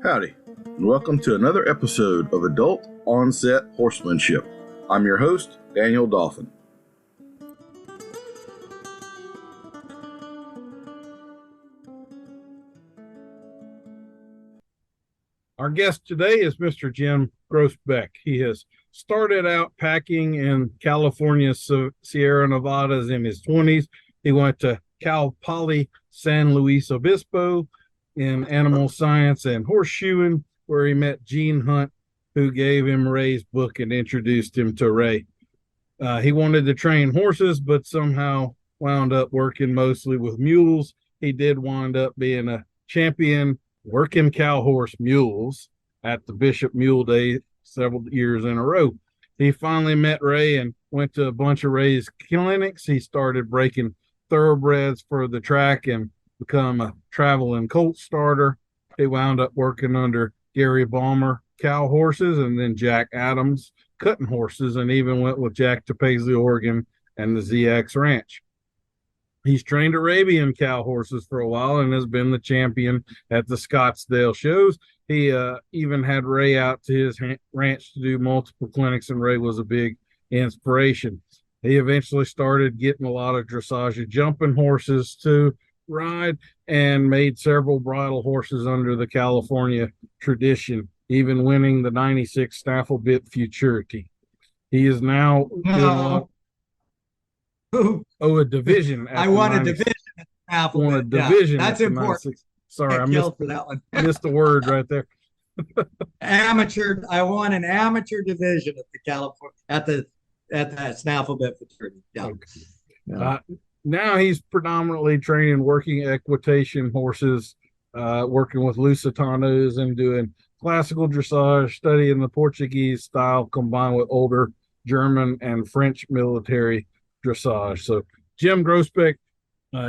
Howdy, and welcome to another episode of Adult Onset Horsemanship. I'm your host, Daniel Dolphin. Our guest today is Mr. Jim Groesbeck. He has started out packing in California's Sierra Nevadas in his 20s. He went to Cal Poly San Luis Obispo in animal science and horseshoeing, where he met Gene Hunt, who gave him Ray's book and introduced him to Ray. He wanted to train horses, but somehow wound up working mostly with mules. He did wind up being a champion working cow horse mules at the Bishop Mule Day several years in a row. He finally met Ray and went to a bunch of Ray's clinics. He started breaking thoroughbreds for the track and become a traveling colt starter. He wound up working under Gary Balmer cow horses and then Jack Adams cutting horses, and even went with Jack to Paisley, Oregon and the ZX Ranch. He's trained Arabian cow horses for a while and has been the champion at the Scottsdale shows. He even had Ray out to his ranch to do multiple clinics, and Ray was a big inspiration. He eventually started getting a lot of dressage jumping horses to ride and made several bridle horses under the California tradition, even winning the 96 Snaffle Bit Futurity. He is now a division. I won a division at Snaffle Bit. Won a division. Yeah, that's important. Sorry, I missed for that one. Missed the word right there. Amateur. I won an amateur division at the California at the Snaffle Bit Futurity. Yeah. Okay. Yeah. Now he's predominantly training working equitation horses, working with Lusitanos and doing classical dressage, studying the Portuguese style combined with older German and French military dressage. So Jim Groesbeck,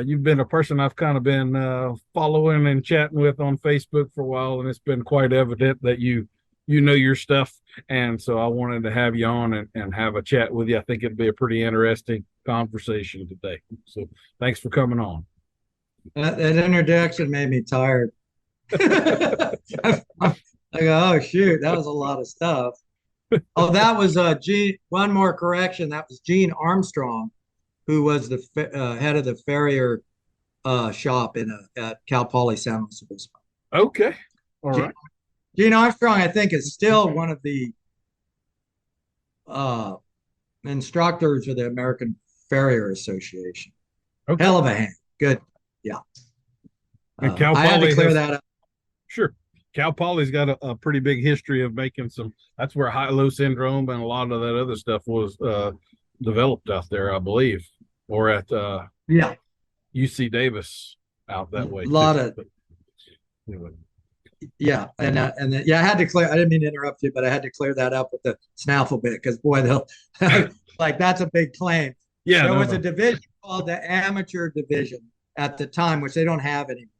you've been a person I've kind of been following and chatting with on Facebook for a while, and it's been quite evident that you know your stuff. And so I wanted to have you on and have a chat with you. I think it'd be a pretty interesting conversation today. So thanks for coming on. That introduction made me tired. I go, oh shoot, that was a lot of stuff. Oh, that was Gene. One more correction. That was Gene Armstrong, who was the head of the farrier shop at Cal Poly San Luis Obispo. Okay, all right. Gene Armstrong, I think, is still one of the instructors of the American Farrier Association. Okay. Hell of a hand. Good. Yeah. And Cal I had to clear that up. Sure. Cal Poly's got a pretty big history of making some. That's where high-low syndrome and a lot of that other stuff was developed out there, I believe, or at UC Davis out that way. A lot of. Anyway. Yeah, and I had to clear. I didn't mean to interrupt you, but I had to clear that up with the Snaffle Bit because boy, they'll like that's a big claim. Yeah, there was a division called the amateur division at the time, which they don't have anymore.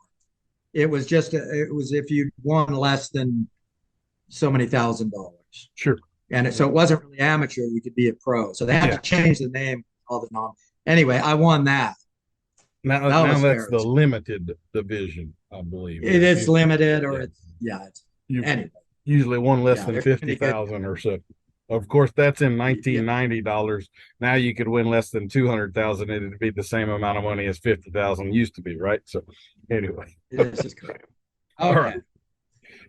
It was just it was if you won less than so many $1,000. Sure. And so it wasn't really amateur. You could be a pro. So they had to change the name. All the nom. Anyway, I won that. Now that's the limited division, I believe. It is limited, or it's anyway. Usually one less than 50,000 or so. Of course, that's in 1990 dollars. Now you could win less than 200,000. It'd be the same amount of money as 50,000 used to be, right? So, anyway, this is correct. Okay. All right.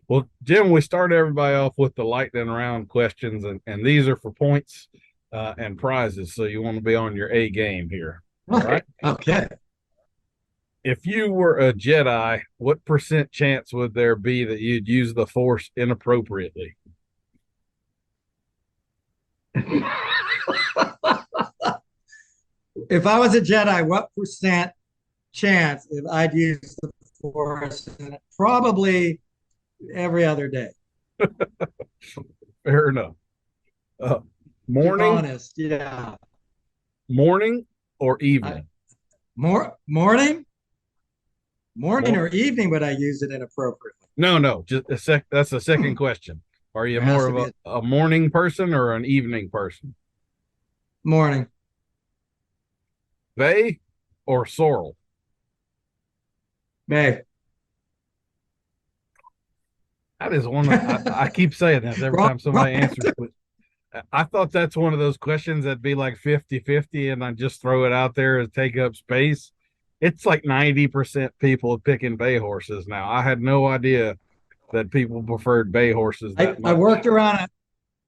Well, Jim, we start everybody off with the lightning round questions, and these are for points and prizes. So you want to be on your A game here. All right. Okay. If you were a Jedi, what % chance would there be that you'd use the Force inappropriately? If I was a Jedi, what % chance if I'd use the Force? Probably every other day. Fair enough. Morning? Honest, yeah. Morning or evening? Morning? Morning or evening would I use it inappropriately? No. Just that's the second question. Are you more of a morning person or an evening person? Morning. Bay or sorrel? Bay. That is one of I keep saying that every Wrong, time wrong somebody answers, answer. but I thought that's one of those questions that'd be like 50-50, and I just throw it out there and take up space. It's like 90% people picking bay horses now. I had no idea that people preferred bay horses that I much. worked around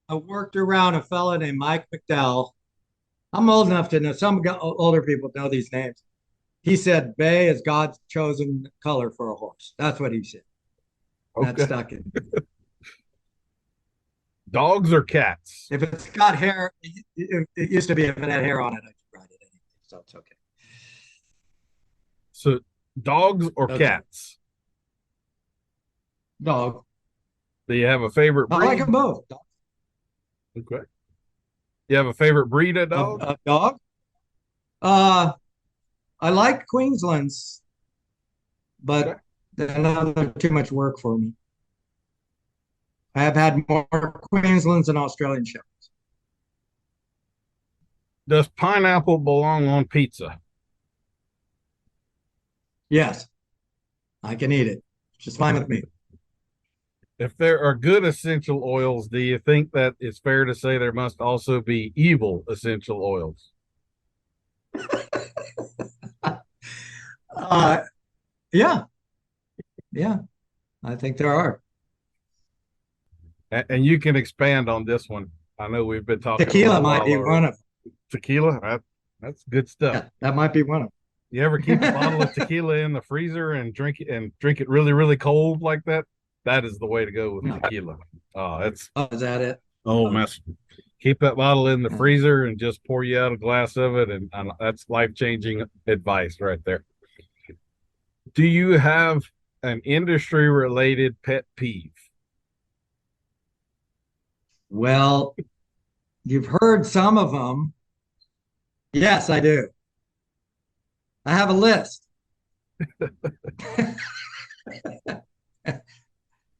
I worked around a fella named Mike McDowell. I'm old enough to know some older people know these names. He said bay is God's chosen color for a horse. That's what he said. That Okay. stuck in. Dogs or cats? If it's got hair, it used to be if it had hair on it, I could ride it anyway. So it's okay. So dogs or Okay. cats? Dog. Do you have a favorite I like them breed? both. Okay. You have a favorite breed of dog? A dog. Uh, I like Queensland's, Okay. but they're too much work for me. I have had more Queenslands than Australian Shepherds. Does pineapple belong on pizza? Yes, I can eat it. Just fine with me. If there are good essential oils, do you think that it's fair to say there must also be evil essential oils? Uh, yeah, yeah, I think there are. And you can expand on this one. I know we've been talking a Tequila little might while be already. one of them. Tequila, that's good stuff. Yeah, that might be one of You ever keep a bottle of them. tequila in the freezer and drink it really, really cold like that? That is the way to go with No. tequila. Oh, it's Oh, is that it? oh Okay. mess. Keep that bottle in the Yeah. freezer and just pour you out a glass of it, and that's life-changing advice right there. Do you have an industry-related pet peeve? Well, you've heard some of them. Yes, I do. I have a list.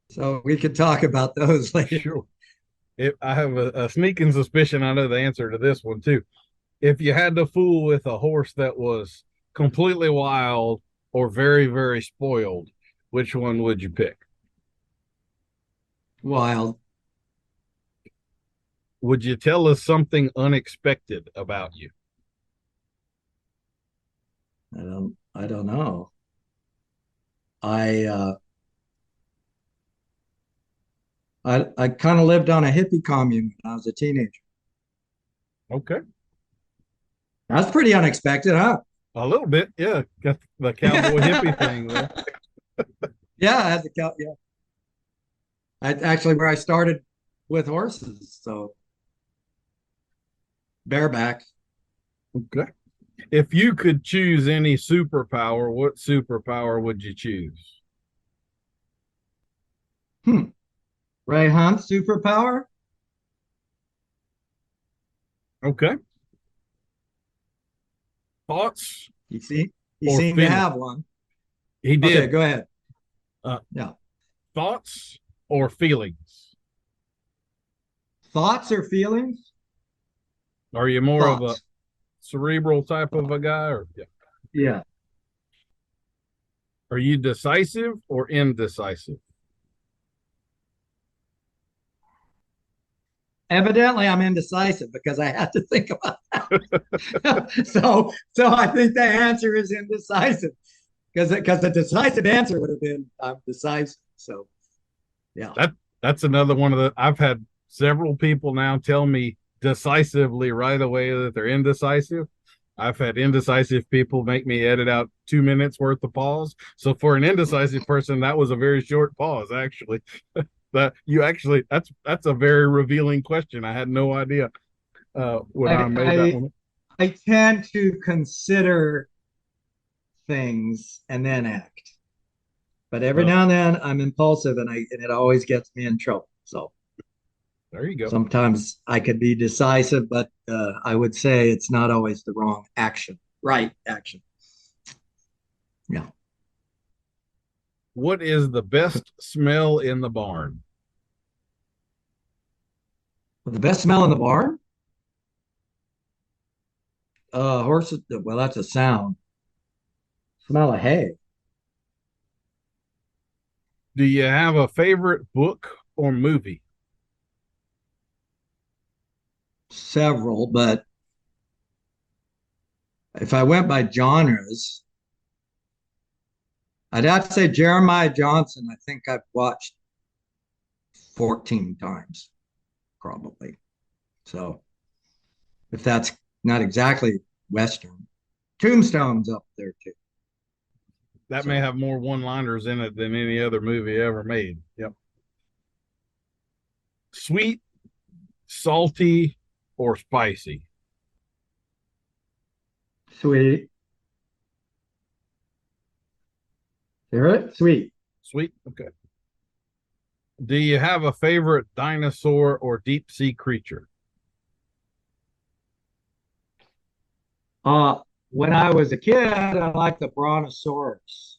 So we could talk about those later. Sure. If I have a sneaking suspicion, I know the answer to this one too. If you had to fool with a horse that was completely wild or very, very spoiled, which one would you pick? Wild. Would you tell us something unexpected about you? I don't know. I I kind of lived on a hippie commune when I was a teenager. Okay. That's pretty unexpected, huh? A little bit, yeah. Got the cowboy hippie thing there. Yeah, I had to count. Yeah, I actually where I started with horses, so bareback. Okay. If you could choose any superpower, what superpower would you choose? Hmm. Ray Hunt superpower? Okay. Thoughts You see, you or seem to feeling? have one. He Okay, did. go ahead. Uh, Yeah. thoughts or feelings? Thoughts or feelings? Are you more of a Thoughts. cerebral type of a guy, or yeah? Yeah. Are you decisive or indecisive? Evidently, I'm indecisive because I had to think about that. So I think the answer is indecisive because the decisive answer would have been I'm decisive. So yeah. That that's another one of the I've had several people now tell me decisively right away that they're indecisive. I've had indecisive people make me edit out 2 minutes worth of pause. So for an indecisive person, that was a very short pause, actually. That you actually that's a very revealing question. I had no idea when I I made that I one. I tend to consider things and then act. But every Well, now and then I'm impulsive and it always gets me in trouble. So there you go. sometimes I could be decisive, but I would say it's not always the wrong action. Right action. Yeah. What is the best smell in the barn? Well, the best smell in the barn? Horses. Well, that's a sound. Smell of hay. Do you have a favorite book or movie? Several, but if I went by genres, I'd have to say Jeremiah Johnson. I think I've watched 14 times, probably. So if that's not exactly Western, Tombstone's up there too. That may So have more one-liners in it than any other movie ever made. Yep. Sweet, salty, or spicy? sweet. Hear it? Sweet. Sweet. Okay. Do you have a favorite dinosaur or deep sea creature? When I was a kid, I liked the Brontosaurus.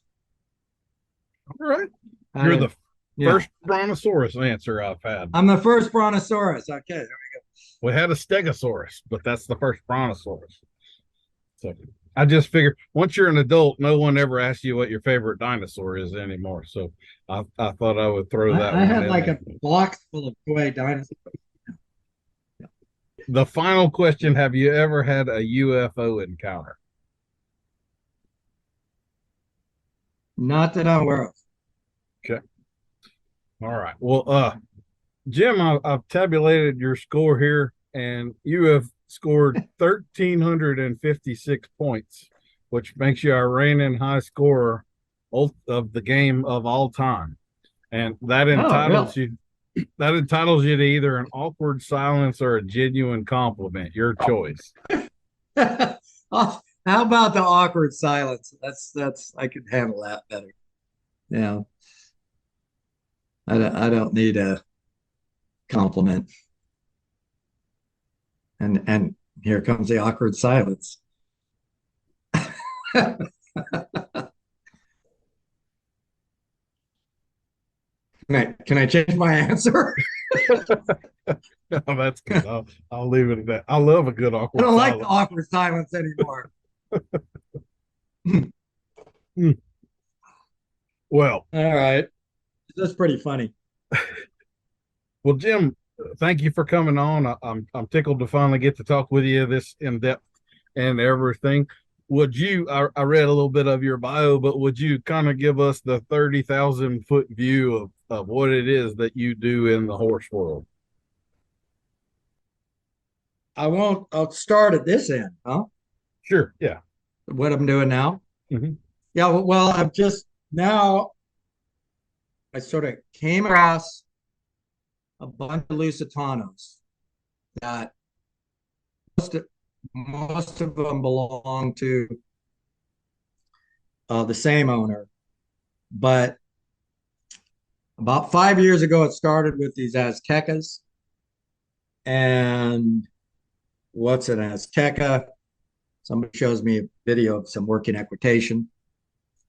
All right. I You're don't, the yeah, first brontosaurus answer I've had. I'm the first Brontosaurus. Okay, there we go. We had a stegosaurus, but that's the first brontosaurus. So I just figured once you're an adult, no one ever asks you what your favorite dinosaur is anymore. So I thought I would throw that I one had in like there. a box full of toy dinosaurs. The final question: have you ever had a UFO encounter? Not that I'm aware of. Okay. All right. Well, Jim, I've tabulated your score here, and you have scored 1,356 points, which makes you our reigning high scorer of the game of all time. And Oh, really? that entitles you to either an awkward silence or a genuine compliment, your choice. Oh, how about the awkward silence? That's I can handle that better. Yeah, I don't need a compliment. And here comes the awkward silence. Can I change my answer? Oh, that's good. I'll leave it at that. I love a good I awkward don't like the silence. awkward silence anymore. Hmm. Well, All right. That's pretty funny. well, Jim, thank you for coming on. I'm tickled to finally get to talk with you this in depth and everything. Would you? I read a little bit of your bio, but would you kind of give us the 30,000 foot view of what it is that you do in the horse world? I'll start at this end, huh? Sure. Yeah. What I'm doing now. Hmm. Yeah, well, I've just now I sort of came across a bunch of Lusitanos that most of them belong to the same owner. But about 5 years ago, it started with these Aztecas. And what's an Azteca? Somebody shows me a video of some working equitation.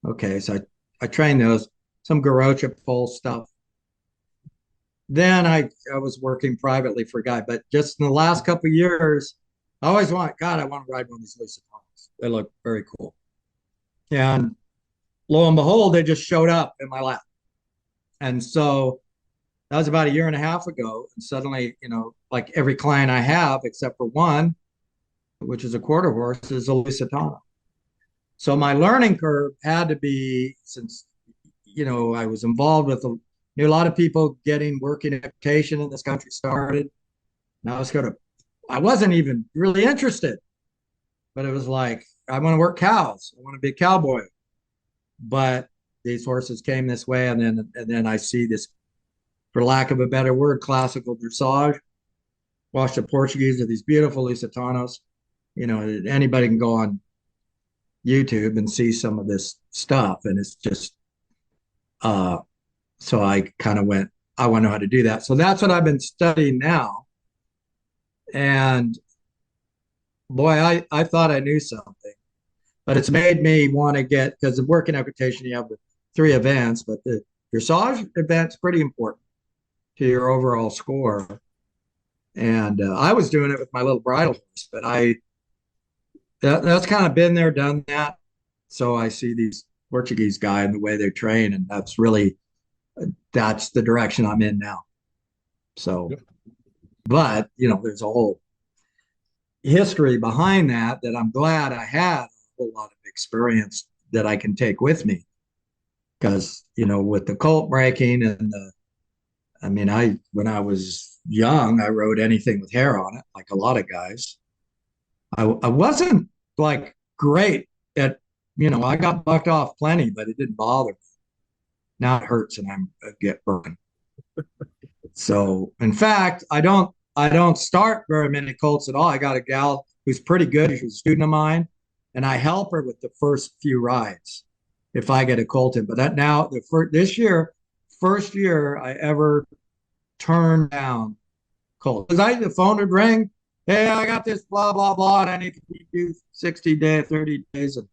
Okay, so I trained those, some Garocha pole stuff. Then I was working privately for a guy, but just in the last couple of years, I always God, I want to ride one of these Lusitanos. They look very cool. And lo and behold, they just showed up in my lap. And so that was about a year and a half ago. And suddenly, like every client I have, except for one, which is a quarter horse, is a Lusitano. So my learning curve had to be, since, I was involved with knew a lot of people getting working equitation in this country started. And I wasn't even really interested, but it was like, I want to work cows. I want to be a cowboy. But these horses came this way. And then I see this, for lack of a better word, classical dressage. Watch the Portuguese of these beautiful Lusitanos. Anybody can go on YouTube and see some of this stuff. And it's just, so I kind of went, I want to know how to do that. So that's what I've been studying now. And boy, I thought I knew something, but it's made me want to because the working equitation, you have the three events, but the dressage event's pretty important to your overall score. And I was doing it with my little bridle horse, but that's kind of been there, done that. So I see these Portuguese guy and the way they train, and that's really that's the direction I'm in now. So, but there's a whole history behind that I'm glad I had a whole lot of experience that I can take with me. Because, with the colt breaking and when I was young, I rode anything with hair on it, like a lot of guys. I wasn't like great at, I got bucked off plenty, but it didn't bother me. Now it hurts and I get broken. So in fact, I don't start very many colts at all. I got a gal who's pretty good. She's a student of mine, and I help her with the first few rides if I get a colt in. But that now this year, first year I ever turned down colts because the phone would ring. Hey, I got this blah blah blah, and I need to do 60 days, 30 days, and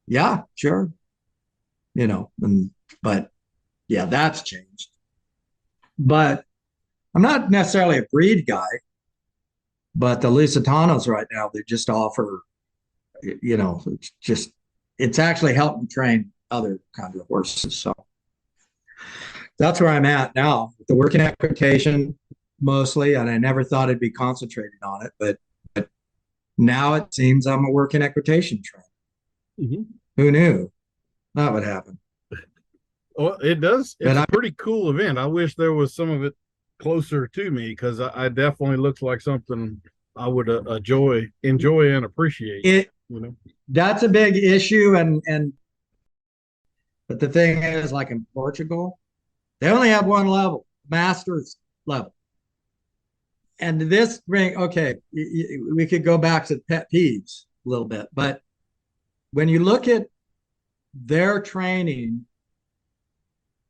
yeah, sure, but yeah, that's changed. But I'm not necessarily a breed guy, but the Lusitanos right now, they just offer, it's actually helping train other kinds of horses. So that's where I'm at now, the working equitation mostly. And I never thought I'd be concentrating on it, but now it seems I'm a working equitation trainer. Mm-hmm. Who knew that would happen? Well, it does. It's a pretty cool event. I wish there was some of it closer to me because I definitely looks like something I would enjoy and appreciate. That's a big issue, and but the thing is, like in Portugal, they only have one level, master's level. And this ring, okay, we could go back to pet peeves a little bit, but when you look at their training,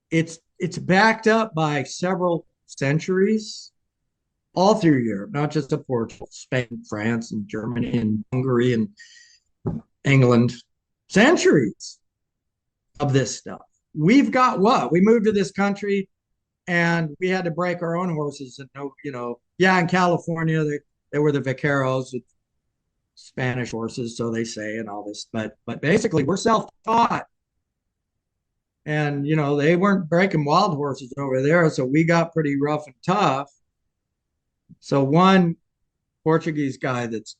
it's backed up by several centuries all through Europe, not just of Portugal, Spain, France, and Germany, and Hungary, and England. Centuries of this stuff. We've got what? We moved to this country and we had to break our own horses. And in California, they were the Vaqueros, Spanish horses, so they say, and all this. But basically, we're self-taught. And, they weren't breaking wild horses over there, so we got pretty rough and tough. So one Portuguese guy that's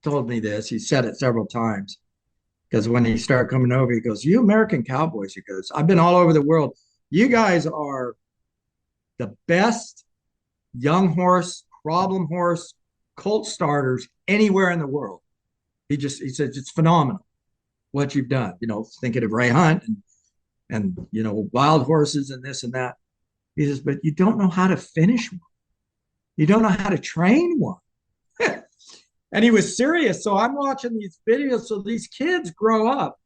told me this, he said it several times, because when he started coming over, he goes, you American cowboys, he goes, I've been all over the world. You guys are the best young horse, problem horse, colt starters anywhere in the world. He says, it's phenomenal what you've done, thinking of Ray Hunt and wild horses and this and that. He says, but you don't know how to finish one. You don't know how to train one. And he was serious. So I'm watching these videos. So these kids grow up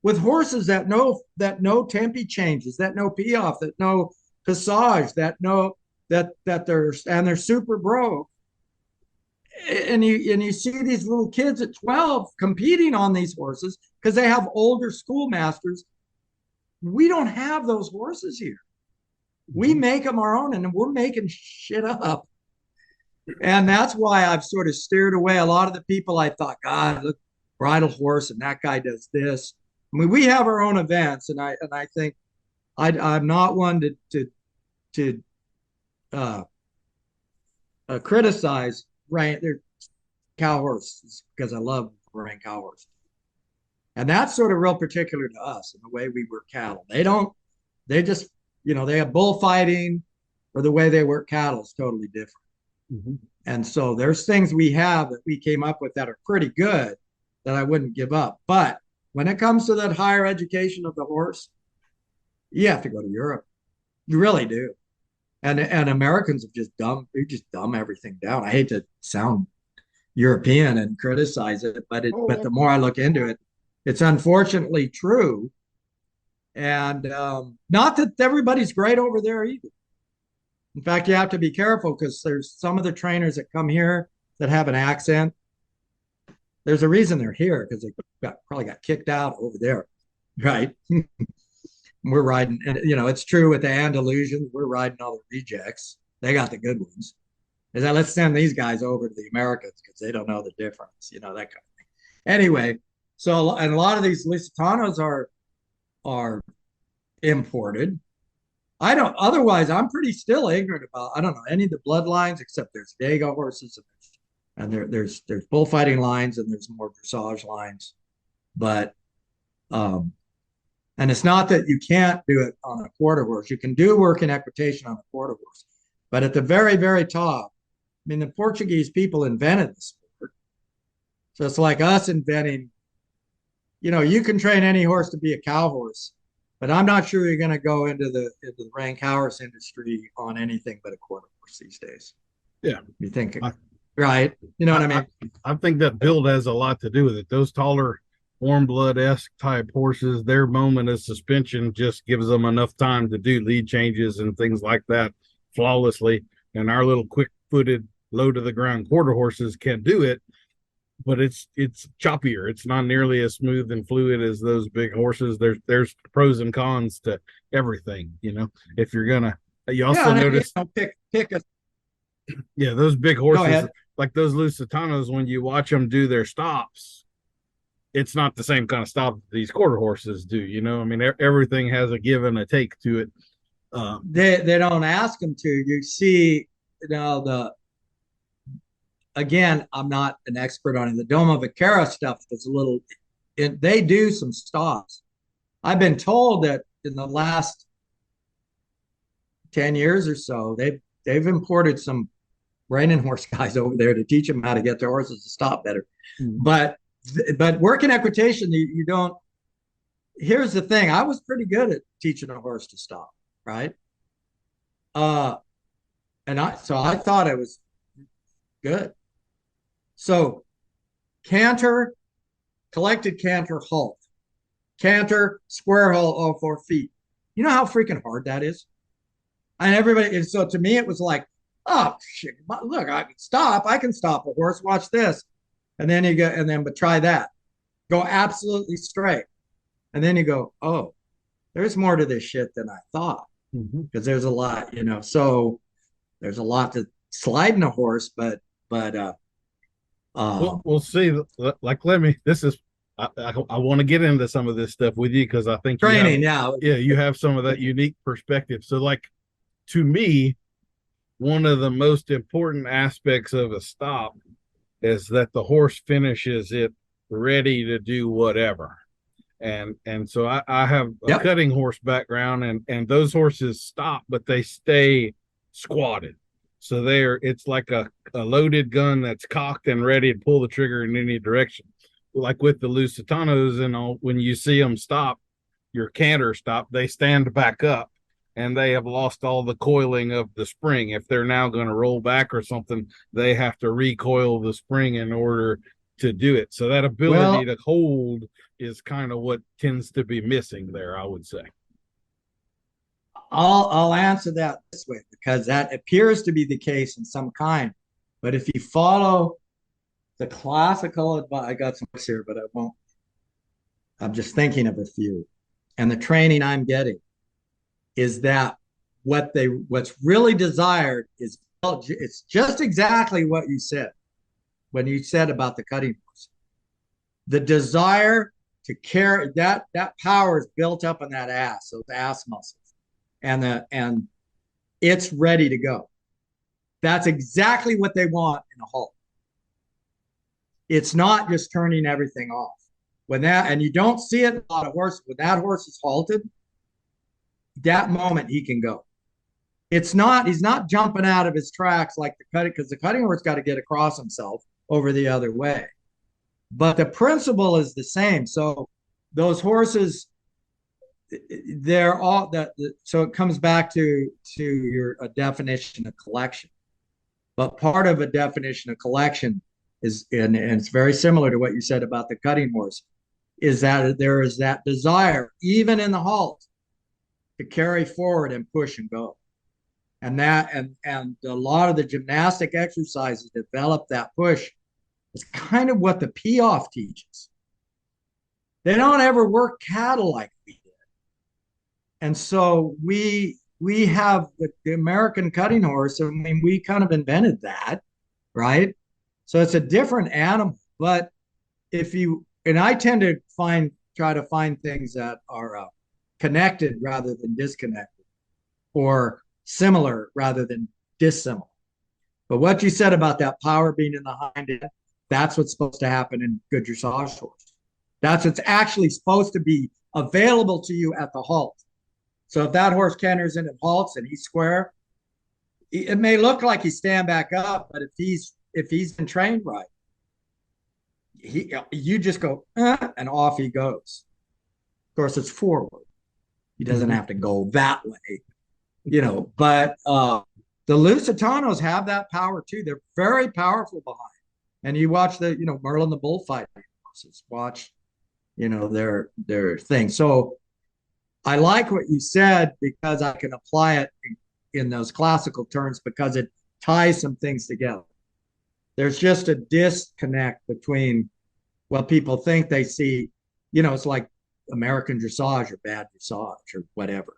with horses that know tempi changes, that know piaffe, that know passage, that know that they're super broke. And you see these little kids at 12 competing on these horses because they have older schoolmasters. We don't have those horses here. We make them our own, and we're making shit up. And that's why I've sort of steered away a lot of the people I thought, God, look, bridle horse, and that guy does this. I mean, we have our own events, and I think I'm not one to criticize their cow horses because I love rank cow horses. And that's sort of real particular to us in the way we work cattle. They just, they have bullfighting, or the way they work cattle is totally different. Mm-hmm. And so there's things we have that we came up with that are pretty good that I wouldn't give up. But when it comes to that higher education of the horse, you have to go to Europe. You really do. And Americans have just dumb everything down. I hate to sound European and criticize it, but the more I look into it, it's unfortunately true. And not that everybody's great over there either. In fact, you have to be careful because there's some of the trainers that come here that have an accent. There's a reason they're here, because they probably got kicked out over there, right? We're riding, and it's true with the Andalusians. We're riding all the rejects. They got the good ones. Is that let's send these guys over to the Americans because they don't know the difference, that kind of thing. Anyway, so and a lot of these Lusitanos are imported. I don't. Otherwise, I'm pretty still ignorant about. I don't know any of the bloodlines except there's Dago horses and there's bullfighting lines and there's more dressage lines, but and it's not that you can't do it on a quarter horse. You can do working equitation on a quarter horse, but at the very very top, I mean, the Portuguese people invented the sport, so it's like us inventing. You can train any horse to be a cow horse, but I'm not sure you're going to go into the rank horse industry on anything but a quarter horse these days. Yeah. You think, right? You know what I mean? I think that build has a lot to do with it. Those taller, warm blood-esque type horses, their moment of suspension just gives them enough time to do lead changes and things like that flawlessly. And our little quick-footed, low-to-the-ground quarter horses can do it, but it's choppier. It's not nearly as smooth and fluid as those big horses. There's pros and cons to everything, if you're gonna. You also notice pick a. Yeah, those big horses, like those Lusitanos, when you watch them do their stops, it's not the same kind of stop that these quarter horses do. I mean, everything has a give and a take to it. They don't ask them to. You see, again, I'm not an expert on it. The Doma Vaquero stuff is they do some stops. I've been told that in the last 10 years or so, they've imported some reining horse guys over there to teach them how to get their horses to stop better. But working equitation, you don't. Here's the thing: I was pretty good at teaching a horse to stop, right? I thought I was good. So canter, collected canter, halt. Canter, square halt, all 4 feet. You know how freaking hard that is? And everybody, and so to me, it was like, oh shit, look, I can stop a horse. Watch this. And then but try that. Go absolutely straight. And then you go, oh, there's more to this shit than I thought. Because there's a lot, so there's a lot to sliding a horse, but we'll see. Like, I want to get into some of this stuff with you because I think training, you have some of that unique perspective. So, like, to me, one of the most important aspects of a stop is that the horse finishes it ready to do whatever. And so I have a cutting horse background, and those horses stop, but they stay squatted. So it's like a loaded gun that's cocked and ready to pull the trigger in any direction. Like with the Lusitanos and all, when you see them stop, your canter stop, they stand back up and they have lost all the coiling of the spring. If they're now going to roll back or something, they have to recoil the spring in order to do it. So that ability to hold is kind of what tends to be missing there, I would say. I'll answer that this way because that appears to be the case in some kind. But if you follow the classical advice, I got some here, but I won't. I'm just thinking of a few. And the training I'm getting is that what's really desired is, it's just exactly what you said when you said about the cutting horse. The desire to carry that power is built up in that ass, those ass muscles. And it's ready to go. That's exactly what they want in a halt. It's not just turning everything off. And you don't see it in a lot of horses. When that horse is halted, that moment he can go. He's not jumping out of his tracks like the cutting, because the cutting horse got to get across himself over the other way. But the principle is the same. So those horses, they're all that. So it comes back to your definition of collection. But part of a definition of collection is, and it's very similar to what you said about the cutting horse, is that there is that desire, even in the halt, to carry forward and push and go. And a lot of the gymnastic exercises develop that push. It's kind of what the Piaffe teaches. They don't ever work cattle like we did. And so we have the American cutting horse. I mean, we kind of invented that, right? So it's a different animal. But I tend to try to find things that are connected rather than disconnected, or similar rather than dissimilar. But what you said about that power being in the hind end, that's what's supposed to happen in good dressage horse. That's what's actually supposed to be available to you at the halt. So if that horse canters in and halts and he's square, it may look like he's stand back up, but if he's been trained right, you just go and off he goes. Of course, it's forward. He doesn't have to go that way, But the Lusitanos have that power too. They're very powerful behind. And you watch the Merlin the bullfighting horses. Watch their thing. So I like what you said because I can apply it in those classical terms because it ties some things together. There's just a disconnect between what people think they see. It's like American dressage or bad dressage or whatever.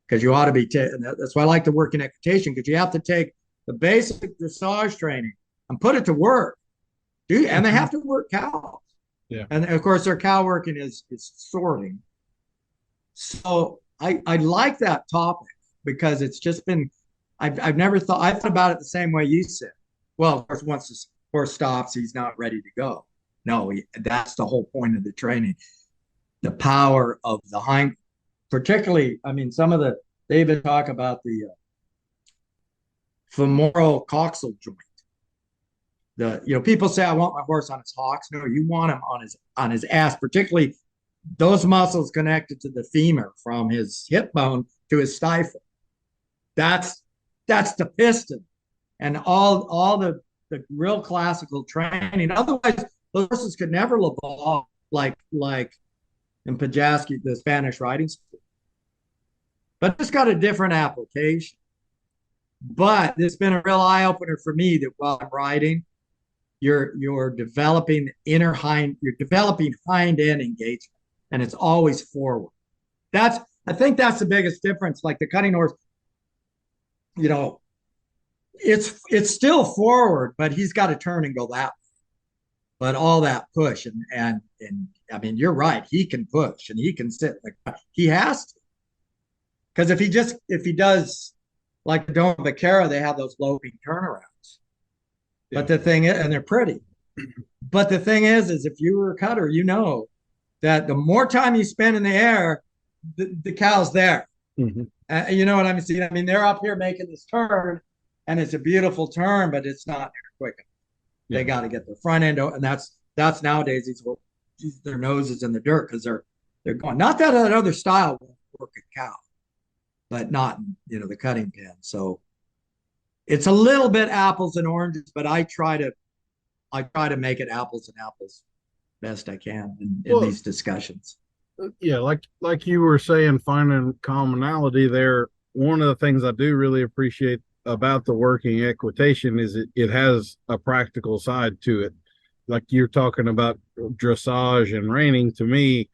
Because you ought to be, that's why I like to work in equitation, because you have to take the basic dressage training and put it to work. And they have to work cows. Yeah. And of course, their cow working is sorting. So I like that topic because it's just been, I've never thought, I thought about it the same way you said. Well, of course, once the horse stops, he's not ready to go. No, that's the whole point of the training. The power of the hind, particularly, they even talk about the femoral coxal joint. People say, I want my horse on his hocks. No, you want him on his ass, particularly those muscles connected to the femur from his hip bone to his stifle. That's the piston. And all the real classical training. Otherwise, those horses could never evolve like in Pajaski, the Spanish riding school. But it's got a different application. But it's been a real eye opener for me that while I'm riding, you're developing hind end engagement, and it's always forward. I think that's the biggest difference. Like the cutting horse, it's still forward, but he's got to turn and go that way. But all that push and you're right. He can push and he can sit. He has to, because if he does like the Dome Vaquero, they have those loping turnarounds. Yeah. But the thing is, and they're pretty. But the thing is if you were a cutter, that the more time you spend in the air, the cow's there. Mm-hmm. You know what I'm saying? They're up here making this turn, and it's a beautiful turn, but it's not quick. Yeah. They got to get the front end, and that's nowadays. Their nose is in the dirt because they're going. Not that other style won't work a cow, but not the cutting pin. So it's a little bit apples and oranges, but I try to make it apples and apples best I can in these discussions. Yeah, like you were saying, finding commonality there. One of the things I do really appreciate about the working equitation is it has a practical side to it. Like you're talking about dressage and reining. To me,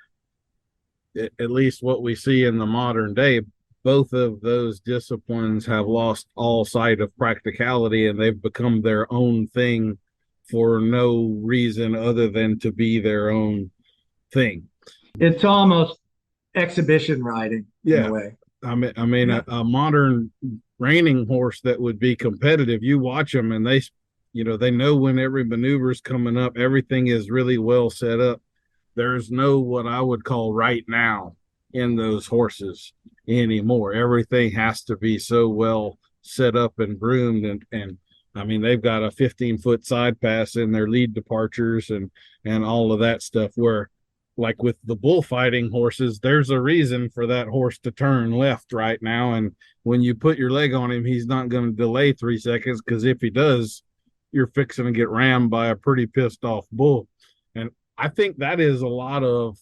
at least what we see in the modern day, both of those disciplines have lost all sight of practicality, and they've become their own thing for no reason other than to be their own thing. It's almost exhibition riding in a way. A modern reining horse that would be competitive, you watch them and they know when every maneuver is coming up. Everything is really well set up. There's no what I would call right now in those horses anymore. Everything has to be so well set up and groomed, and they've got a 15-foot side pass in their lead departures and all of that stuff, where like with the bullfighting horses, there's a reason for that horse to turn left right now. And when you put your leg on him, he's not going to delay 3 seconds, because if he does, you're fixing to get rammed by a pretty pissed off bull. And I think that is a lot of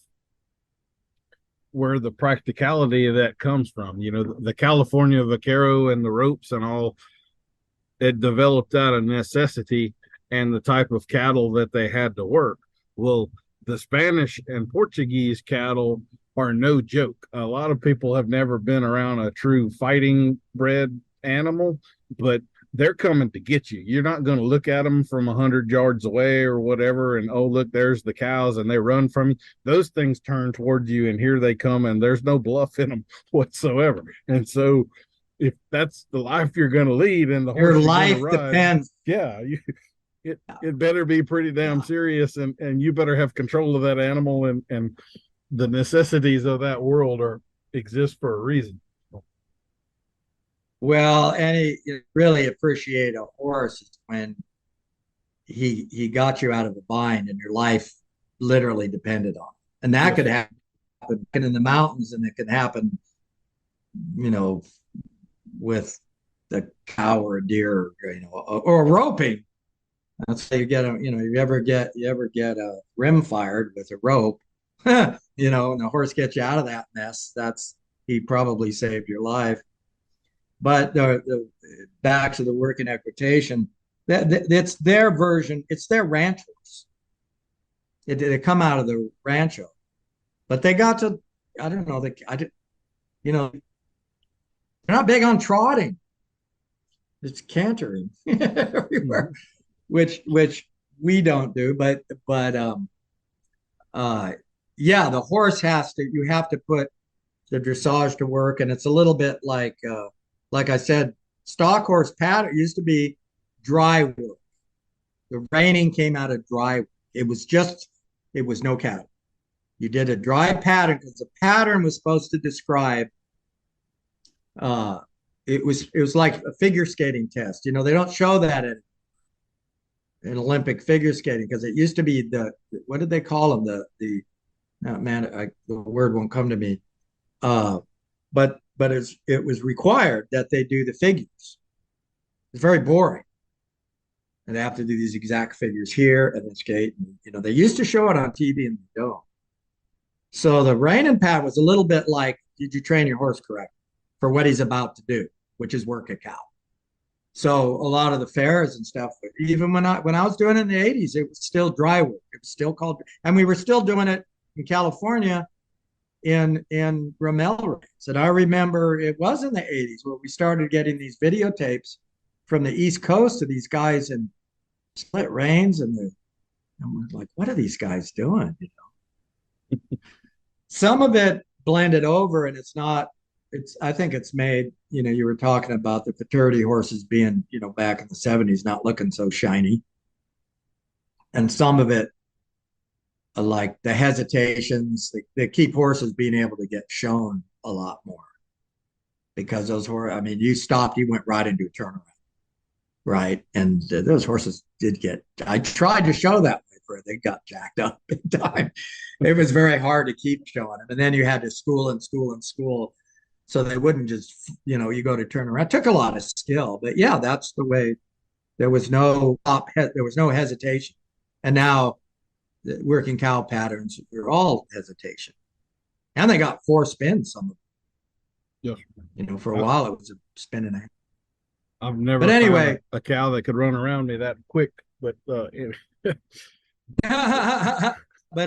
where the practicality of that comes from. The California Vaquero and the ropes and all, it developed out of necessity and the type of cattle that they had to work. Well, the Spanish and Portuguese cattle are no joke. A lot of people have never been around a true fighting bred animal, but they're coming to get you. You're not going to look at them from 100 yards away or whatever, and oh, look, there's the cows, and they run from you. Those things turn towards you, and here they come, and there's no bluff in them whatsoever. And so, if that's the life you're going to lead and the Your horse you're going to life ride, depends. yeah, it better be pretty damn Yeah. serious, and you better have control of that animal, and the necessities of that world are exist for a reason. Well, and you really appreciate a horse when he got you out of a bind and your life literally depended on it. And that Yes. could happen in the mountains, and it can happen, you know, with the cow or a deer, or a roping. That's how you get a, you ever get a rim fired with a rope, and the horse gets you out of that mess. He probably saved your life. But the back to the working equitation, it's their version. It's their ranchos. They come out of the rancho, but they got to. I don't know. They're not big on trotting. It's cantering everywhere, which we don't do. But yeah, the horse has to. You have to put the dressage to work, and it's a little bit like I said, stock horse pattern used to be dry work. The reining came out of dry work. It was no cattle. You did a dry pattern because the pattern was supposed to describe. It was like a figure skating test. They don't show that in Olympic figure skating because it used to be what did they call them? Oh, man, the word won't come to me. But it was required that they do the figures. It's very boring. And they have to do these exact figures here and then skate. And, they used to show it on TV and they don't. So the reining pad was a little bit like, did you train your horse correctly for what he's about to do, which is work a cow? So a lot of the fairs and stuff, even when I was doing it in the 80s, it was still dry work. It was still called, and we were still doing it in California in Ramel race. And I remember it was in the 80s where we started getting these videotapes from the East Coast of these guys in split reins, and we're like, what are these guys doing? Some of it blended over, and I think it's made, you were talking about the futurity horses being, back in the 70s, not looking so shiny. And some of it, like the hesitations, they keep horses being able to get shown a lot more because those horses, you stopped, you went right into a turnaround, right? And those horses I tried to show that way for it. They got jacked up big time. It was very hard to keep showing them. And then you had to school and school and school. So they wouldn't just, you go to turn around. It took a lot of skill, but yeah, that's the way. There was no hesitation. And now the working cow patterns are all hesitation. And they got 4 spins, some of them. Yes. For a while it was a spin and a half. I've never But anyway, found a cow that could run around me that quick, but but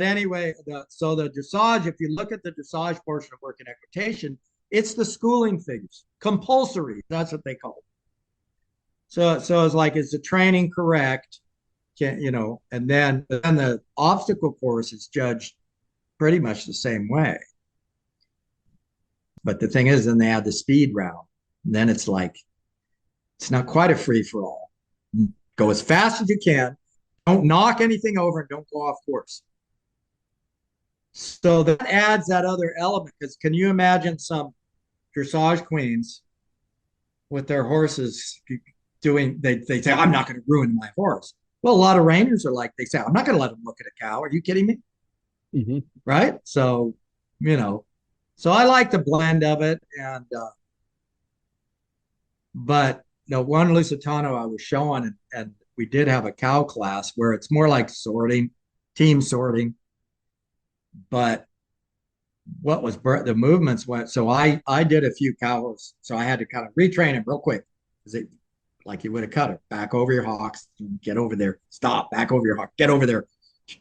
anyway, so the dressage, if you look at the dressage portion of working equitation, it's the schooling figures, compulsory. That's what they call it. So it's like, is the training correct? And then the obstacle course is judged pretty much the same way. But the thing is, then they add the speed round. And then it's like, it's not quite a free for all. Go as fast as you can. Don't knock anything over and don't go off course. So that adds that other element, because can you imagine some dressage queens with their horses doing, they say, I'm not going to ruin my horse. Well, a lot of reiners are like, they say, I'm not going to let them look at a cow. Are you kidding me? mm-hmm. Right? So, so I like the blend of it. And, but one Lusitano I was showing, and we did have a cow class where it's more like sorting, team sorting. But what was the movements went, so I did a few cows, so I had to kind of retrain him real quick, because like you would have cut it back over your hocks, get over there, stop, back over your hock, get over there,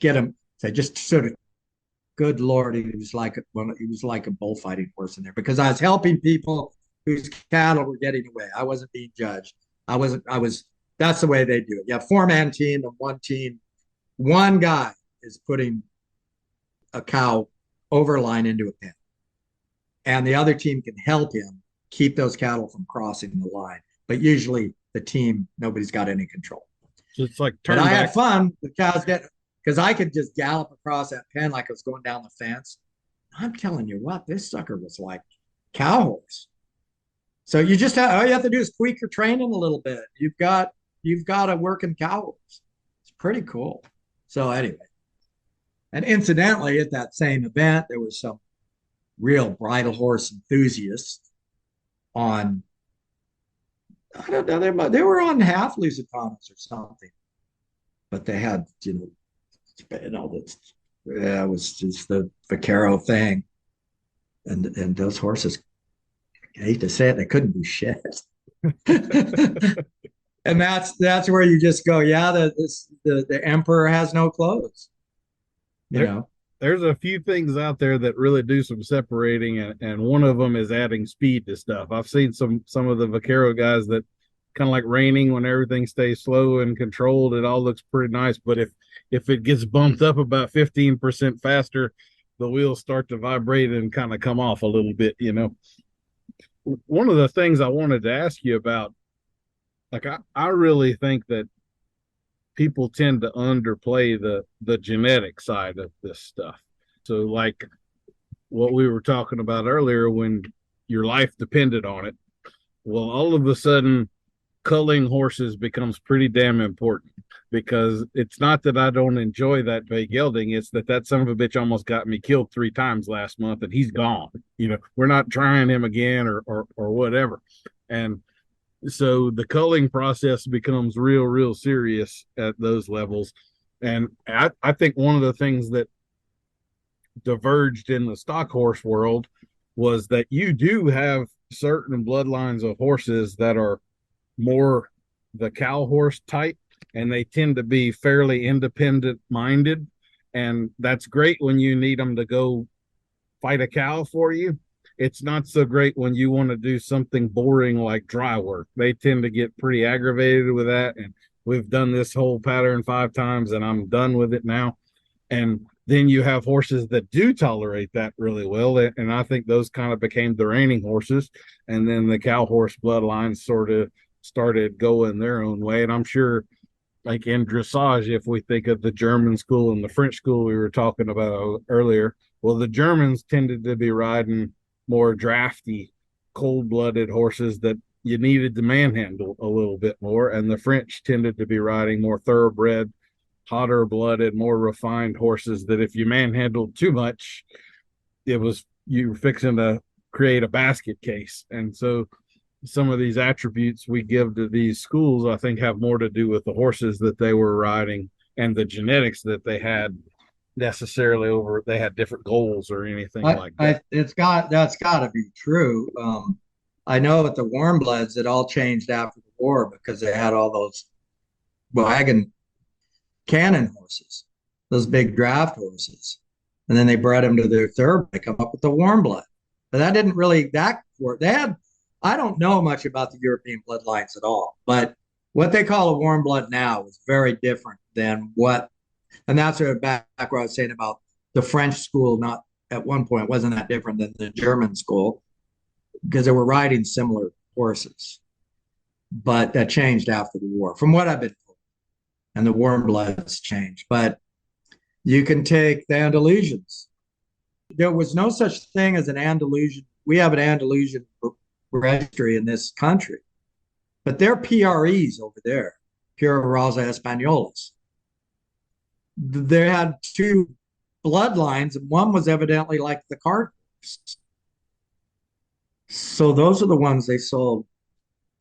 get him. So just sort of, good Lord, he was like a bullfighting horse in there, because I was helping people whose cattle were getting away. I wasn't being judged. That's the way they do it. You have 4-man team, and one guy is putting a cow overline into a pen, and the other team can help him keep those cattle from crossing the line. But usually the team, nobody's got any control. So it's like But I had fun with cows getting, because I could just gallop across that pen like I was going down the fence. I'm telling you what, this sucker was like cow horse. So you just have, all you have to do is tweak your training a little bit. You've got a working cow horse. It's pretty cool. So anyway, and incidentally, at that same event, there was some real bridle horse enthusiasts on, I don't know, they were on half Lusitanos or something, but they had, that, yeah, it was just the Vaquero thing, and those horses, I hate to say it, they couldn't do shit. And that's where you just go, yeah, the emperor has no clothes, There's a few things out there that really do some separating, and one of them is adding speed to stuff. I've seen some of the Vaquero guys that kind of like reining when everything stays slow and controlled. It all looks pretty nice, but if it gets bumped up about 15% faster, the wheels start to vibrate and kind of come off a little bit. One of the things I wanted to ask you about, like I really think that people tend to underplay the genetic side of this stuff. So like what we were talking about earlier, when your life depended on it, well, all of a sudden culling horses becomes pretty damn important, because it's not that I don't enjoy that big gelding, it's that son of a bitch almost got me killed 3 times last month and he's gone. We're not trying him again or whatever. And so the culling process becomes real serious at those levels. And I think one of the things that diverged in the stock horse world was that you do have certain bloodlines of horses that are more the cow horse type, and they tend to be fairly independent minded. And that's great when you need them to go fight a cow for you. It's not so great when you want to do something boring like dry work. They tend to get pretty aggravated with that. And we've done this whole pattern 5 times and I'm done with it now. And then you have horses that do tolerate that really well. And I think those kind of became the reining horses. And then the cow horse bloodlines sort of started going their own way. And I'm sure, like in dressage, if we think of the German school and the French school we were talking about earlier, well, the Germans tended to be riding more drafty, cold-blooded horses that you needed to manhandle a little bit more, and the French tended to be riding more thoroughbred, hotter-blooded, more refined horses that if you manhandled too much, you were fixing to create a basket case. And so some of these attributes we give to these schools, I think, have more to do with the horses that they were riding and the genetics that they had necessarily over they had different goals or anything like that. That's got to be true. I know with the warm bloods, it all changed after the war because they had all those wagon cannon horses, those big draft horses, and then they bred them to their third. They come up with the warm blood, but that didn't really that work. They had, I don't know much about the European bloodlines at all, but what they call a warm blood now is very different than what. And that's back where I was saying about the French school, not at one point wasn't that different than the German school because they were riding similar horses. But that changed after the war, from what I've been told. And the warm bloods changed. But you can take the Andalusians. There was no such thing as an Andalusian. We have an Andalusian registry in this country, but they're PREs over there, Pure Raza Españolas. They had 2 bloodlines, and one was evidently like the cart. So those are the ones they sold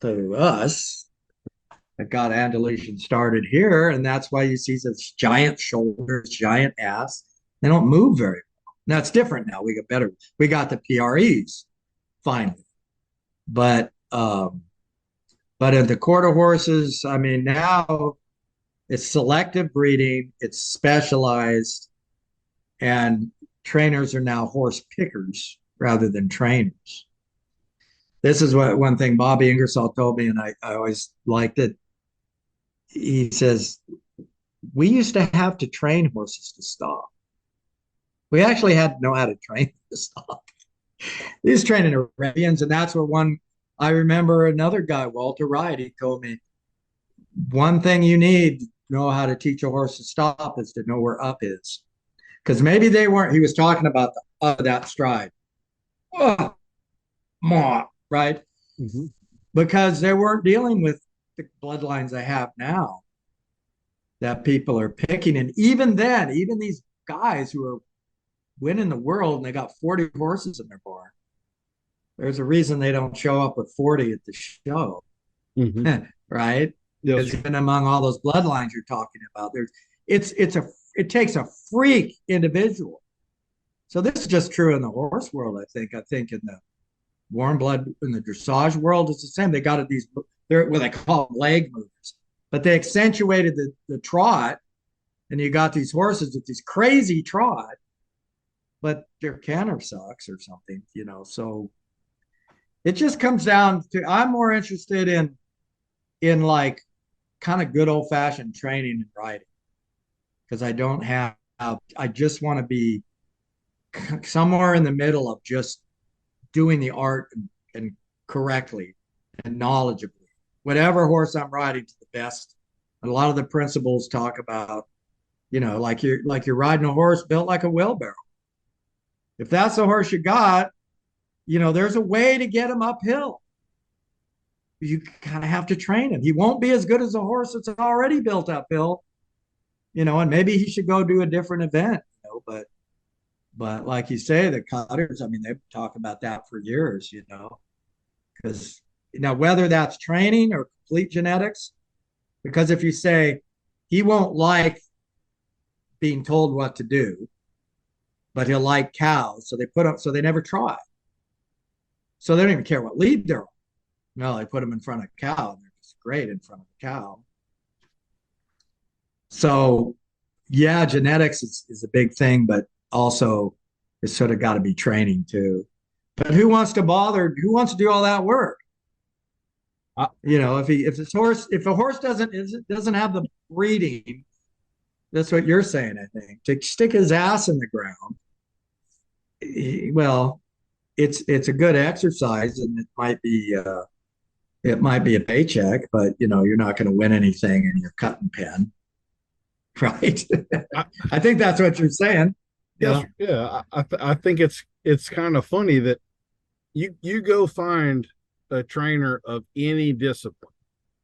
to us that got Andalusian started here, and that's why you see such giant shoulders, giant ass. They don't move very well. That's different now. We got the PREs finally, but in the quarter horses, I mean, now it's selective breeding, it's specialized, and trainers are now horse pickers rather than trainers. This is what one thing Bobby Ingersoll told me, and I always liked it. He says, we used to have to train horses to stop. We actually had to know how to train them to stop. He was training Arabians, and that's where I remember another guy, Walter Wright, he told me, one thing you need to know how to teach a horse to stop is to know where up is. Because maybe they weren't, he was talking about the up of that stride. Oh, right? Mm-hmm. Because they weren't dealing with the bloodlines they have now that people are picking. And even then, even these guys who are winning the world and they got 40 horses in their barn, there's a reason they don't show up with 40 at the show. Mm-hmm. Right? Yes. Because even among all those bloodlines you're talking about, it takes a freak individual. So this is just true in the horse world, I think. I think in the warm blood, in the dressage world, it's the same. They got they're what they call leg movers, but they accentuated the trot, and you got these horses with these crazy trot, but their canter sucks or something, So it just comes down to, I'm more interested in like kind of good old fashioned training and riding, because I just want to be somewhere in the middle of just doing the art and correctly and knowledgeably, whatever horse I'm riding to the best. And a lot of the principles talk about, like you're riding a horse built like a wheelbarrow. If that's the horse you got, there's a way to get him uphill. You kind of have to train him. He won't be as good as a horse that's already built uphill, and maybe he should go do a different event, but like you say, the cutters, I mean, they've talked about that for years, because whether that's training or complete genetics, because if you say he won't like being told what to do, but he'll like cows, so they never try. So they don't even care what lead they're on. No, they put them in front of a cow, and they're just great in front of a cow. So yeah, genetics is a big thing, but also it's sort of got to be training too. But who wants to do all that work? If a horse doesn't have the breeding, that's what you're saying, I think, to stick his ass in the ground. Well, it's a good exercise, and it might be a paycheck, but you're not going to win anything in your cutting pen, right? I think that's what you're saying. Yes, yeah. I think it's kind of funny that you go find a trainer of any discipline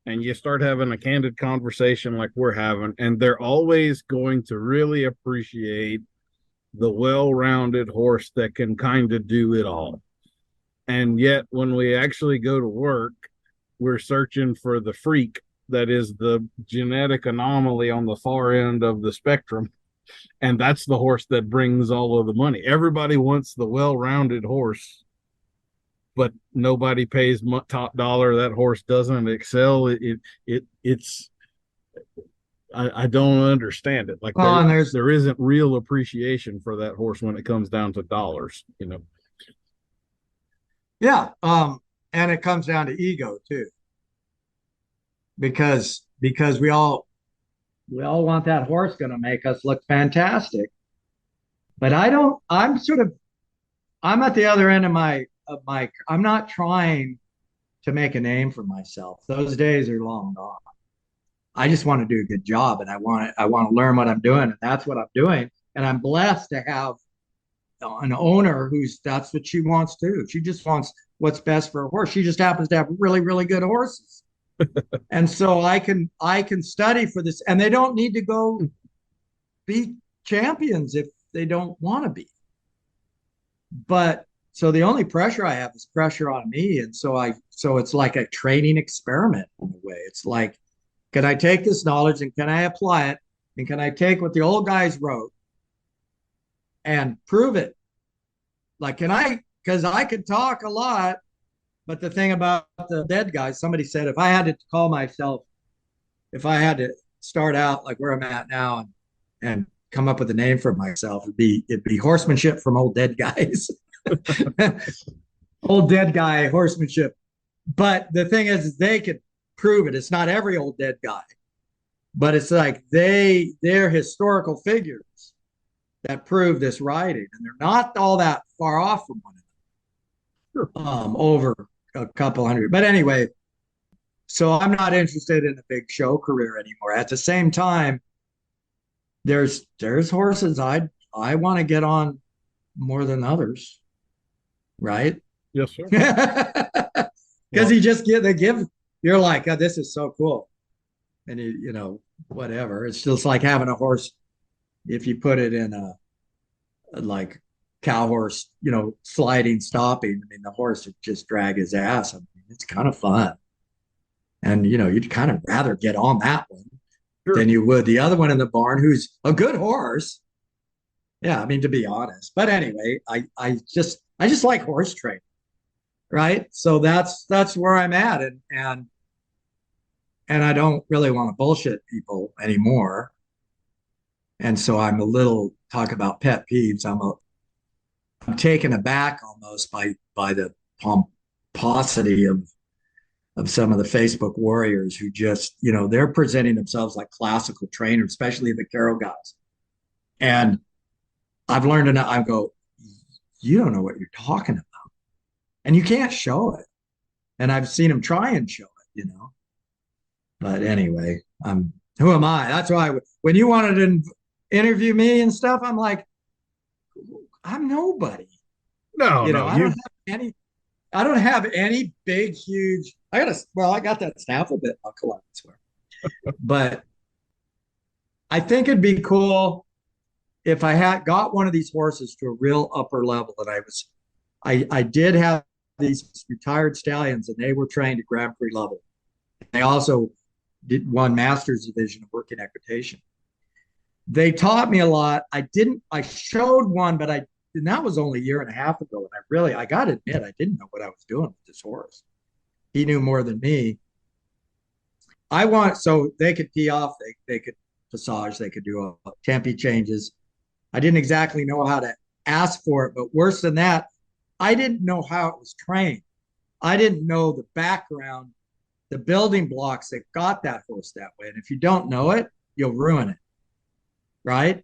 and you start having a candid conversation like we're having, and they're always going to really appreciate the well-rounded horse that can kind of do it all. And yet when we actually go to work, we're searching for the freak that is the genetic anomaly on the far end of the spectrum. And that's the horse that brings all of the money. Everybody wants the well-rounded horse, but nobody pays top dollar. That horse doesn't excel. I don't understand it. Like, there isn't real appreciation for that horse when it comes down to dollars, Yeah. And it comes down to ego too, because we all want that horse going to make us look fantastic. But I'm at the other end of my, I'm not trying to make a name for myself. Those days are long gone. I just want to do a good job, and I want to learn what I'm doing, and that's what I'm doing. And I'm blessed to have an owner that's what she wants too. She just wants what's best for a horse. She just happens to have really, really good horses. And so I can study for this, and they don't need to go be champions if they don't want to be. But so the only pressure I have is pressure on me. And so it's like a training experiment in a way. It's like, can I take this knowledge and can I apply it? And can I take what the old guys wrote and prove it? Like, because I could talk a lot, but the thing about the dead guys, somebody said, if I had to start out like where I'm at now and come up with a name for myself, it'd be horsemanship from old dead guys. old dead guy horsemanship. But the thing is, they could prove it. It's not every old dead guy, but it's like they're historical figures that prove this riding, and they're not all that far off from one Sure. another, over a couple hundred. But anyway, so I'm not interested in a big show career anymore. At the same time, there's horses I want to get on more than others, right? Yes, sir. Because Well, you just get they give you're like, oh, this is so cool, and whatever. It's just like having a horse if you put it in a like cow horse, sliding, stopping. I mean, the horse would just drag his ass. I mean, it's kind of fun, and you'd kind of rather get on that one sure. than you would the other one in the barn, who's a good horse. Yeah, I mean, to be honest. But anyway, I just like horse training, right? So that's where I'm at, and I don't really want to bullshit people anymore. And so I'm a little talk about pet peeves. I'm taken aback almost by the pomposity of some of the Facebook warriors who just, they're presenting themselves like classical trainers, especially the Vaquero guys. And I've learned enough. I go, you don't know what you're talking about, and you can't show it. And I've seen them try and show it. But anyway, who am I? That's why when you wanted to interview me and stuff, I'm like, I'm nobody. No, no, I don't have any big, huge. I got that snaffle bit buckle on, I swear. But I think it'd be cool if I had got one of these horses to a real upper level. I did have these retired stallions, and they were trained at Grand Prix level. They also won Masters Division of Working Equitation. They taught me a lot. I showed one, and that was only a year and a half ago. And I got to admit, I didn't know what I was doing with this horse. He knew more than me. So they could tee off, they could passage, they could do tempi changes. I didn't exactly know how to ask for it, but worse than that, I didn't know how it was trained. I didn't know the background, the building blocks that got that horse that way. And if you don't know it, you'll ruin it. Right?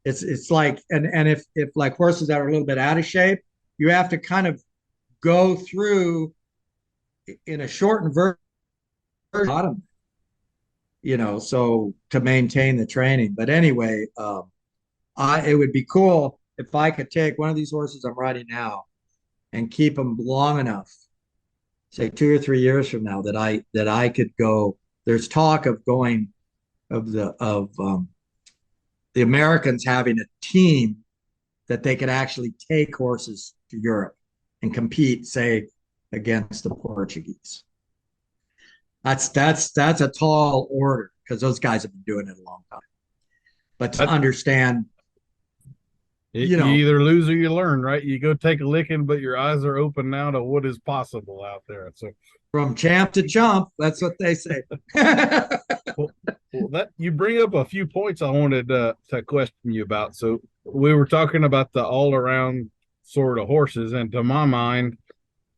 It's like, and if like horses that are a little bit out of shape, you have to kind of go through in a shortened version, so to maintain the training. But anyway, it would be cool if I could take one of these horses I'm riding now and keep them long enough, say 2 or 3 years from now, that I could go. There's talk of going of the Americans having a team that they could actually take horses to Europe and compete, say, against the Portuguese. That's a tall order because those guys have been doing it a long time. But to understand, you either lose or you learn, right? You go take a licking, but your eyes are open now to what is possible out there. So from champ to chump, that's what they say. well, that you bring up a few points I wanted to question you about. So we were talking about the all-around sort of horses, and to my mind,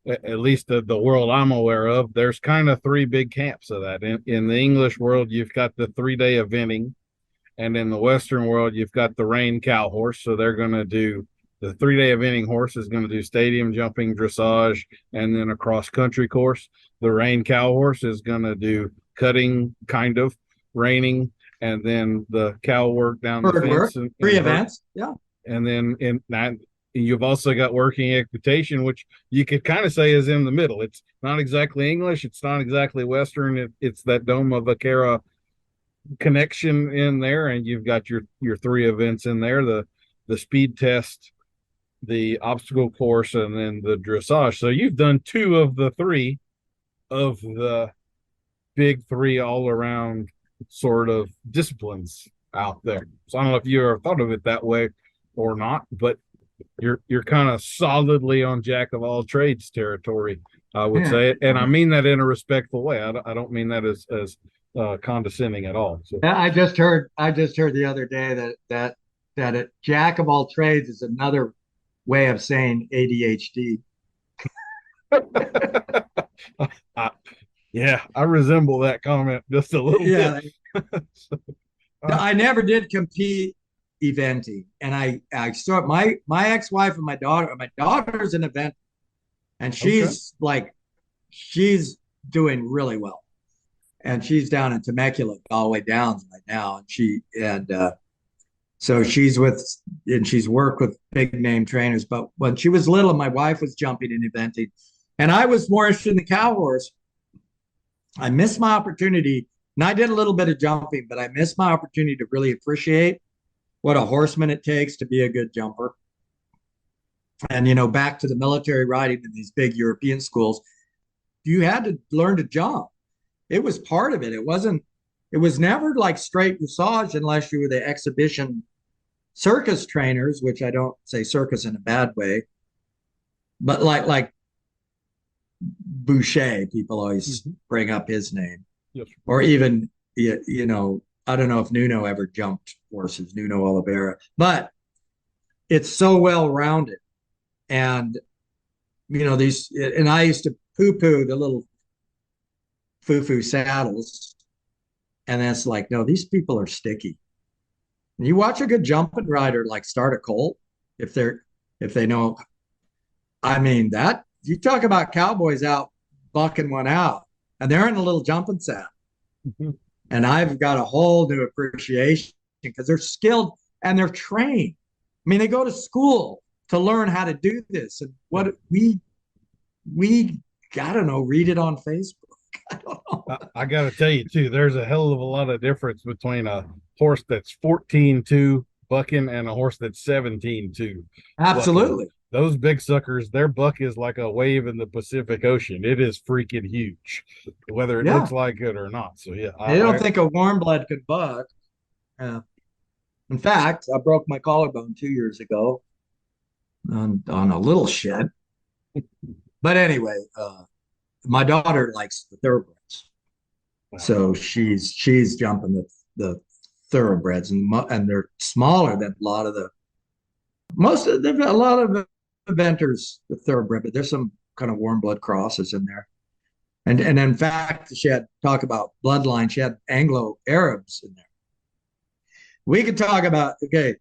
at least the world I'm aware of, there's kind of three big camps of that. In the English world, you've got the 3-day eventing, and in the Western world, you've got the rein cow horse. So they're going to do the 3-day eventing horse is going to do stadium jumping, dressage, and then a cross-country course. The rein cow horse is going to do cutting, kind of reining, and then the cow work down the fence. And 3 events, yeah. And then you've also got working equitation, which you could kind of say is in the middle. It's not exactly English. It's not exactly Western. It's that Doma Vaquero connection in there. And you've got your 3 events in there, the speed test, the obstacle course, and then the dressage. So you've done 2 of the 3 of the big 3 all around sort of disciplines out there. So I don't know if you ever thought of it that way or not, but you're kind of solidly on jack of all trades territory, I would say, and I mean that in a respectful way. I don't mean that as condescending at all. So I just heard the other day that a jack of all trades is another way of saying ADHD. I, yeah, I resemble that comment just a little bit. Yeah, So, I never did compete eventing, and I start my ex-wife and my daughter's an event, and okay. she's doing really well, and she's down in Temecula, Galway Downs right now, and so she's worked with big name trainers. But when she was little, my wife was jumping and eventing, and I was more interested in the cow horse. I missed my opportunity, and I did a little bit of jumping, but I missed my opportunity to really appreciate what a horseman it takes to be a good jumper. And back to the military riding in these big European schools, you had to learn to jump. It was part of it. It was never like straight dressage unless you were the exhibition circus trainers, which I don't say circus in a bad way, but like Boucher, people always Mhm. bring up his name, Yes. or even I don't know if Nuno ever jumped horses, Nuno Oliveira, but it's so well rounded. And these, and I used to poo-poo the little foo-foo saddles, and that's like, no, these people are sticky. And you watch a good jumping rider like start a colt, if they know. I mean, that you talk about cowboys out bucking one out, and they're in a little jumping saddle. Mhm. And I've got a whole new appreciation because they're skilled and they're trained. I mean, they go to school to learn how to do this. And Yeah. what we I don't know, read it on Facebook. I don't know. I got to tell you too, there's a hell of a lot of difference between a horse that's 14-2 bucking and a horse that's 17-2 bucking. Absolutely. Those big suckers, their buck is like a wave in the Pacific Ocean. It is freaking huge, whether it looks Yeah. like it or not. So yeah, They don't think a warm blood could buck. Yeah. In fact, I broke my collarbone 2 years ago on a little shit. But anyway, my daughter likes the thoroughbreds. So she's jumping the thoroughbreds, and they're smaller than a lot of the most of there's a lot of eventers the thoroughbred, but there's some kind of warm blood crosses in there. And in fact, she had talk about bloodline. She had Anglo Arabs in there. We could talk about, okay.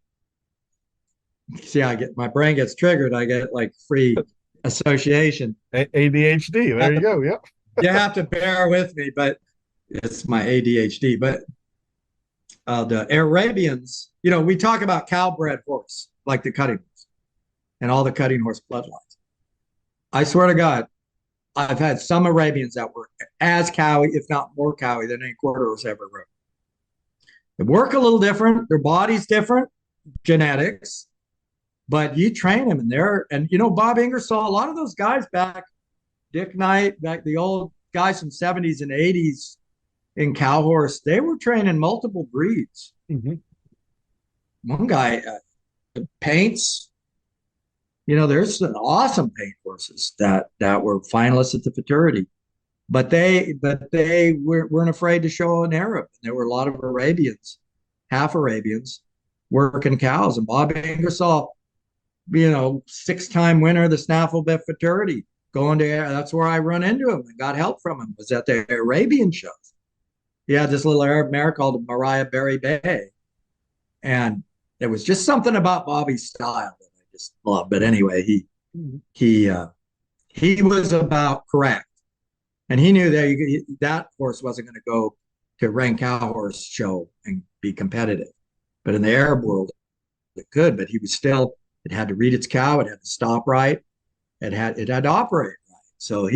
See, I get my brain gets triggered. I get like free association. ADHD. There you go. Yep. You have to bear with me, but it's my ADHD. But the Arabians, we talk about cowbred horse, like the cutting horse and all the cutting horse bloodlines. I swear to God, I've had some Arabians that were as cowy, if not more cowy, than any quarter horse ever rode. They work a little different. Their body's different, genetics, but you train them, and Bob Ingersoll, a lot of those guys back, Dick Knight, back the old guys from 70s and 80s in cow horse, they were training multiple breeds. Mm-hmm. One guy paints, there's some awesome paint horses that were finalists at the futurity, but they weren't afraid to show an Arab. There were a lot of Arabians, half Arabians, working cows. And Bob Ingersoll, 6-time winner of the Snaffle Bet Futurity, going to that's where I run into him and got help from him, was at the Arabian shows. He had this little Arab mare called Mariah Berry Bay. And there was just something about Bobby's style that I just loved. But anyway, he was about correct. And he knew that horse wasn't going to go to Rank Cow Horse show and be competitive. But in the Arab world, it could. But he was still, it had to read its cow, it had to stop right, it had to operate right. So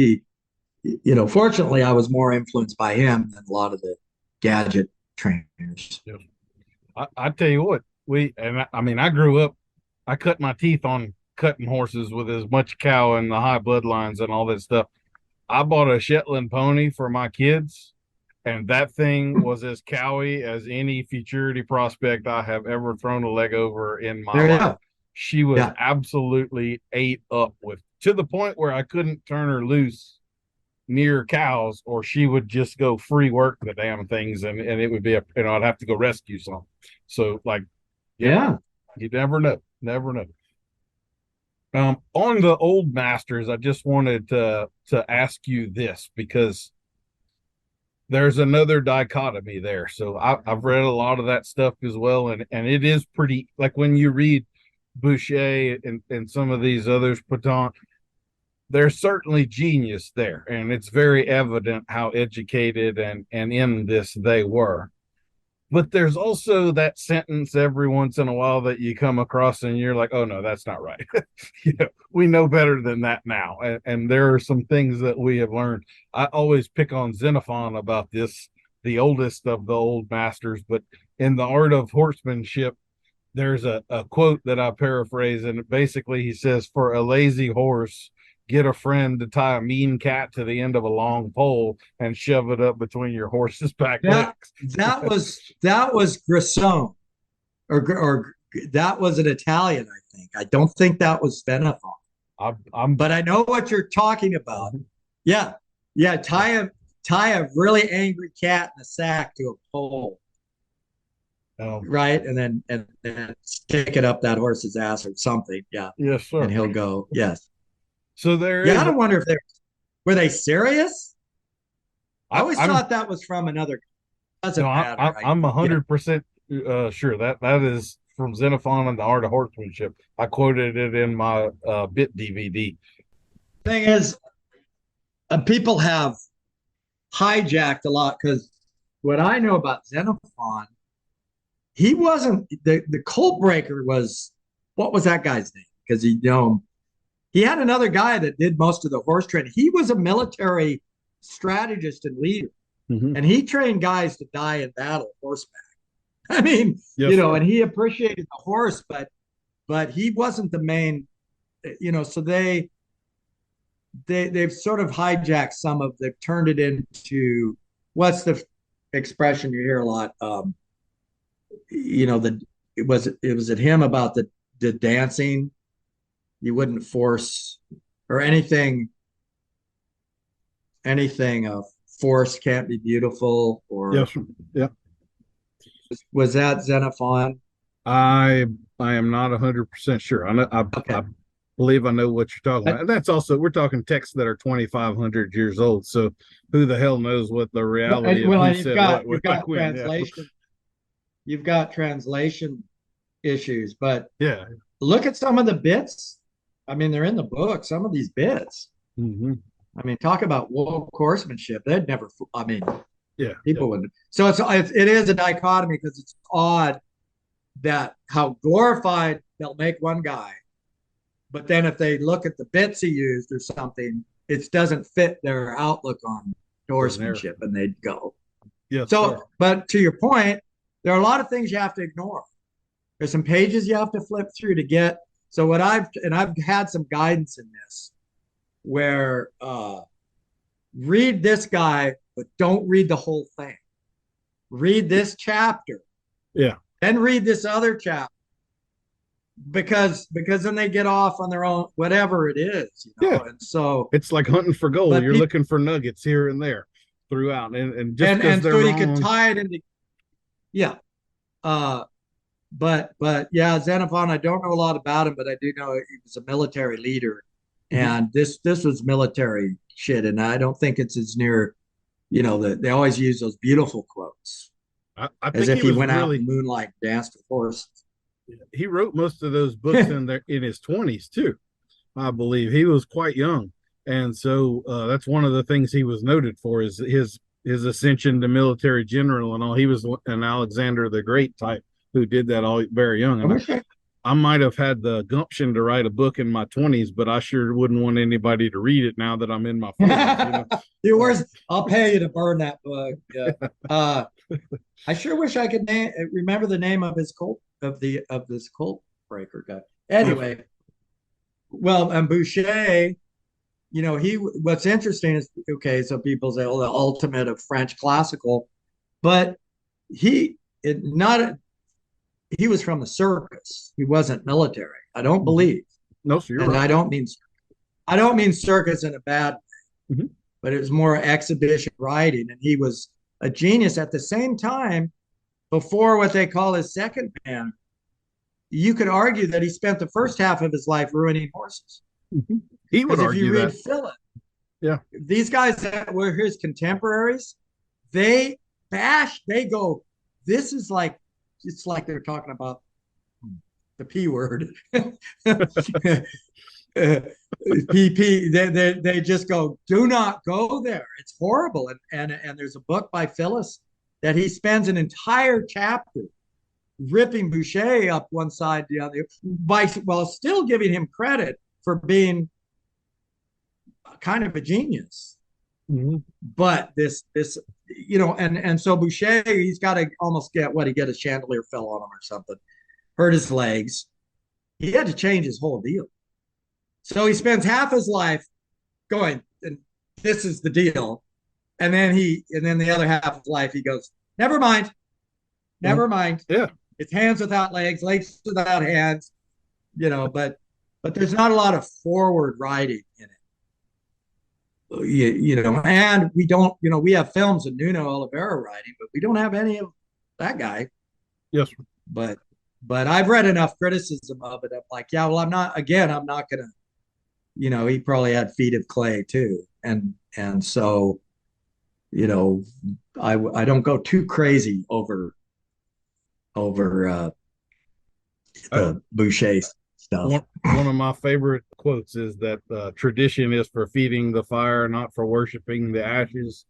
fortunately, I was more influenced by him than a lot of the gadget trainers. Yeah. I tell you what, I grew up, I cut my teeth on cutting horses with as much cow and the high bloodlines and all that stuff. I bought a Shetland pony for my kids, and that thing was as cowy as any futurity prospect I have ever thrown a leg over in my There you life. go. She was Yeah. absolutely ate up with, to the point where I couldn't turn her loose near cows, or she would just go free work the damn things, and it would be I'd have to go rescue some. So like, yeah, Yeah. you never know. On the old masters, I just wanted to ask you this because there's another dichotomy there. So I've read a lot of that stuff as well, and it is pretty like when you read Boucher and some of these others, Paton, there's certainly genius there, and it's very evident how educated and in this they were. But there's also that sentence every once in a while that you come across and you're like, oh no, that's not right. We know better than that now. And there are some things that we have learned. I always pick on Xenophon about this, the oldest of the old masters, but in the art of horsemanship, there's a quote that I paraphrase, and basically he says, for a lazy horse, get a friend to tie a mean cat to the end of a long pole and shove it up between your horse's back That legs. that was Grissom, or that was an Italian, I think. I don't think that was Xenophon, I'm but I know what you're talking about. Yeah, yeah. Tie a really angry cat in a sack to a pole, right, and then stick it up that horse's ass or something. Yeah, yes, sir. and he'll go. Yes. So there Yeah, is. I don't wonder if were they serious. I always I'm thought that was from another. Doesn't no, matter. I'm Yeah. 100% sure that is from Xenophon and the Art of Horsemanship. I quoted it in my bit DVD. Thing is, people have hijacked a lot because what I know about Xenophon, he wasn't the cult breaker was what was that guy's name? Because he had another guy that did most of the horse training. He was a military strategist and leader, and he trained guys to die in battle horseback. I mean, Yes, sir. and he appreciated the horse, but he wasn't the main, so they've sort of hijacked they've turned it into what's the expression you hear a lot. It was at him about the dancing. You wouldn't force or anything force can't be beautiful or Yes, sir. Yeah. was that Xenophon? I am not 100% sure. Okay. I believe I know what you're talking about. And that's also, we're talking texts that are 2,500 years old. So who the hell knows what the reality of who said what you've got when? translation. You've got translation issues, but Yeah. look at some of the bits. I mean, they're in the book. Some of these bits. Mm-hmm. I mean, talk about woke horsemanship. They'd never. I mean, Yeah. people wouldn't. So it is a dichotomy because it's odd that how glorified they'll make one guy, but then if they look at the bits he used or something, it doesn't fit their outlook on horsemanship, and they'd go. Yeah. So, sir. but to your point, there are a lot of things you have to ignore. There's some pages you have to flip through to get. So I've had some guidance in this where read this guy, but don't read the whole thing. Read this chapter. Yeah. Then read this other chapter. Because then they get off on their own, whatever it is, Yeah. And so it's like hunting for gold. You're looking for nuggets here and there throughout. And just because they're so wrong, you can tie it into yeah. But yeah, Xenophon, I don't know a lot about him, but I do know he was a military leader, and this was military shit, and I don't think it's as near, they always use those beautiful quotes, I as think if he went out in moonlight, danced with horses. He wrote most of those books in his 20s too. I believe he was quite young, and so that's one of the things he was noted for is his ascension to military general and all. He was an Alexander the Great type who did that all very young. And I might have had the gumption to write a book in my 20s, but I sure wouldn't want anybody to read it now that I'm in my 40s. I'll pay you to burn that book. Yeah. I sure wish I could remember the name of his cult of this cult breaker guy. Anyway, well, and Boucher, what's interesting is, okay, so people say, oh, the ultimate of French classical, but he was from the circus. He wasn't military. I don't believe. No, sir, you're and right. I don't mean circus in a bad way, but it was more exhibition riding, and he was a genius at the same time. Before what they call his second banner, you could argue that he spent the first half of his life ruining horses. He would Because if you argue read that. Philip, Yeah. these guys that were his contemporaries, they they go, this is like, it's like they're talking about the P word. PP, they just go, do not go there. It's horrible. And there's a book by Phyllis that he spends an entire chapter ripping Boucher up one side, the other, while still giving him credit for being kind of a genius. Mm-hmm. But this, and so Boucher, he's got to almost get what he get a chandelier fell on him or something, hurt his legs. He had to change his whole deal. So he spends half his life going, and this is the deal. And then the other half of life, he goes, never mind. Yeah. It's hands without legs, legs without hands, but there's not a lot of forward riding in it. And we don't, we have films of Nuno Oliveira riding, but we don't have any of that guy. Yes. But I've read enough criticism of it. I'm like, yeah, well, I'm not going to, he probably had feet of clay too. And so, I don't go too crazy over the Boucher stuff. One of my favorite quotes is that tradition is for feeding the fire, not for worshiping the ashes.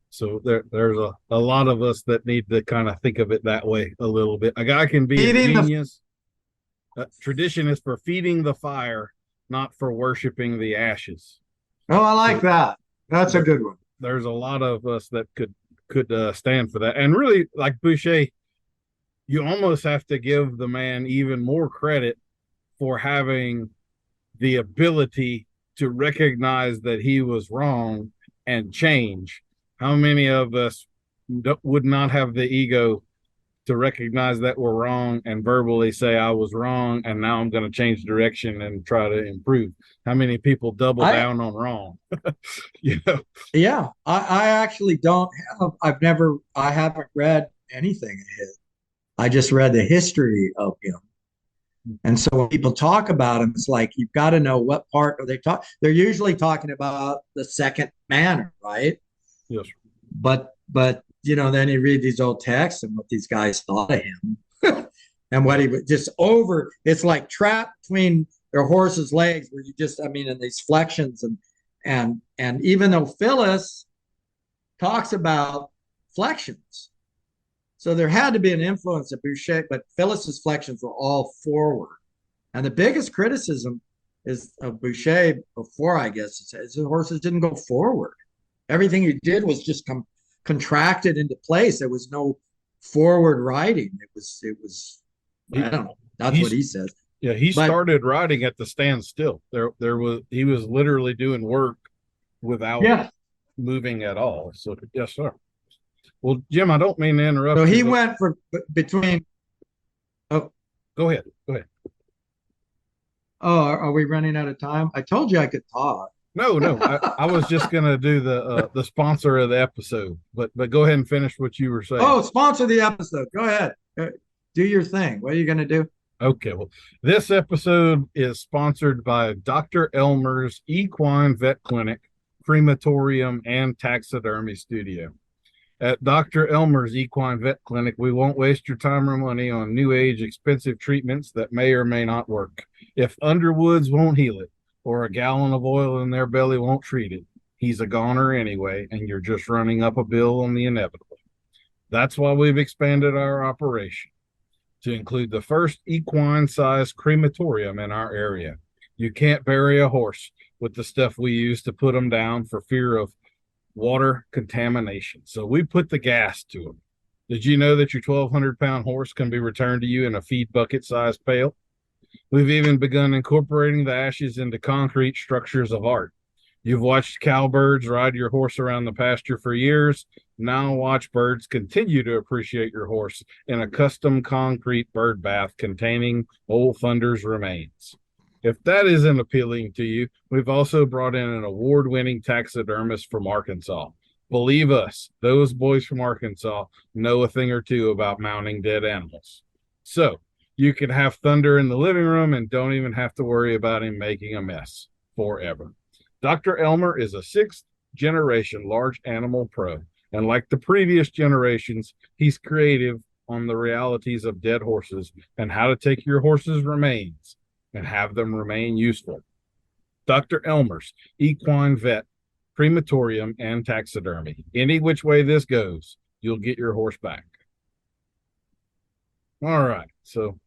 So there's a lot of us that need to kind of think of it that way a little bit. A guy can be a genius. Tradition is for feeding the fire, not for worshiping the ashes. Oh, I like that. That's a good one. There's a lot of us that could stand for that. And really, like Boucher, you almost have to give the man even more credit for having the ability to recognize that he was wrong and change. How many of us would not have the ego to recognize that we're wrong and verbally say, I was wrong, and now I'm going to change direction and try to improve? How many people double down on wrong? Yeah, I actually don't have, I haven't read anything of his. I just read the history of him. And so when people talk about him, it's like, you've got to know what part are they talking. They're usually talking about the second manner, right? Yes. But then you read these old texts and what these guys thought of him and what he was just over. It's like trapped between their horse's legs where you just, in these flexions and even though Phyllis talks about flexions, so there had to be an influence of Boucher, but Phyllis's flexions were all forward. And the biggest criticism is of Boucher before, I guess, is the horses didn't go forward. Everything he did was just contracted into place. There was no forward riding. It was I don't know. That's what he says. Yeah, he started riding at the standstill. He was literally doing work without moving at all. So yes, sir. Well, Jim, I don't mean to interrupt. So he went for between. Oh, go ahead. Oh, are we running out of time? I told you I could talk. No. I was just gonna do the sponsor of the episode, but go ahead and finish what you were saying. Oh, sponsor the episode. Go ahead. Do your thing. What are you gonna do? Okay. Well, this episode is sponsored by Dr. Elmer's Equine Vet Clinic, Crematorium, and Taxidermy Studio. At Dr. Elmer's Equine Vet Clinic, we won't waste your time or money on new age expensive treatments that may or may not work. If Underwoods won't heal it, or a gallon of oil in their belly won't treat it, he's a goner anyway, and you're just running up a bill on the inevitable. That's why we've expanded our operation to include the first equine-sized crematorium in our area. You can't bury a horse with the stuff we use to put them down for fear of water contamination. So we put the gas to them. Did you know that your 1,200-pound horse can be returned to you in a feed bucket-sized pail? We've even begun incorporating the ashes into concrete structures of art. You've watched cowbirds ride your horse around the pasture for years. Now watch birds continue to appreciate your horse in a custom concrete bird bath containing Old Thunder's remains. If that isn't appealing to you, we've also brought in an award-winning taxidermist from Arkansas. Believe us, those boys from Arkansas know a thing or two about mounting dead animals. So, You can have Thunder in the living room and don't even have to worry about him making a mess forever. Dr. Elmer is a sixth generation large animal pro. And like the previous generations, he's creative on the realities of dead horses and how to take your horse's remains and have them remain useful. Dr. Elmer's Equine Vet, Crematorium, and Taxidermy. Any which way this goes, you'll get your horse back. All right. So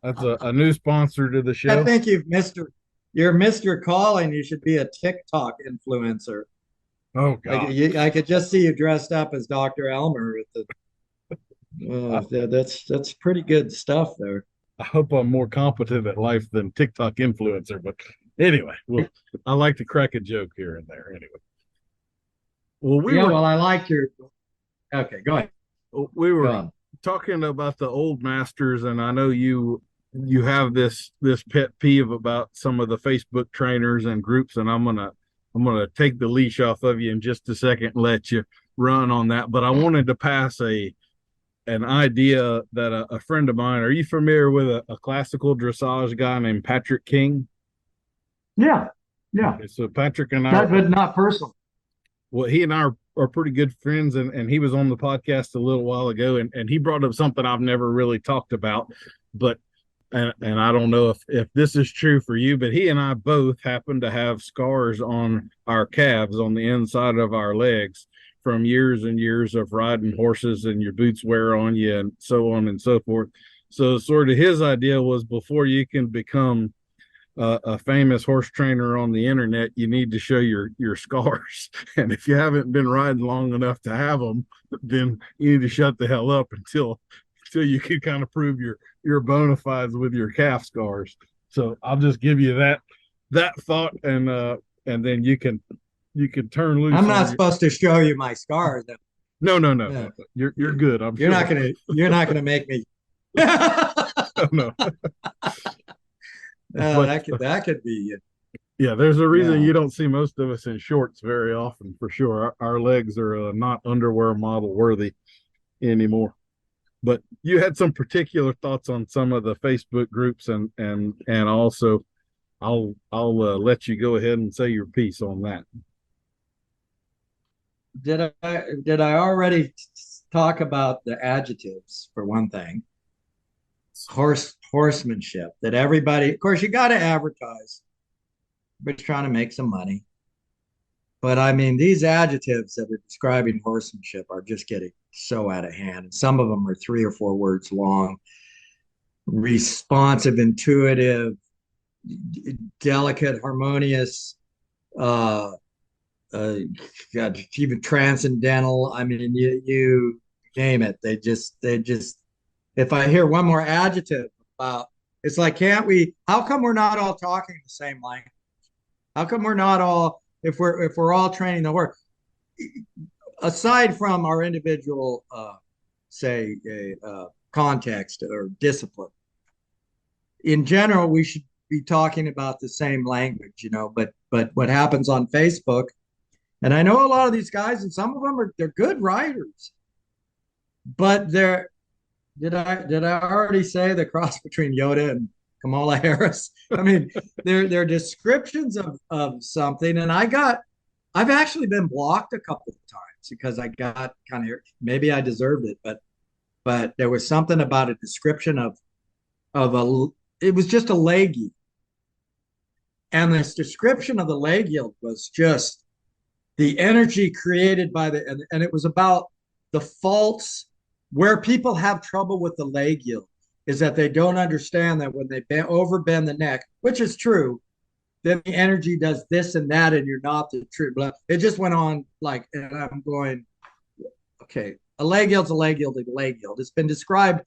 that's a new sponsor to the show. I think you're Mr. Calling. You should be a TikTok influencer. Oh, God. I could just see you dressed up as Dr. Elmer with the that's pretty good stuff there. I hope I'm more competent at life than TikTok influencer, but anyway, well, I like to crack a joke here and there. Anyway, well, I like your. Okay, go ahead. We were talking about the old masters, and I know you have this pet peeve about some of the Facebook trainers and groups, and I'm gonna take the leash off of you in just a second and let you run on that. But I wanted to pass an idea that a friend of mine. Are you familiar with a classical dressage guy named Patrick King? Yeah. Okay, so Patrick and I, but not personal. Well, he and I are pretty good friends, and he was on the podcast a little while ago, and he brought up something I've never really talked about, but and I don't know if this is true for you, but he and I both happen to have scars on our calves on the inside of our legs from years and years of riding horses, and your boots wear on you and so on and so forth. So sort of his idea was, before you can become a famous horse trainer on the internet, you need to show your scars. And if you haven't been riding long enough to have them, then you need to shut the hell up until you can kind of prove your bona fides with your calf scars. So I'll just give you that thought, and then you can turn loose. I'm not supposed to show you my scars. No. You're good. You're not gonna make me. No. But, that could be. Yeah, there's a reason you don't see most of us in shorts very often, for sure. Our legs are not underwear model worthy anymore. But you had some particular thoughts on some of the Facebook groups, and also I'll let you go ahead and say your piece on that. Did I already talk about the adjectives for one thing? Horsemanship, that everybody, of course, you got to advertise, but you're trying to make some money. But I mean, these adjectives that are describing horsemanship are just getting so out of hand. And some of them are 3 or 4 words long. Responsive, intuitive, delicate, harmonious, even transcendental. I mean, you name it. They just. If I hear one more adjective about, it's like, how come we're not all talking the same language? How come we're not all, if we're all training the horse, aside from our individual, context or discipline, in general, we should be talking about the same language, but what happens on Facebook, and I know a lot of these guys, and some of them they're good writers, but did I already say the cross between Yoda and Kamala Harris? I mean, they're descriptions of something, and I've actually been blocked a couple of times because I got kind of, maybe I deserved it, but there was something about a description of it was just a leg yield, and this description of the leg yield was just the energy created by and it was about the faults. Where people have trouble with the leg yield is that they don't understand that when they overbend the neck, which is true, then the energy does this and that, and you're not the true. It just went on and I'm going, okay, a leg yield's a leg yield, a leg yield. It's been described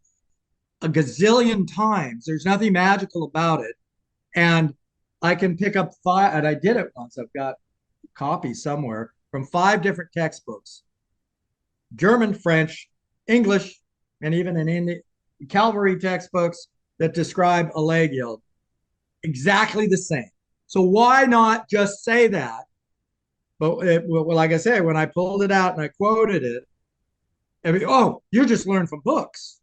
a gazillion times. There's nothing magical about it. And I can pick up 5, and I did it once. I've got copies somewhere from 5 different textbooks: German, French, English, and even in cavalry textbooks that describe a leg yield exactly the same. So why not just say that? But like I said, when I pulled it out and I quoted it, you just learn from books.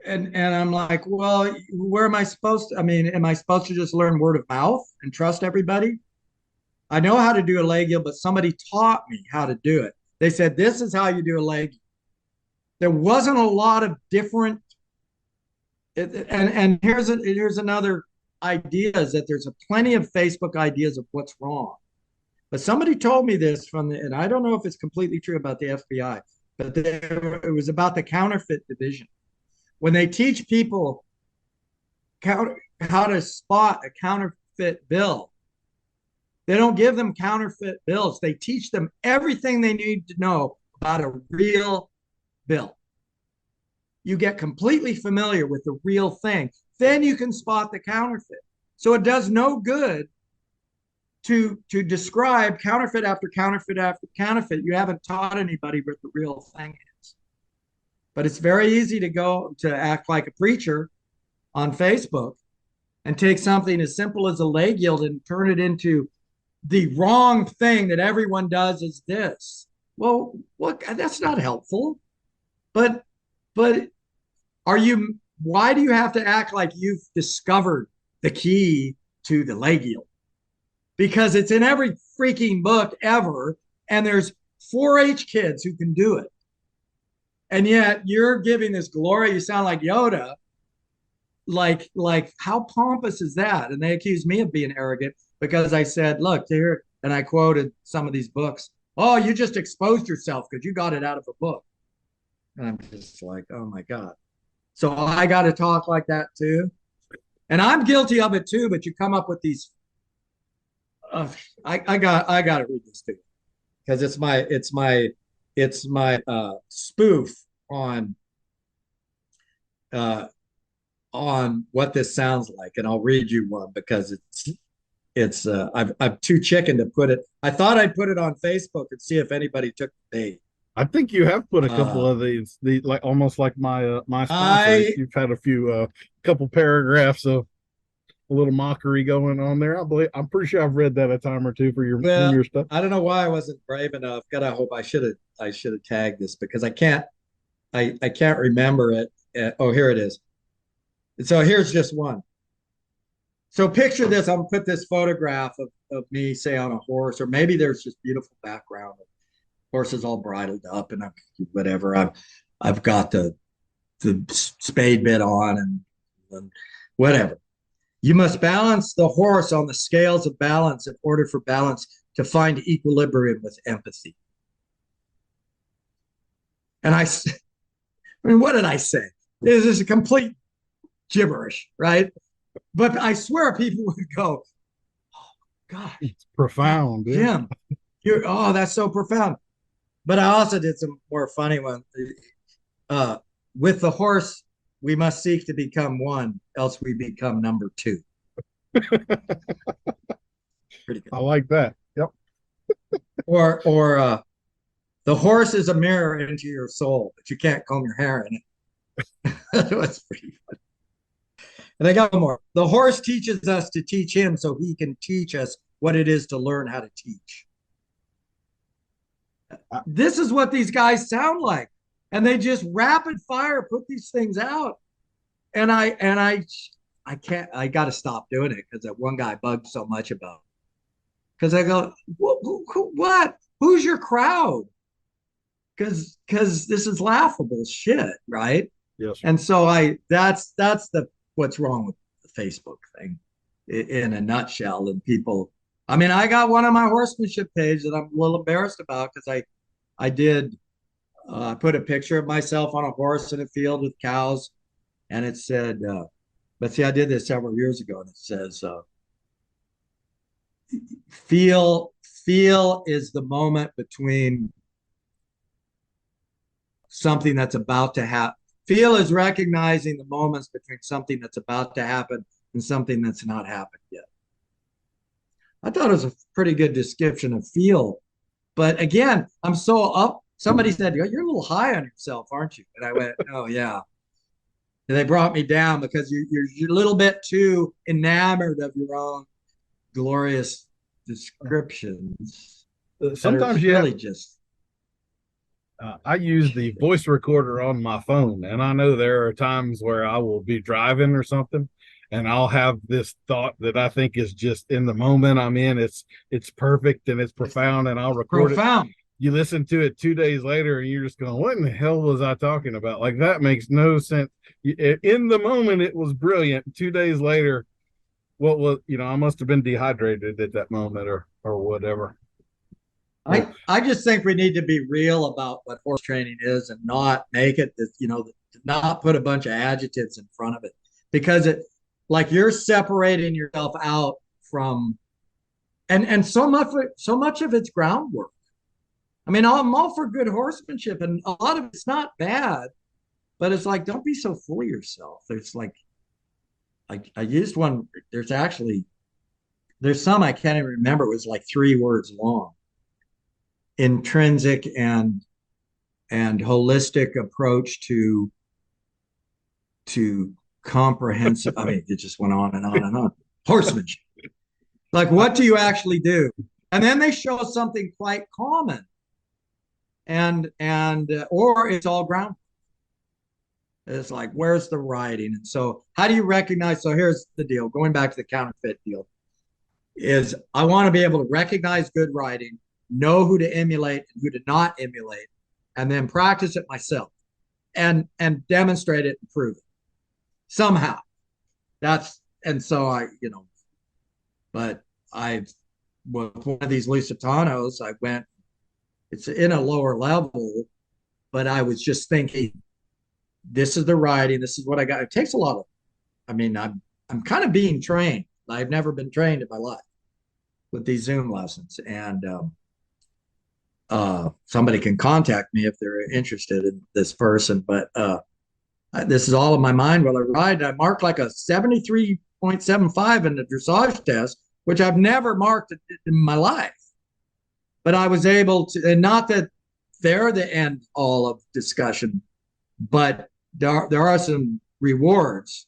and I'm like, well, where am I supposed to? I mean, am I supposed to just learn word of mouth and trust everybody? I know how to do a leg yield, but somebody taught me how to do it. They said, this is how you do a leg yield. There wasn't a lot of different, and here's another idea is that there's a plenty of Facebook ideas of what's wrong. But somebody told me this and I don't know if it's completely true about the FBI, but it was about the counterfeit division. When they teach people how to spot a counterfeit bill, they don't give them counterfeit bills. They teach them everything they need to know about a real bill. You get completely familiar with the real thing. Then you can spot the counterfeit. So it does no good to describe counterfeit after counterfeit after counterfeit. You haven't taught anybody what the real thing is. But it's very easy to go to act like a preacher on Facebook and take something as simple as a leg yield and turn it into the wrong thing that everyone does is this. Well, what? That's not helpful. But why do you have to act like you've discovered the key to the leg yield? Because it's in every freaking book ever, and there's 4-H kids who can do it. And yet you're giving this glory. You sound like Yoda. Like how pompous is that? And they accused me of being arrogant because I said, look here, and I quoted some of these books. Oh, you just exposed yourself because you got it out of a book. And I'm just like, oh my God. So I got to talk like that too. And I'm guilty of it too, but you come up with these. I got to read this too, because it's my spoof on what this sounds like, and I'll read you one because I'm too chicken to put it. I thought I'd put it on Facebook and see if anybody took the bait. I think you have put a couple of these, like almost like my sponsor. You've had a few couple paragraphs of a little mockery going on there. I'm pretty sure I've read that a time or two for your stuff. I don't know why I wasn't brave enough. God, I hope I should have tagged this because I can't remember it. Oh, here it is. So here's just one. So picture this. I'm gonna put this photograph of me, say, on a horse, or maybe there's just beautiful background. Horses all bridled up, and whatever. I've got the spade bit on, and whatever. You must balance the horse on the scales of balance in order for balance to find equilibrium with empathy. And I mean, what did I say? This is a complete gibberish, right? But I swear people would go, oh, God. It's profound. Jim, that's so profound. But I also did some more funny ones. With the horse, we must seek to become one, else we become number two. Pretty good. I like that. Yep. Or the horse is a mirror into your soul, but you can't comb your hair in it. That's pretty funny. And I got one more. The horse teaches us to teach him so he can teach us what it is to learn how to teach. This is what these guys sound like. And they just rapid fire put these things out. And I can't, I got to stop doing it because that one guy bugged so much about it. Because I go, what? Who's your crowd? Because this is laughable shit, right? Yes. And so that's what's wrong with the Facebook thing in a nutshell. And people, I mean, I got one on my horsemanship page that I'm a little embarrassed about because I did put a picture of myself on a horse in a field with cows, and it said, but see, I did this several years ago, and it says, feel is the moment between something that's about to happen. Feel is recognizing the moments between something that's about to happen and something that's not happened yet. I thought it was a pretty good description of feel. But again, I'm so up. Somebody said, you're a little high on yourself, aren't you? And I went, oh, yeah. And they brought me down because you're a little bit too enamored of your own glorious descriptions. Sometimes you really have, just. I use the voice recorder on my phone, and I know there are times where I will be driving or something, and I'll have this thought that I think is just in the moment I'm in. It's perfect and it's It's profound, and I'll record it. profound. You listen to it 2 days later, and you're just going, "What in the hell was I talking about? Like that makes no sense." In the moment, it was brilliant. 2 days later, what was I must have been dehydrated at that moment or whatever. Well, I just think we need to be real about what horse training is and not make it, not put a bunch of adjectives in front of it, because it, like, you're separating yourself out from, and so much of it's groundwork. I mean, I'm all for good horsemanship, and a lot of it's not bad, but it's like, don't be so full of yourself. There's like, I used one. There's some I can't even remember. It was like 3 words long. Intrinsic and holistic approach to comprehensive. I mean, it just went on and on and on. Horsemanship. Like, what do you actually do? And then they show something quite common, and or it's all ground. It's like, where's the writing? And so, how do you recognize? So here's the deal. Going back to the counterfeit deal, is I want to be able to recognize good writing, know who to emulate and who to not emulate, and then practice it myself and demonstrate it and prove it somehow. That's, and so but I, with one of these Lusitanos, I went, it's in a lower level, but I was just thinking, this is the writing, this is what I got. It takes a lot of, I mean, I'm kind of being trained. I've never been trained in my life with these Zoom lessons. And somebody can contact me if they're interested in this person. But this is all in my mind while I ride. I marked like a 73.75 in the dressage test, which I've never marked in my life. But I was able to, and not that they're the end all of discussion, but there are some rewards.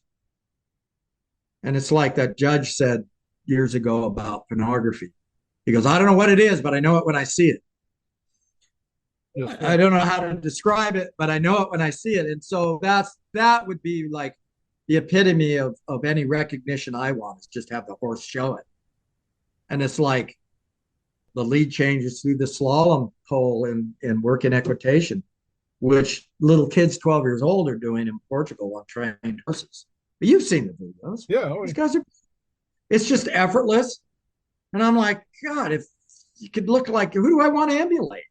And it's like that judge said years ago about pornography. He goes, I don't know what it is, but I know it when I see it. Yes, I don't know how to describe it, but I know it when I see it. And so that would be like the epitome of any recognition I want, is just have the horse show it. And it's like the lead changes through the slalom pole in Working Equitation, which little kids 12 years old are doing in Portugal on trained horses. But you've seen the videos. Yeah. These guys are, it's just effortless. And I'm like, God, if you could look like, who do I want to emulate?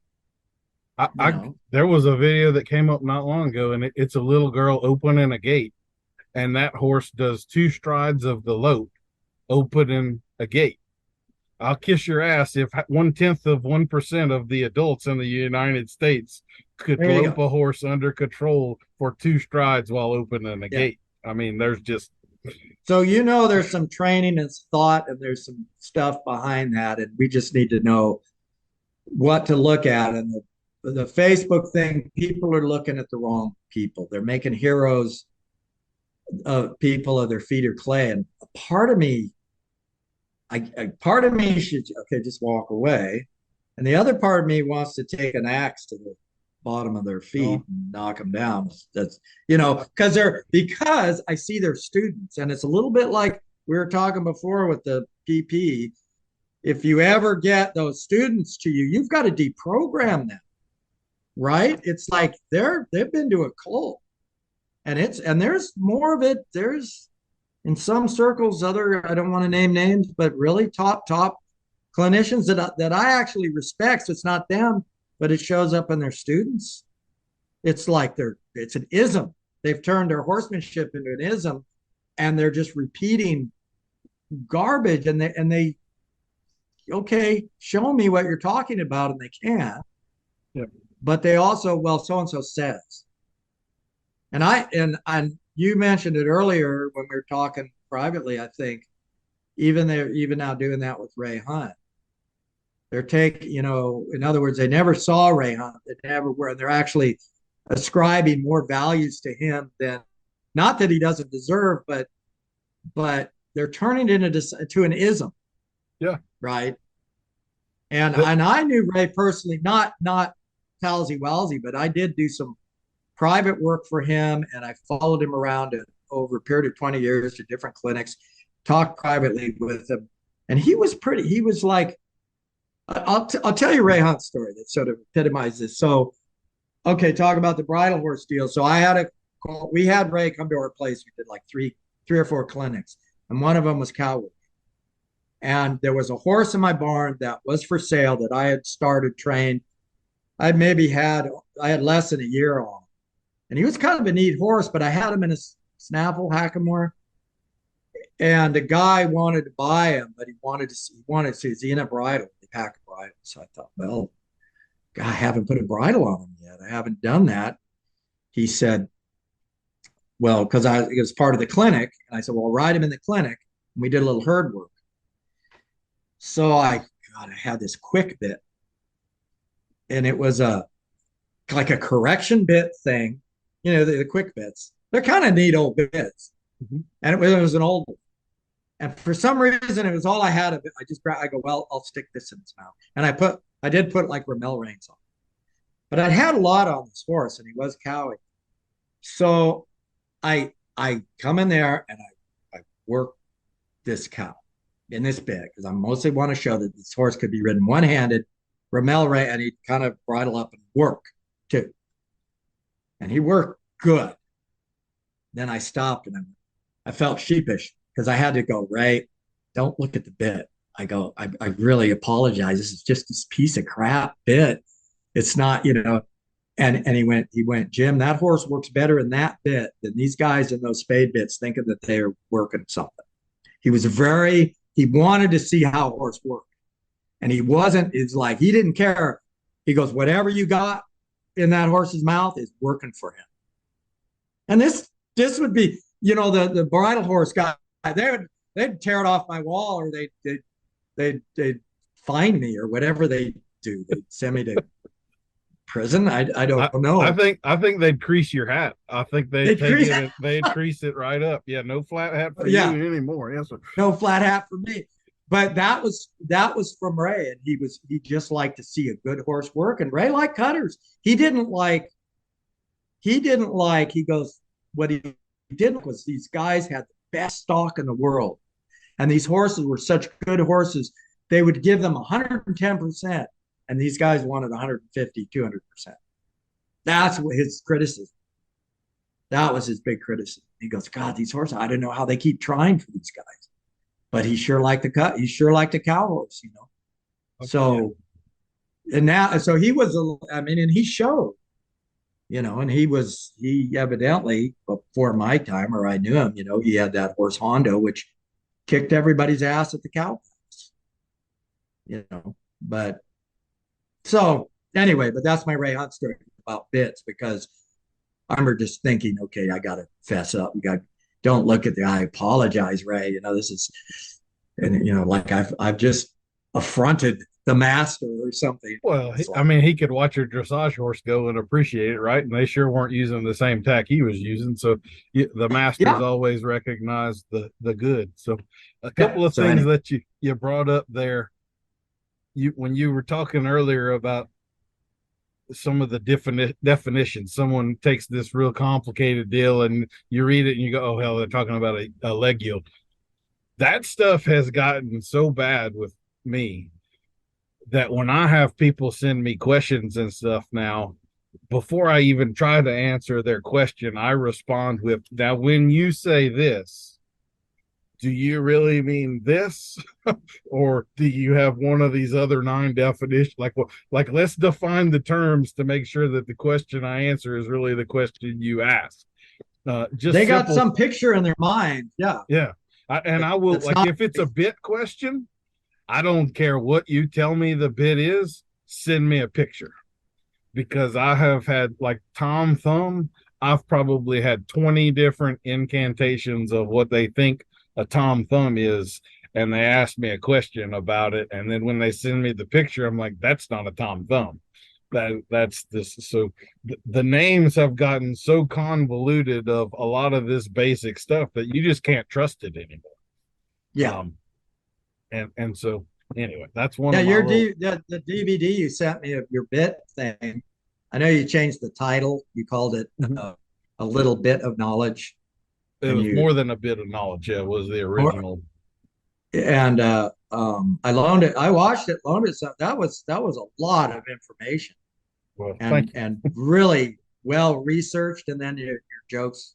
There was a video that came up not long ago, and it's a little girl opening a gate, and that horse does 2 strides of the lope opening a gate. I'll kiss your ass if 0.1% of the adults in the United States could lope a horse under control for 2 strides while opening a gate. I mean, there's just. So, there's some training and thought, and there's some stuff behind that, and we just need to know what to look at. And the Facebook thing, people are looking at the wrong people. They're making heroes of people of their feet or clay. And a part of me, part of me should, okay, just walk away. And the other part of me wants to take an axe to the bottom of their feet and knock them down. That's, because I see their students, and it's a little bit like we were talking before with the PP. If you ever get those students to you, you've got to deprogram them, right? It's like they've been to a cult, and there's more of it. There's, in some circles, I don't want to name names, but really top clinicians that I actually respect. So it's not them, but it shows up in their students. It's like it's an ism. They've turned their horsemanship into an ism, and they're just repeating garbage. And they okay, show me what you're talking about, and they can't. Yep. But they also, well, so and so says. And you mentioned it earlier when we were talking privately. I think they're even now doing that with Ray Hunt. They're in other words, they never saw Ray Hunt. They never were. They're actually ascribing more values to him than, not that he doesn't deserve, but they're turning it into an ism. Yeah. Right. And I knew Ray personally, not palsy-walsy, but I did do some private work for him, and I followed him around over a period of 20 years to different clinics, talked privately with him. And he was like, I'll tell you Ray Hunt's story that sort of epitomizes this. So, okay, talk about the bridle horse deal. So we had Ray come to our place. We did like three or four clinics, and one of them was cowboy. And there was a horse in my barn that was for sale that I had started trained. I had less than a year on. And he was kind of a neat horse, but I had him in a snaffle hackamore. And the guy wanted to buy him, but he wanted to see, is he in a bridle? They pack a bridle. So I thought, well, I haven't put a bridle on him yet. I haven't done that. He said, well, because it was part of the clinic. And I said, well, I'll ride him in the clinic. And we did a little herd work. So I had this quick bit. And it was like a correction bit thing. You know, the quick bits. They're kind of neat old bits. Mm-hmm. And it was an old one. And for some reason, it was all I had of it. I go, well, I'll stick this in his mouth. And I did put like Ramel reins on. But I had a lot on this horse, and he was cowing. So I come in there and I work this cow in this bit because I mostly want to show that this horse could be ridden one-handed, Ramel rein, and he'd kind of bridle up and work too. And he worked good. Then I stopped and I felt sheepish because I had to go, Ray, don't look at the bit. I go, I really apologize. This is just this piece of crap bit. It's not, you know. And he went, Jim, that horse works better in that bit than these guys in those spade bits thinking that they're working something. He wanted to see how a horse worked. And he didn't care. He goes, whatever you got in that horse's mouth is working for him. And this would be, you know, the bridle horse guy, they'd tear it off my wall, or they'd find me, or whatever they do. They'd send me to prison. I don't know. I think they'd crease your hat. I think they'd crease it right up. Yeah, no flat hat for you anymore. Yes, sir. No flat hat for me. But that was from Ray, and he just liked to see a good horse work. And Ray liked cutters. He goes, what he did was these guys had the best stock in the world. And these horses were such good horses, they would give them 110%. And these guys wanted 150, 200%. That's what his criticism. That was his big criticism. He goes, God, these horses, I don't know how they keep trying for these guys. But he sure liked the cut. He sure liked a cow horse, you know. Okay. So he was, and he showed, you know, and he evidently, before my time, or I knew him, you know, he had that horse Hondo, which kicked everybody's ass at the cow house, you know. But so anyway, but that's my Ray Hunt story about bits, because I remember just thinking, okay, I got to fess up. Don't look at I apologize, Ray. You know, this is, and you know, like I've just affronted the master or something. Well, he could watch your dressage horse go and appreciate it, right? And they sure weren't using the same tack he was using. So the masters always recognize the good. So a couple of things that you brought up there. When you were talking earlier about some of the definitions, someone takes this real complicated deal and you read it and you go, oh, hell, they're talking about a leg yield. That stuff has gotten so bad with me that when I have people send me questions and stuff now, before I even try to answer their question, I respond with, now, when you say this, do you really mean this? Or do you have one of these other 9 definitions? Like let's define the terms to make sure that the question I answer is really the question you asked. Got some picture in their mind. Yeah. Yeah. I will, if it's a bit question, I don't care what you tell me the bit is, send me a picture. Because I have had, like Tom Thumb, I've probably had 20 different incantations of what they think a Tom Thumb is, and they asked me a question about it, and then when they send me the picture, I'm like, that's not a Tom Thumb. That's this. So the names have gotten so convoluted of a lot of this basic stuff that you just can't trust it anymore. Yeah. And so anyway, that's one. Yeah, the DVD you sent me of your bit thing. I know you changed the title. You called it Mhm. a little bit of knowledge, It and was more than a bit of knowledge. Yeah, it was the more, original. and I loaned it. I watched it, loaned it. So that was a lot of information, Well, and thank you. and really well researched. And then your jokes.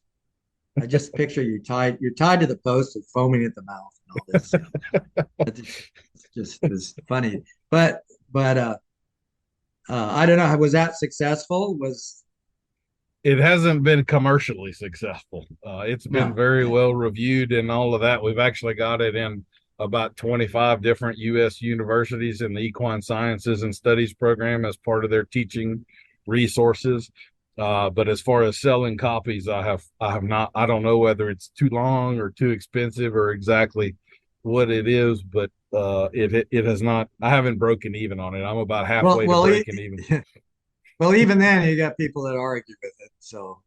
I just picture you're tied to the post and foaming at the mouth and all this stuff. It's just was funny. But I don't know. Was that successful? Was It hasn't been commercially successful. It's been no. very Okay. well reviewed and all of that. We've actually got it in about 25 different U.S. universities in the equine sciences and studies program as part of their teaching resources. But as far as selling copies, I have not. I don't know whether it's too long or too expensive or exactly what it is, but it has not. I haven't broken even on it. I'm about Well, halfway to well, breaking even. well, even then you got people that argue with it. So,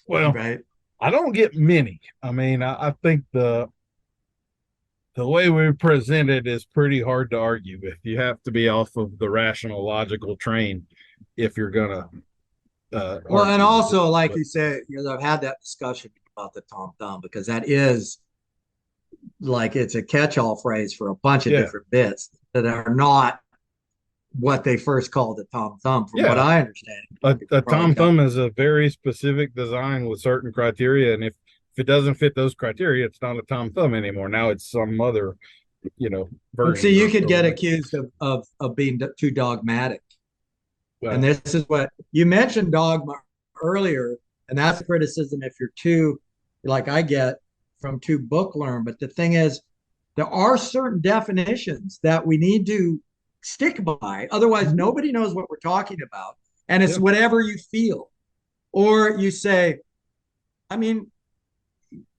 Well, right. I don't get many. I mean, I think the way we present it is pretty hard to argue with. You have to be off of the rational, logical train if you're gonna Well, and argue with it. also, like But you say, I've had that discussion about the Tom Thumb because that is like it's a catch-all phrase for a bunch of yeah, different bits that are not what they first called the Tom Thumb, from what yeah, I understand. You a could probably Tom tell. Thumb is a very specific design with certain criteria, and if it doesn't fit those criteria, it's not a Tom Thumb anymore. Now it's some other, But see, version you could or get whatever. accused of being too dogmatic. And Well, this is what you mentioned dogma earlier, and that's a criticism if you're too, like I get from too book learned. But the thing is, there are certain definitions that we need to stick by. Otherwise, mhm, nobody knows what we're talking about. And it's yeah, whatever you feel. Or you say, I mean,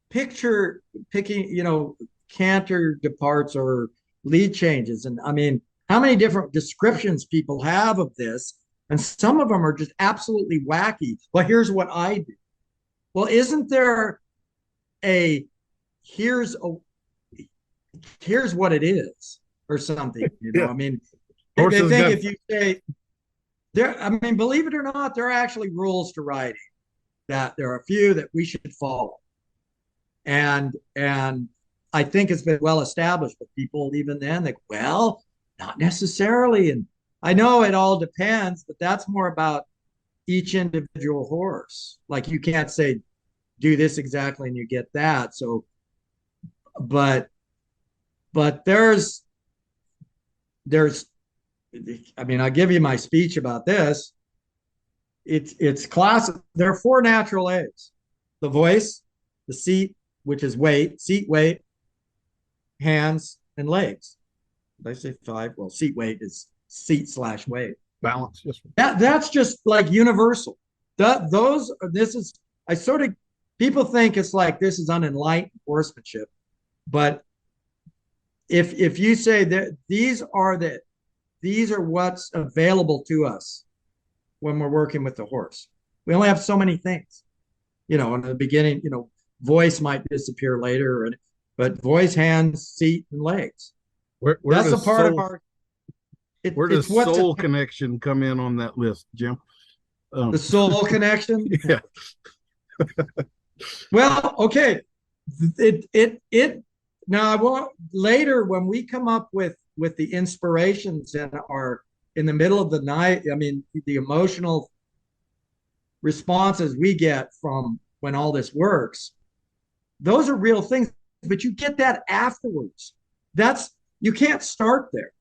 picking, canter departs or lead changes. And I mean, how many different descriptions people have of this? And some of them are just absolutely wacky. Well, here's what I do. Well, isn't there a here's a here's what it is or something? yeah. I mean, they Horses think got if you say there, I mean, believe it or not, there are actually rules to riding that there are a few that we should follow. And I think it's been well established, but people even then like, well, not necessarily. And I know it all depends, but that's more about each individual horse. Like you can't say do this exactly and you get that. So, but but there's I mean, I'll give you my speech about this. It's class. There are four natural aids: the voice, the seat, which is weight, seat weight, hands, and legs. Did I say five? Well, seat weight is seat slash weight. balance. Yes, That's just like universal. That those this is I sort of people think it's like this is unenlightened horsemanship, but if you say that these are what's available to us when we're working with the horse. We only have so many things. In the beginning, voice might disappear later, but voice, hands, seat, and legs. where That's a does part of soul our. where It's does what's soul connection come in on that list, Jim? the soul connection. Yeah, Well, okay. It now I want later when we come up with the inspirations and are in the middle of the night. I mean, the emotional responses we get from when all this works, those are real things, but you get that afterwards. That's you can't start there.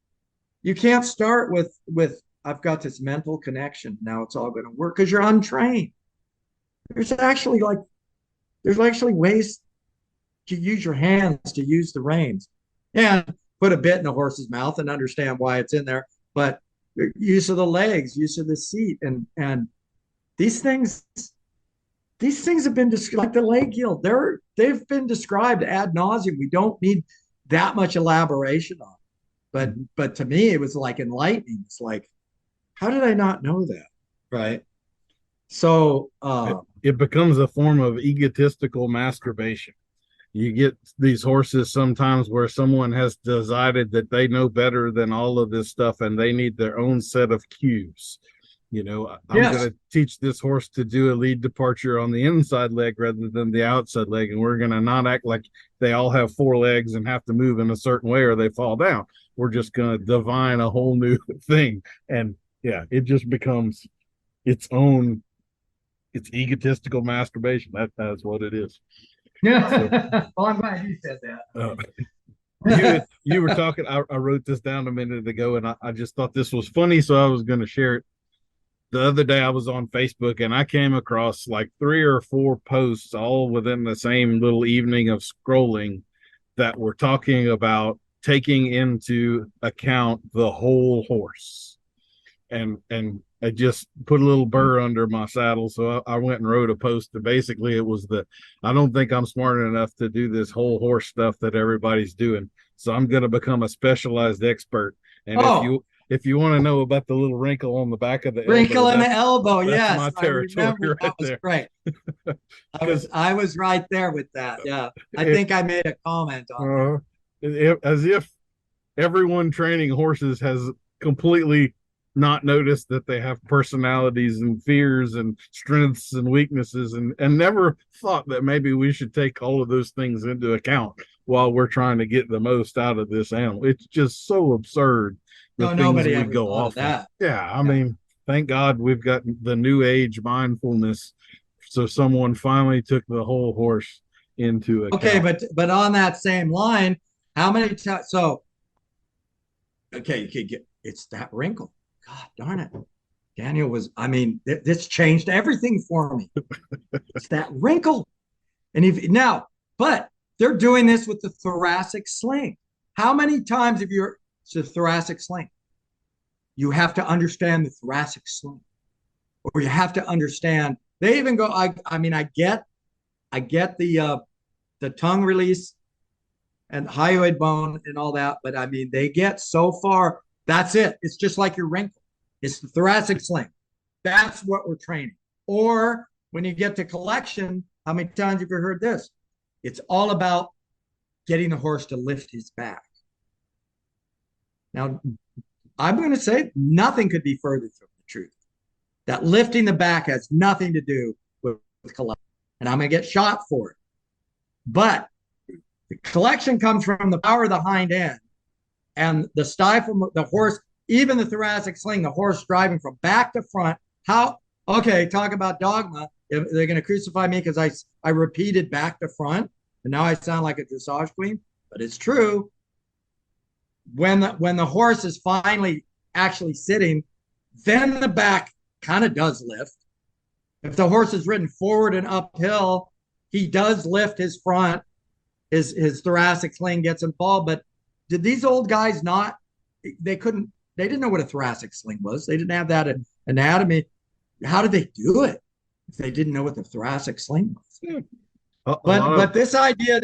You can't start with I've got this mental connection. Now it's all going to work because you're untrained. There's actually like there's actually ways to use your hands to use the reins and put a bit in a horse's mouth and understand why it's in there. But use of the legs, use of the seat, and these things these things have been like the leg yield. They've been described ad nauseum. We don't need that much elaboration on it. But to me, it was like enlightening. It's like, how did I not know that? Right. So it becomes a form of egotistical masturbation. You get these horses sometimes where someone has decided that they know better than all of this stuff and they need their own set of cues. I'm Yes. going to teach this horse to do a lead departure on the inside leg rather than the outside leg. And we're going to not act like they all have four legs and have to move in a certain way or they fall down. We're just going to divine a whole new thing. And yeah, it just becomes its own, it's egotistical masturbation. That's what it is. Yeah. Well, I'm glad you said that. You were talking, I wrote this down a minute ago and I just thought this was funny. So I was going to share it. The other day I was on Facebook and I came across like 3 or 4 posts all within the same little evening of scrolling that were talking about taking into account the whole horse. And I just put a little burr under my saddle. So I went and wrote a post that basically it was I don't think I'm smart enough to do this whole horse stuff that everybody's doing. So I'm going to become a specialized expert. And if you want to know about the little wrinkle on the back of the wrinkle in the elbow, yes, my territory that was there. great. I was right there with that. Yeah, I think I made a comment on that. As if everyone training horses has completely not noticed that they have personalities and fears and strengths and weaknesses and never thought that maybe we should take all of those things into account while we're trying to get the most out of this animal. It's just so absurd. Nobody ever go off that. Yeah, I mean, thank God we've got the new age mindfulness. So someone finally took the whole horse into account. Okay, but on that same line, how many times? So, okay, you could get it's that wrinkle. God darn it, Daniel was. I mean, this changed everything for me. It's that wrinkle, but they're doing this with the thoracic sling. How many times have you? It's a thoracic sling. You have to understand the thoracic sling, or you have to understand. They even go. I mean, I get the tongue release and hyoid bone and all that, but I mean, they get so far. That's it. It's just like your wrinkle. It's the thoracic sling. That's what we're training. Or when you get to collection, how many times have you heard this? It's all about getting the horse to lift his back. Now, I'm going to say nothing could be further from the truth. That lifting the back has nothing to do with collection. And I'm going to get shot for it. But the collection comes from the power of the hind end and the stifle, the horse, even the thoracic sling, the horse driving from back to front. Talk about dogma. If they're going to crucify me because I repeated back to front, and now I sound like a dressage queen, but it's true. When the horse is finally actually sitting, then the back kind of does lift. If the horse is ridden forward and uphill, he does lift his front. His thoracic sling gets involved. But did these old guys not? They didn't know what a thoracic sling was. They didn't have that anatomy. How did they do it if they didn't know what the thoracic sling was? But this idea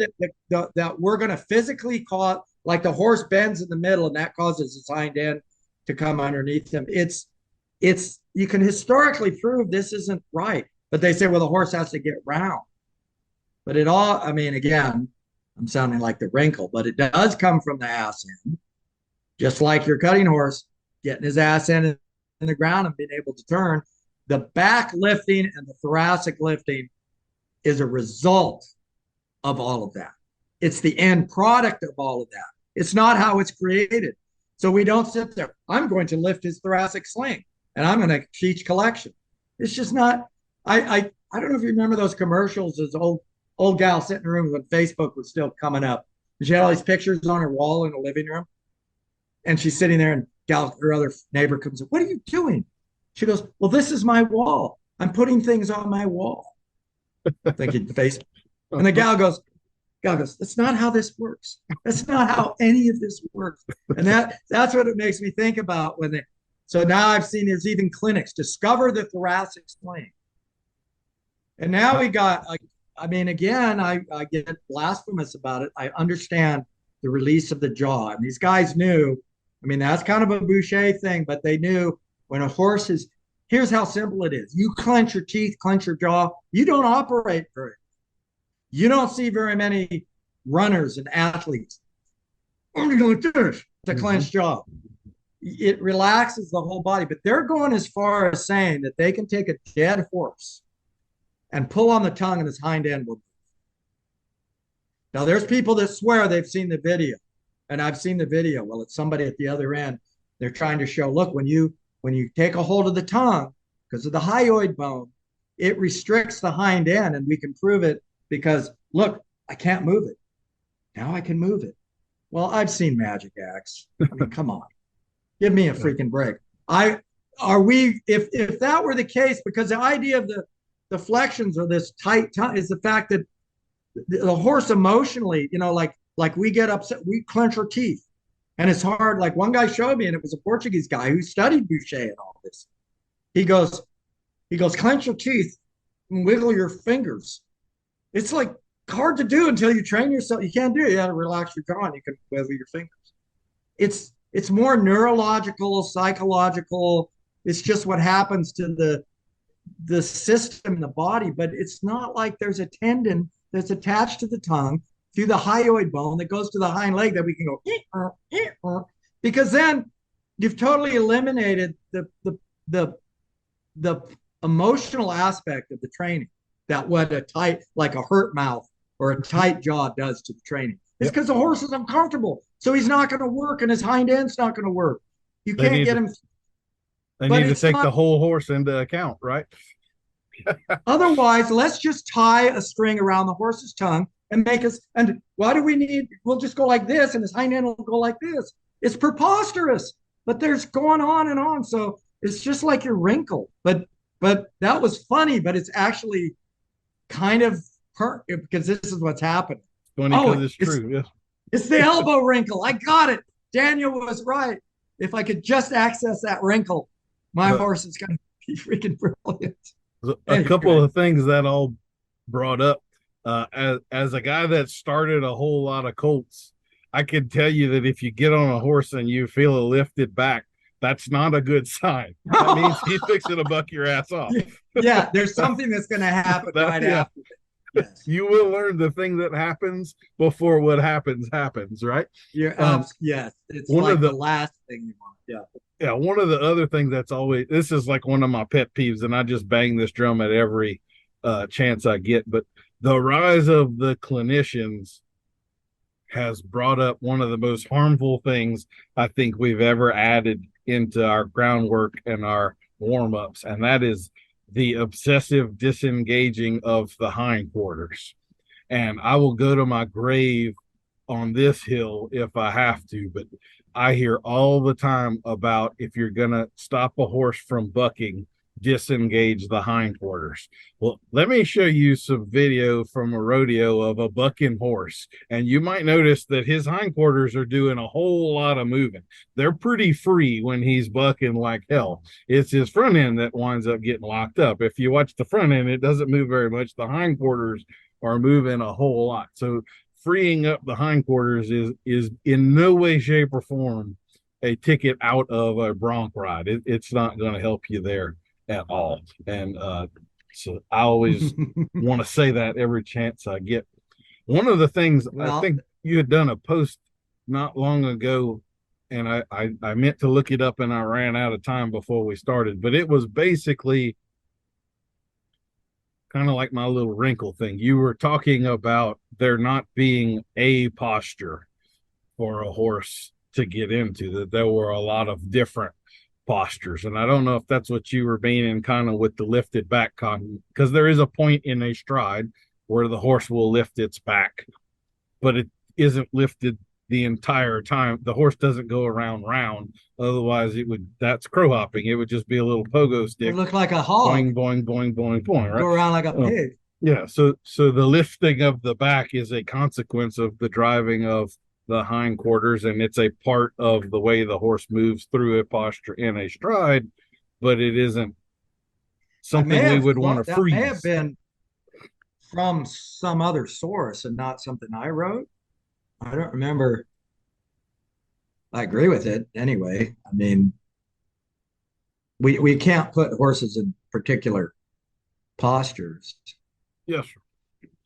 that we're going to physically cause, like the horse bends in the middle and that causes his hind end to come underneath him. It's you can historically prove this isn't right. But they say, well, the horse has to get round. But again, I'm sounding like the wrinkle, but it does come from the ass end. Just like your cutting horse getting his ass end in the ground and being able to turn. The back lifting and the thoracic lifting is a result of all of that. It's the end product of all of that. It's not how it's created. So we don't sit there. I'm going to lift his thoracic sling and I'm going to teach collection. It's just not. I don't know if you remember those commercials. This old gal sitting in a room when Facebook was still coming up. She had all these pictures on her wall in the living room, and she's sitting there, and her other neighbor comes up. What are you doing? She goes, well, this is my wall. I'm putting things on my wall. Thinking Facebook. And the gal goes, that's not how this works. That's not how any of this works. And that's what it makes me think about so now I've seen there's even clinics discover the thoracic sling. And now we got, again, I get blasphemous about it. I understand the release of the jaw. And these guys knew, that's kind of a Boucher thing, but they knew when a horse is, here's how simple it is. You clench your teeth, clench your jaw. You don't operate very. You don't see very many runners and athletes only like this, the clenched jaw. it relaxes the whole body. But they're going as far as saying that they can take a dead horse and pull on the tongue and his hind end will. Now, there's people that swear they've seen the video, and I've seen the video. Well, it's somebody at the other end. They're trying to show, look, when you take a hold of the tongue because of the hyoid bone, it restricts the hind end, and we can prove it because look, I can't move it. Now I can move it. Well, I've seen magic acts. I mean, come on, give me a freaking break. If that were the case, because the idea of the flexions or this tight tongue is the fact that the horse emotionally, like we get upset, we clench our teeth, and it's hard. Like one guy showed me, and it was a Portuguese guy who studied Boucher and all this. He goes, clench your teeth and wiggle your fingers. It's like hard to do until you train yourself. You can't do it. You got to relax your jaw and you can wiggle your fingers. It's more neurological, psychological. It's just what happens to the system in the body, but it's not like there's a tendon that's attached to the tongue through the hyoid bone that goes to the hind leg that we can go because then you've totally eliminated the emotional aspect of the training that what a tight, like a hurt mouth or a tight jaw does to the training. It's because the horse is uncomfortable, so he's not going to work, and his hind end's not going to work. You can't get him. They need to take the whole horse into account, right? Otherwise, let's just tie a string around the horse's tongue and make us. And why do we need? We'll just go like this, and his hind end will go like this. It's preposterous, but there's going on and on. So it's just like your wrinkle. But that was funny. But it's actually kind of because this is what's happening. Funny because it's true. Yeah. It's the elbow wrinkle. I got it. Daniel was right. If I could just access that wrinkle, my horse is going to be freaking brilliant. A couple of things that all brought up. As a guy that started a whole lot of colts, I can tell you that if you get on a horse and you feel a lifted back, that's not a good sign. That means he's fixing to buck your ass off. Yeah, there's something that's going to happen after. Yes. You will learn the thing that happens before what happens, right? Yes. It's one of the last thing you want. Yeah. Yeah. One of the other things that's always, this is like one of my pet peeves, and I just bang this drum at every chance I get, but the rise of the clinicians has brought up one of the most harmful things I think we've ever added into our groundwork and our warm-ups, and that is the obsessive disengaging of the hindquarters. And I will go to my grave on this hill if I have to, but I hear all the time about if you're going to stop a horse from bucking, disengage the hindquarters. Well, let me show you some video from a rodeo of a bucking horse, and you might notice that his hindquarters are doing a whole lot of moving. They're pretty free when he's bucking like hell. It's his front end that winds up getting locked up. If you watch the front end, it doesn't move very much. The hindquarters are moving a whole lot. So freeing up the hindquarters is in no way, shape, or form a ticket out of a bronc ride. It's not going to help you there at all. And so I always want to say that every chance I get. One of the things, I think you had done a post not long ago, and I meant to look it up and I ran out of time before we started, but it was basically kind of like my little wrinkle thing. You were talking about there not being a posture for a horse to get into, that there were a lot of different postures. And I don't know if that's what you were meaning kind of with the lifted back, because there is a point in a stride where the horse will lift its back, but it isn't lifted the entire time. The horse doesn't go around round. Otherwise that's crow hopping. It would just be a little pogo stick. It look like a hog. Boing, boing, boing, boing, boing, right? Go around like a pig. Yeah. So the lifting of the back is a consequence of the driving of the hindquarters, and it's a part of the way the horse moves through a posture in a stride, but it isn't something we would want to freeze. That may have been from some other source and not something I wrote. I don't remember. I agree with it anyway. I mean, we can't put horses in particular postures. Yes,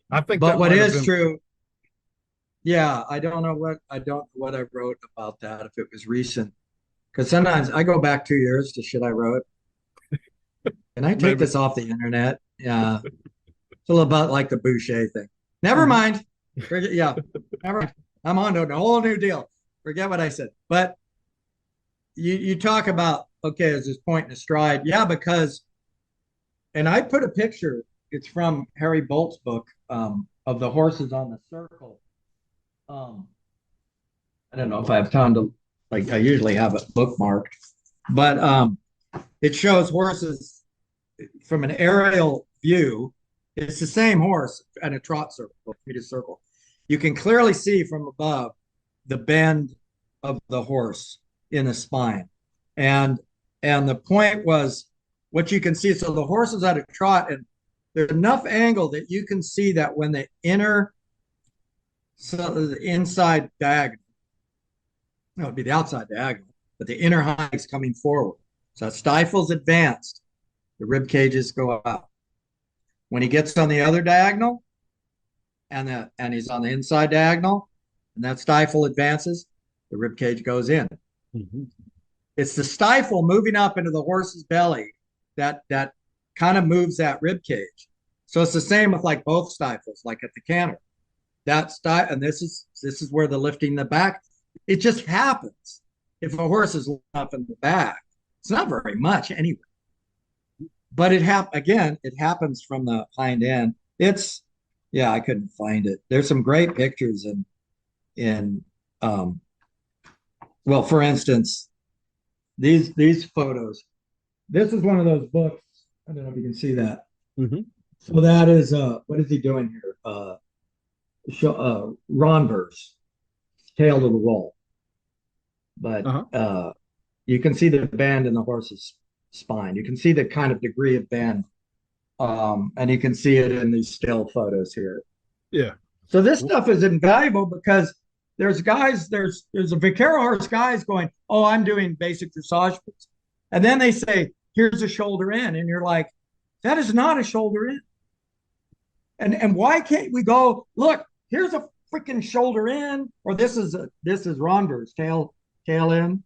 I think. But what is true, yeah, I don't know what I wrote about that, if it was recent Because sometimes I go back 2 years to shit I wrote. Can I take Maybe. this off the internet? Yeah. It's a little about like the Boucher thing. Never Mhm. mind. Forget, yeah. Never mind. I'm on to a whole new deal. Forget what I said. But you talk about, okay, is this point in a stride? Yeah, because, and I put a picture, it's from Harry Bolt's book, of the horses on the circle. Um, I don't know if I have time to, like, I usually have it bookmarked, but it shows horses from an aerial view. It's the same horse at a trot circle, a circle. You can clearly see from above the bend of the horse in the spine. And the point was what you can see. So the horse is at a trot, and there's enough angle that you can see that when the inner, so the inside diagonal, no, it'd be the outside diagonal, but the inner high is coming forward. So stifle's advanced, the rib cages go out. When he gets on the other diagonal, and he's on the inside diagonal, and that stifle advances, the rib cage goes in. Mhm. It's the stifle moving up into the horse's belly that kind of moves that rib cage. So it's the same with like both stifles, like at the canter. And this is where the lifting the back. It just happens if a horse is up in the back. It's not very much anyway, but it happens from the hind end. It's yeah, I couldn't find it. There's some great pictures in um, well, for instance, these photos. This is one of those books. I don't know if you can see that. Mhm. So that is what is he doing here? Ronverse, tail to the wall. But Uh-huh. you can see the bend in the horse's spine. You can see the kind of degree of bend, and you can see it in these still photos here. Yeah. So this stuff is invaluable because there's a Vaquero horse guys going, oh, I'm doing basic dressage, and then they say, here's a shoulder in, and you're like, that is not a shoulder in. And why can't we go, look, here's a freaking shoulder in, or this is Ronver's tail in.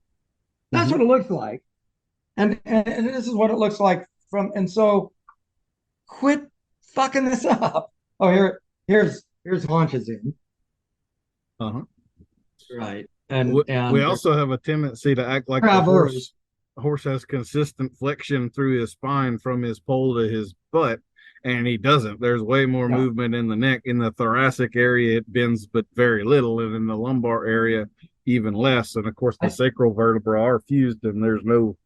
That's Mhm. what it looks like. And this is what it looks like from, and so quit fucking this up. Oh, here's haunches in. Uh-huh. Right. We And also have a tendency to act like the traverse. horse has consistent flexion through his spine from his pole to his butt, and he doesn't. There's way more Yeah. movement in the neck. In the thoracic area, it bends but very little, and in the lumbar area, even less. And of course, the I, sacral vertebrae are fused, and there's no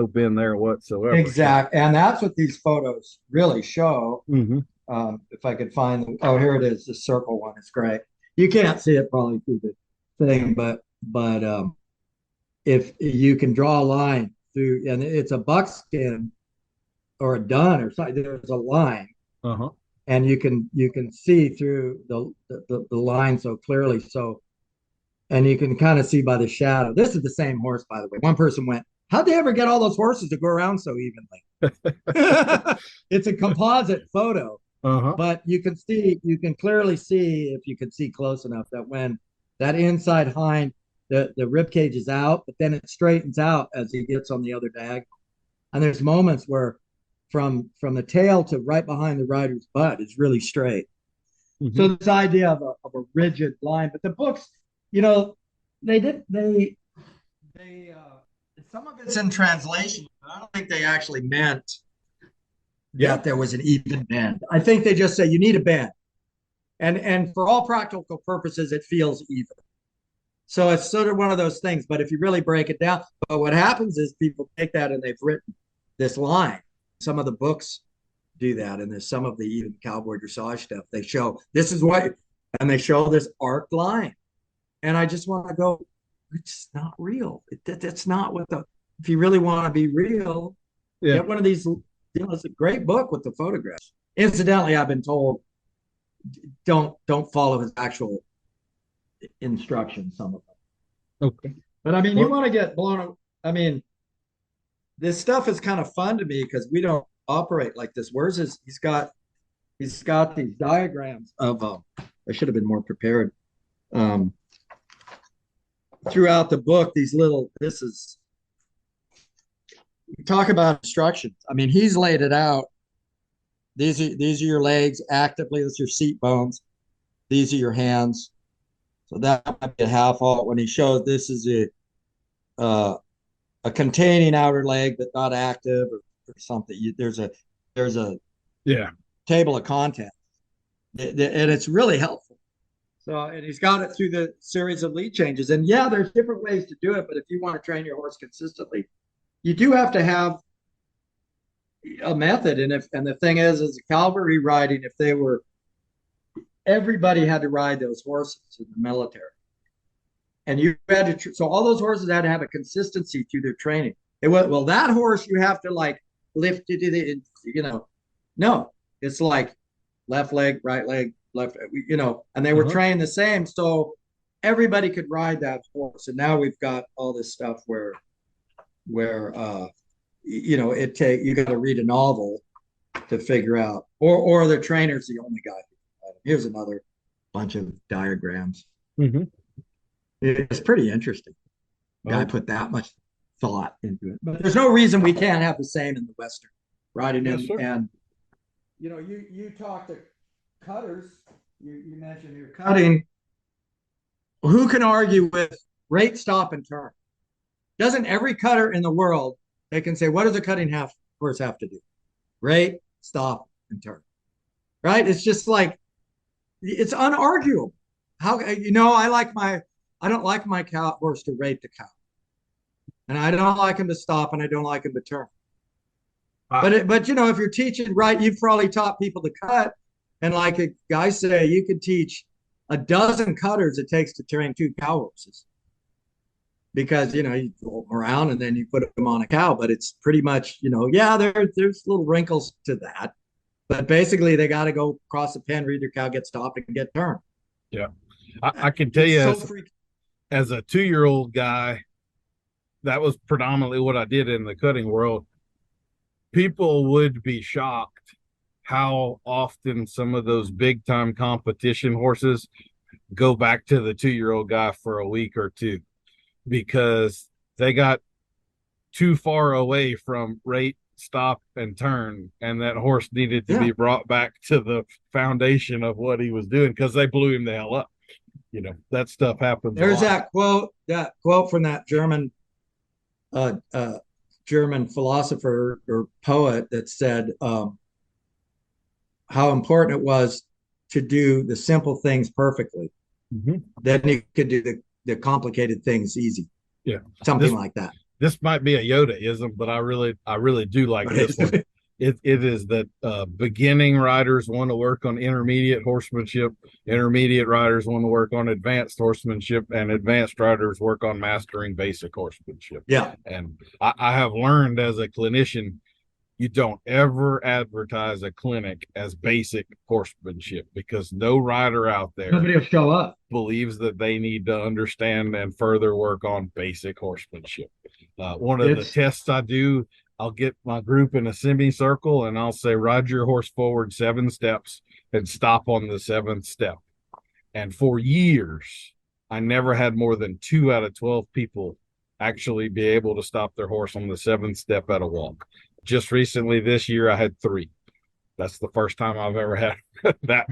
bend there whatsoever. So, exact. And that's what these photos really show. mhm. If I could find them. Oh, here it is. The circle one is great. You can't see it probably through the thing, but if you can draw a line through, and it's a buckskin or a dun or something, there's a line, Uh-huh. and you can see through the line so clearly. So, and you can kind of see by the shadow. This is the same horse, by the way. One person went, how'd they ever get all those horses to go around so evenly? It's a composite photo, Uh-huh. but you can clearly see, if you can see close enough, that when that inside hind, the rib cage is out, but then it straightens out as he gets on the other diagonal. And there's moments where from the tail to right behind the rider's butt is really straight. So Mhm. this idea of a rigid line, but the books, you know, they did they some of it's in translation, but I don't think they actually meant Yeah. that there was an even bend. I think they just say you need a bend, and for all practical purposes, it feels even. So it's sort of one of those things. But if you really break it down, but what happens is people take that and they've written this line. Some of the books do that, and there's some of the even cowboy dressage stuff. They show this is what, and they show this arced line, and I just want to go, it's not real. It's not what the. If you really want to be real, Yeah. get one of these. You know, it's a great book with the photographs. Incidentally, I've been told don't follow his actual instructions. Some of them, Okay. but I mean, you Well, want to get blown. I mean, this stuff is kind of fun to me because we don't operate like this. Where's his? He's got these diagrams of. I should have been more prepared. Um, Throughout the book, these little. This is talk about instructions. I mean, he's laid it out. These are your legs actively. That's your seat bones. These are your hands. So that might be a half halt when he shows this is a containing outer leg but not active or something. There's a Yeah. table of contents, and it's really helpful. So, and he's got it through the series of lead changes. And yeah, there's different ways to do it, but if you want to train your horse consistently, you do have to have a method. And the thing is, as a cavalry riding, if they were everybody had to ride those horses in the military, and you had to. So all those horses had to have a consistency to their training. It was, well, that horse you have to like lift it to the, no, it's like left leg, right leg, left, and they were trained the same. So everybody could ride that horse. And now we've got all this stuff where you got to read a novel to figure out, or the trainer's the only guy. Here's another bunch of diagrams. Mm-hmm. It's pretty interesting. Guy put that much thought into it. But there's no reason we can't have the same in the Western riding. And you talk to cutters, you mentioned you're cutting. Who can argue with rate, stop, and turn? Doesn't every cutter in the world, they can say, what does a cutting horse have to do? Rate, stop, and turn. Right? It's just like, it's unarguable. How, I don't like my cow horse to rate the cow. And I don't like him to stop, and I don't like him to turn. But if you're teaching right, you've probably taught people to cut. And like a guy say, you could teach a dozen cutters it takes to train 2 cow horses. Because, you go around and then you put them on a cow, but it's pretty much, there's little wrinkles to that. But basically they got to go across the pen, read their cow, get stopped, and get turned. Yeah. I can tell you, as a 2-year-old guy, that was predominantly what I did in the cutting world. People would be shocked how often some of those big time competition horses go back to the 2-year-old guy for a week or two because they got too far away from rate, stop, and turn, and that horse needed to be brought back to the foundation of what he was doing because they blew him the hell up. That stuff happens. There's that quote from that German philosopher or poet that said how important it was to do the simple things perfectly. Mm-hmm. Then you could do the complicated things easy. Yeah, something like that. This might be a Yoda-ism, but I really do like this one. It is that beginning riders want to work on intermediate horsemanship, intermediate riders want to work on advanced horsemanship, and advanced riders work on mastering basic horsemanship. Yeah. And I have learned as a clinician, you don't ever advertise a clinic as basic horsemanship because no rider out there nobody will show up believes that they need to understand and further work on basic horsemanship. One of the tests I do, I'll get my group in a semicircle and I'll say, ride your horse forward 7 steps and stop on the 7th step. And for years, I never had more than 2 out of 12 people actually be able to stop their horse on the 7th step at a walk. Just recently this year, I had 3. That's the first time I've ever had that.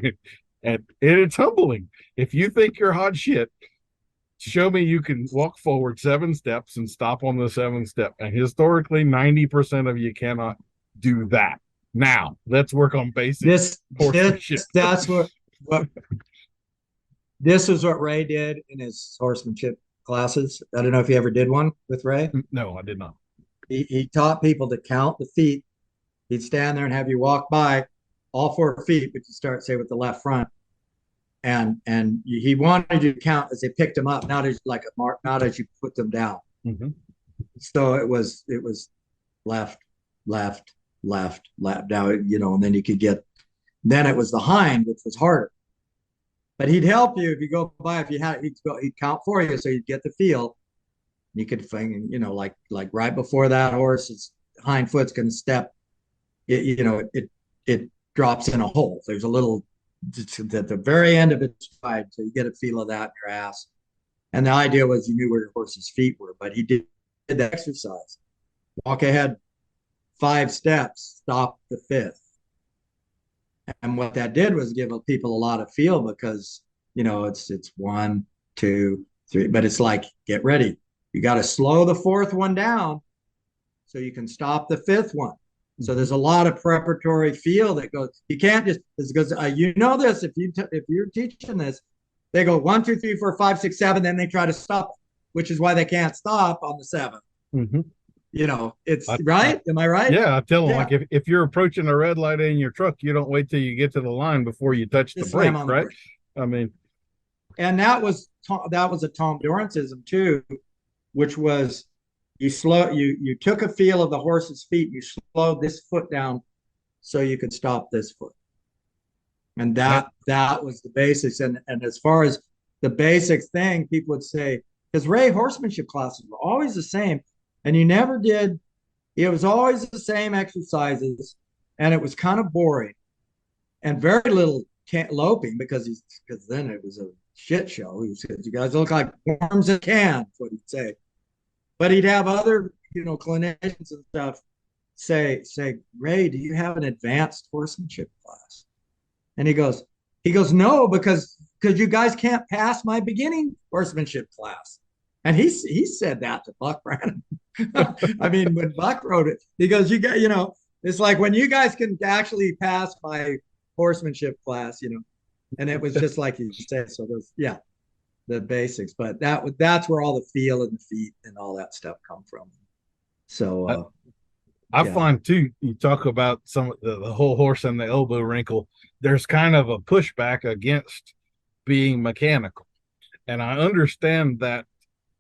And it's humbling. If you think you're hot shit, show me you can walk forward 7 steps and stop on the 7th step. And historically, 90% of you cannot do that. Now, let's work on basic horsemanship. That's what this is what Ray did in his horsemanship classes. I don't know if you ever did one with Ray. No, I did not. He taught people to count the feet. He'd stand there and have you walk by all 4 feet, but you start, say, with the left front. And he wanted you to count as they picked them up, not as like a mark, not as you put them down. Mm-hmm. So it was left. Now, and then you could then it was the hind, which was harder. But he'd help you if you go by, he'd count for you. So you'd get the feel. You could find, like right before that horse's hind foot's going to step, it drops in a hole. There's a little at the very end of its stride, so you get a feel of that in your ass. And the idea was you knew where your horse's feet were, but he did the exercise. Walk ahead 5 steps, stop the 5th. And what that did was give people a lot of feel because, it's 1, 2, 3, but it's like, get ready. You got to slow the 4th one down so you can stop the 5th one. So there's a lot of preparatory feel that goes. You can't just because this if you're teaching this, they go 1, 2, 3, 4, 5, 6, 7, then they try to stop, which is why they can't stop on the 7th. Mm-hmm. It's right. Am I right? Yeah, I tell them like if you're approaching a red light in your truck, you don't wait till you get to the line before you touch the brake, right? I mean, and that was a Tom Dorancism too, which was you took a feel of the horse's feet, you slowed this foot down so you could stop this foot. And that was the basics. And as far as the basics thing, people would say, because Ray horsemanship classes were always the same, and you never did, it was always the same exercises, and it was kind of boring and very little loping because then it was a shit show. He said, you guys look like worms in a can, that's what he'd say. But he'd have other, clinicians and stuff say, Ray, do you have an advanced horsemanship class? And he goes, no, because you guys can't pass my beginning horsemanship class. And he said that to Buck Brannon. I mean, when Buck wrote it, he goes, it's like when you guys can actually pass my horsemanship class, and it was just like you said. So there's, the basics, but that's where all the feel and the feet and all that stuff come from. So I find too, you talk about some of the whole horse and the elbow wrinkle, there's kind of a pushback against being mechanical. And I understand that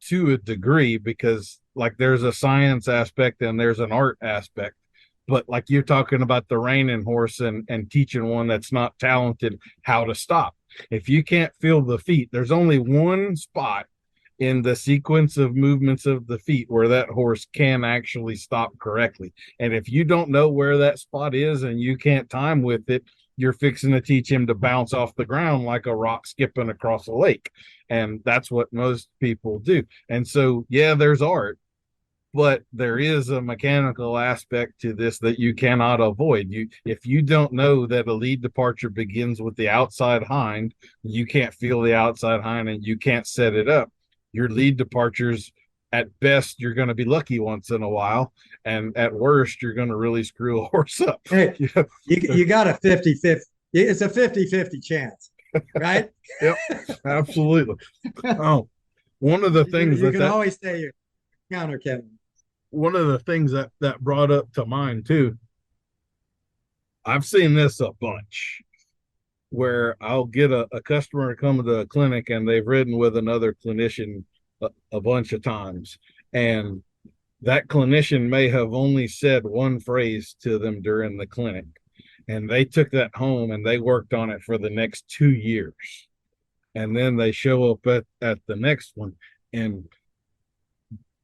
to a degree because like there's a science aspect and there's an art aspect. But like you're talking about the reining horse and teaching one that's not talented how to stop. If you can't feel the feet, there's only one spot in the sequence of movements of the feet where that horse can actually stop correctly. And if you don't know where that spot is and you can't time with it, you're fixing to teach him to bounce off the ground like a rock skipping across a lake. And that's what most people do. And so, there's art, but there is a mechanical aspect to this that you cannot avoid. If you don't know that a lead departure begins with the outside hind, you can't feel the outside hind and you can't set it up. Your lead departures, at best, you're going to be lucky once in a while, and at worst, you're going to really screw a horse up. Hey, you got a 50-50. It's a 50-50 chance, right? Yep, absolutely. Oh, one of the things you can always say your counter, Kevin. One of the things that brought up to mind too, I've seen this a bunch, where I'll get a customer to come to a clinic and they've ridden with another clinician a bunch of times. And that clinician may have only said one phrase to them during the clinic. And they took that home and they worked on it for the next 2 years. And then they show up at the next one and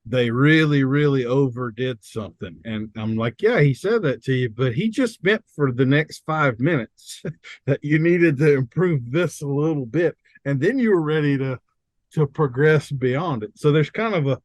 they really, really overdid something. And I'm like, yeah, he said that to you, but he just meant for the next 5 minutes that you needed to improve this a little bit. And then you were ready to progress beyond it. So there's kind of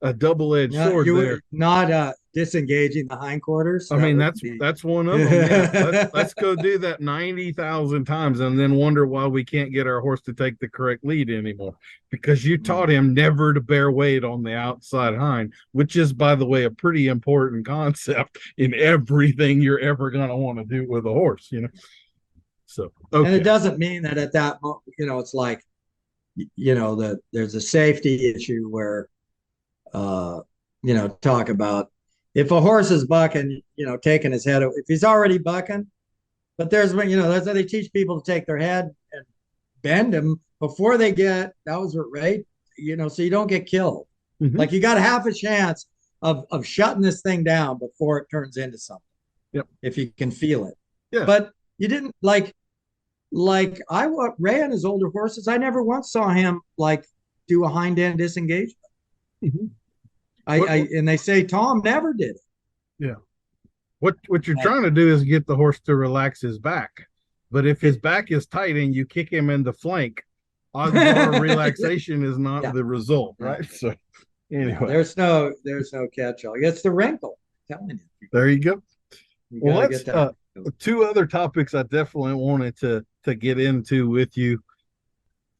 a double-edged sword there. Not disengaging the hindquarters. I mean, that's one of them. Yeah. Let's go do that 90,000 times and then wonder why we can't get our horse to take the correct lead anymore, because you taught him never to bear weight on the outside hind, which is, by the way, a pretty important concept in everything you're ever going to want to do with a horse, So, okay. And it doesn't mean that at that moment, it's like, that there's a safety issue where, talk about if a horse is bucking, taking his head, if he's already bucking, but that's how they teach people to take their head and bend them before they that was what Ray, so you don't get killed. Mm-hmm. Like you got half a chance of shutting this thing down before it turns into something. Yep. If you can feel it. Yeah. But you didn't Ray on his older horses, I never once saw him do a hind end disengagement. Mm-hmm. And they say Tom never did it. Yeah. What you're trying to do is get the horse to relax his back. But if his back is tight and you kick him in the flank, odds are relaxation is not the result, right? So anyway. There's no catch-all. It's the wrinkle. I'm telling There you go. You Well, gotta let's get that. two other topics I definitely wanted to get into with you.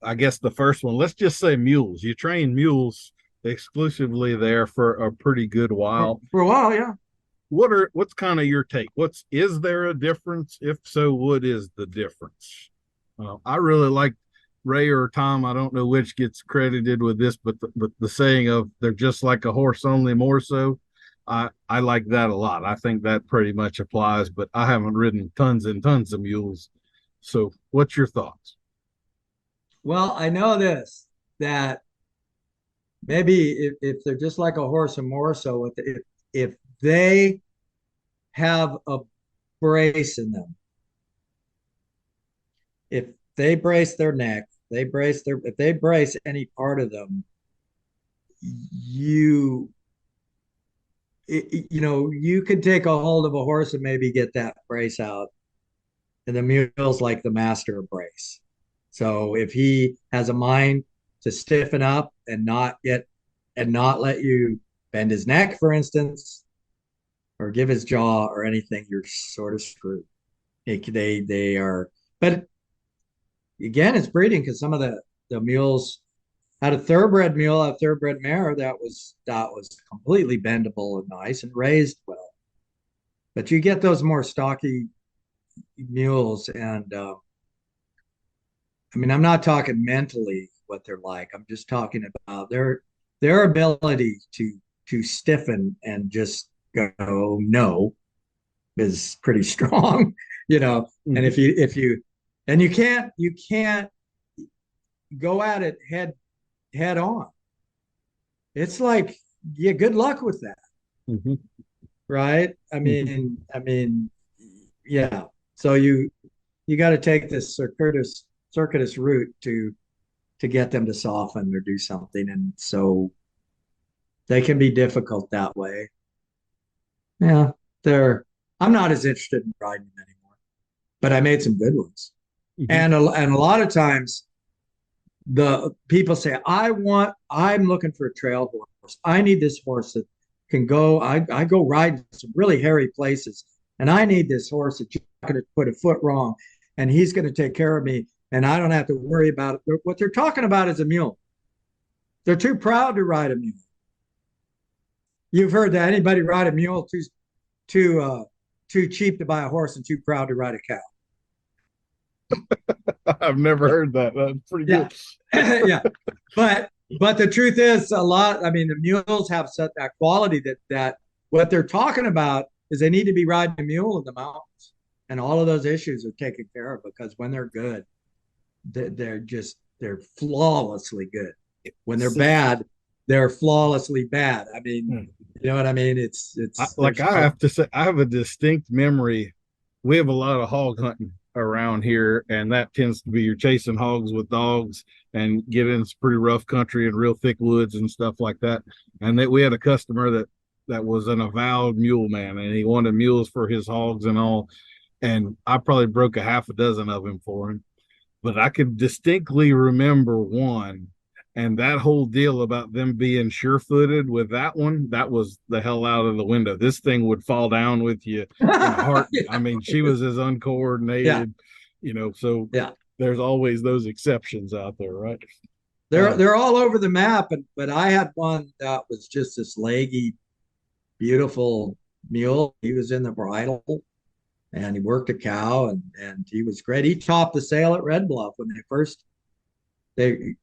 I guess the first one, let's just say mules. You train mules exclusively there for a pretty good while. For a while, yeah. What's kind of your take? Is there a difference? If so, what is the difference? I really like Ray or Tom. I don't know which gets credited with this, but the saying of they're just like a horse, only more so. I like that a lot. I think that pretty much applies, but I haven't ridden tons and tons of mules. So, what's your thoughts? Well, I know this that maybe if they're just like a horse and more so, if they have a brace in them, if they brace their neck, if they brace any part of them, you you could take a hold of a horse and maybe get that brace out. And the mule's like the master brace. So if he has a mind to stiffen up and not let you bend his neck, for instance, or give his jaw or anything, you're sort of screwed. They are, but again, it's breeding because some of the mules had a thoroughbred mule, a thoroughbred mare that was completely bendable and nice and raised well. But you get those more stocky mules, and I mean, I'm not talking mentally what they're like. I'm just talking about their ability to stiffen and just go no is pretty strong, you know. Mm-hmm. And if you and you can't go at it head on. It's like, yeah, good luck with that. Mm-hmm. Right? I mean, yeah. So you got to take this circuitous route to get them to soften or do something, and so they can be difficult that way. Yeah, they're. I'm not as interested in riding them anymore, but I made some good ones, Mm-hmm. and a lot of times the people say, I'm looking for a trail horse. I need this horse that can go. I go ride some really hairy places, and I need this horse that's not going to put a foot wrong, and he's going to take care of me, and I don't have to worry about it. What they're talking about is a mule. They're too proud to ride a mule. You've heard that. Anybody ride a mule too cheap to buy a horse and too proud to ride a cow. I've never heard that. That's pretty Yeah. good. Yeah. But the truth is, a lot, I mean, the mules have such that quality that what they're talking about is they need to be riding a mule in the mountains. And all of those issues are taken care of because when they're good, they're flawlessly good. When they're bad, they're flawlessly bad. I mean, you know what I mean? It's like I have to say, I have a distinct memory. We have a lot of hog hunting around here, and that tends to be you're chasing hogs with dogs and get in some pretty rough country and real thick woods and stuff like that. And that we had a customer that was an avowed mule man, and he wanted mules for his hogs and all. And I probably broke a half a dozen of them for him. But I could distinctly remember one, and that whole deal about them being sure-footed with that one, that was the hell out of the window. This thing would fall down with you in a heart. Yeah. I mean, she was as uncoordinated, so Yeah. there's always those exceptions out there, right? They're all over the map, but I had one that was just this leggy, beautiful mule. He was in the bridle, and he worked a cow, and he was great. He topped the sale at Red Bluff when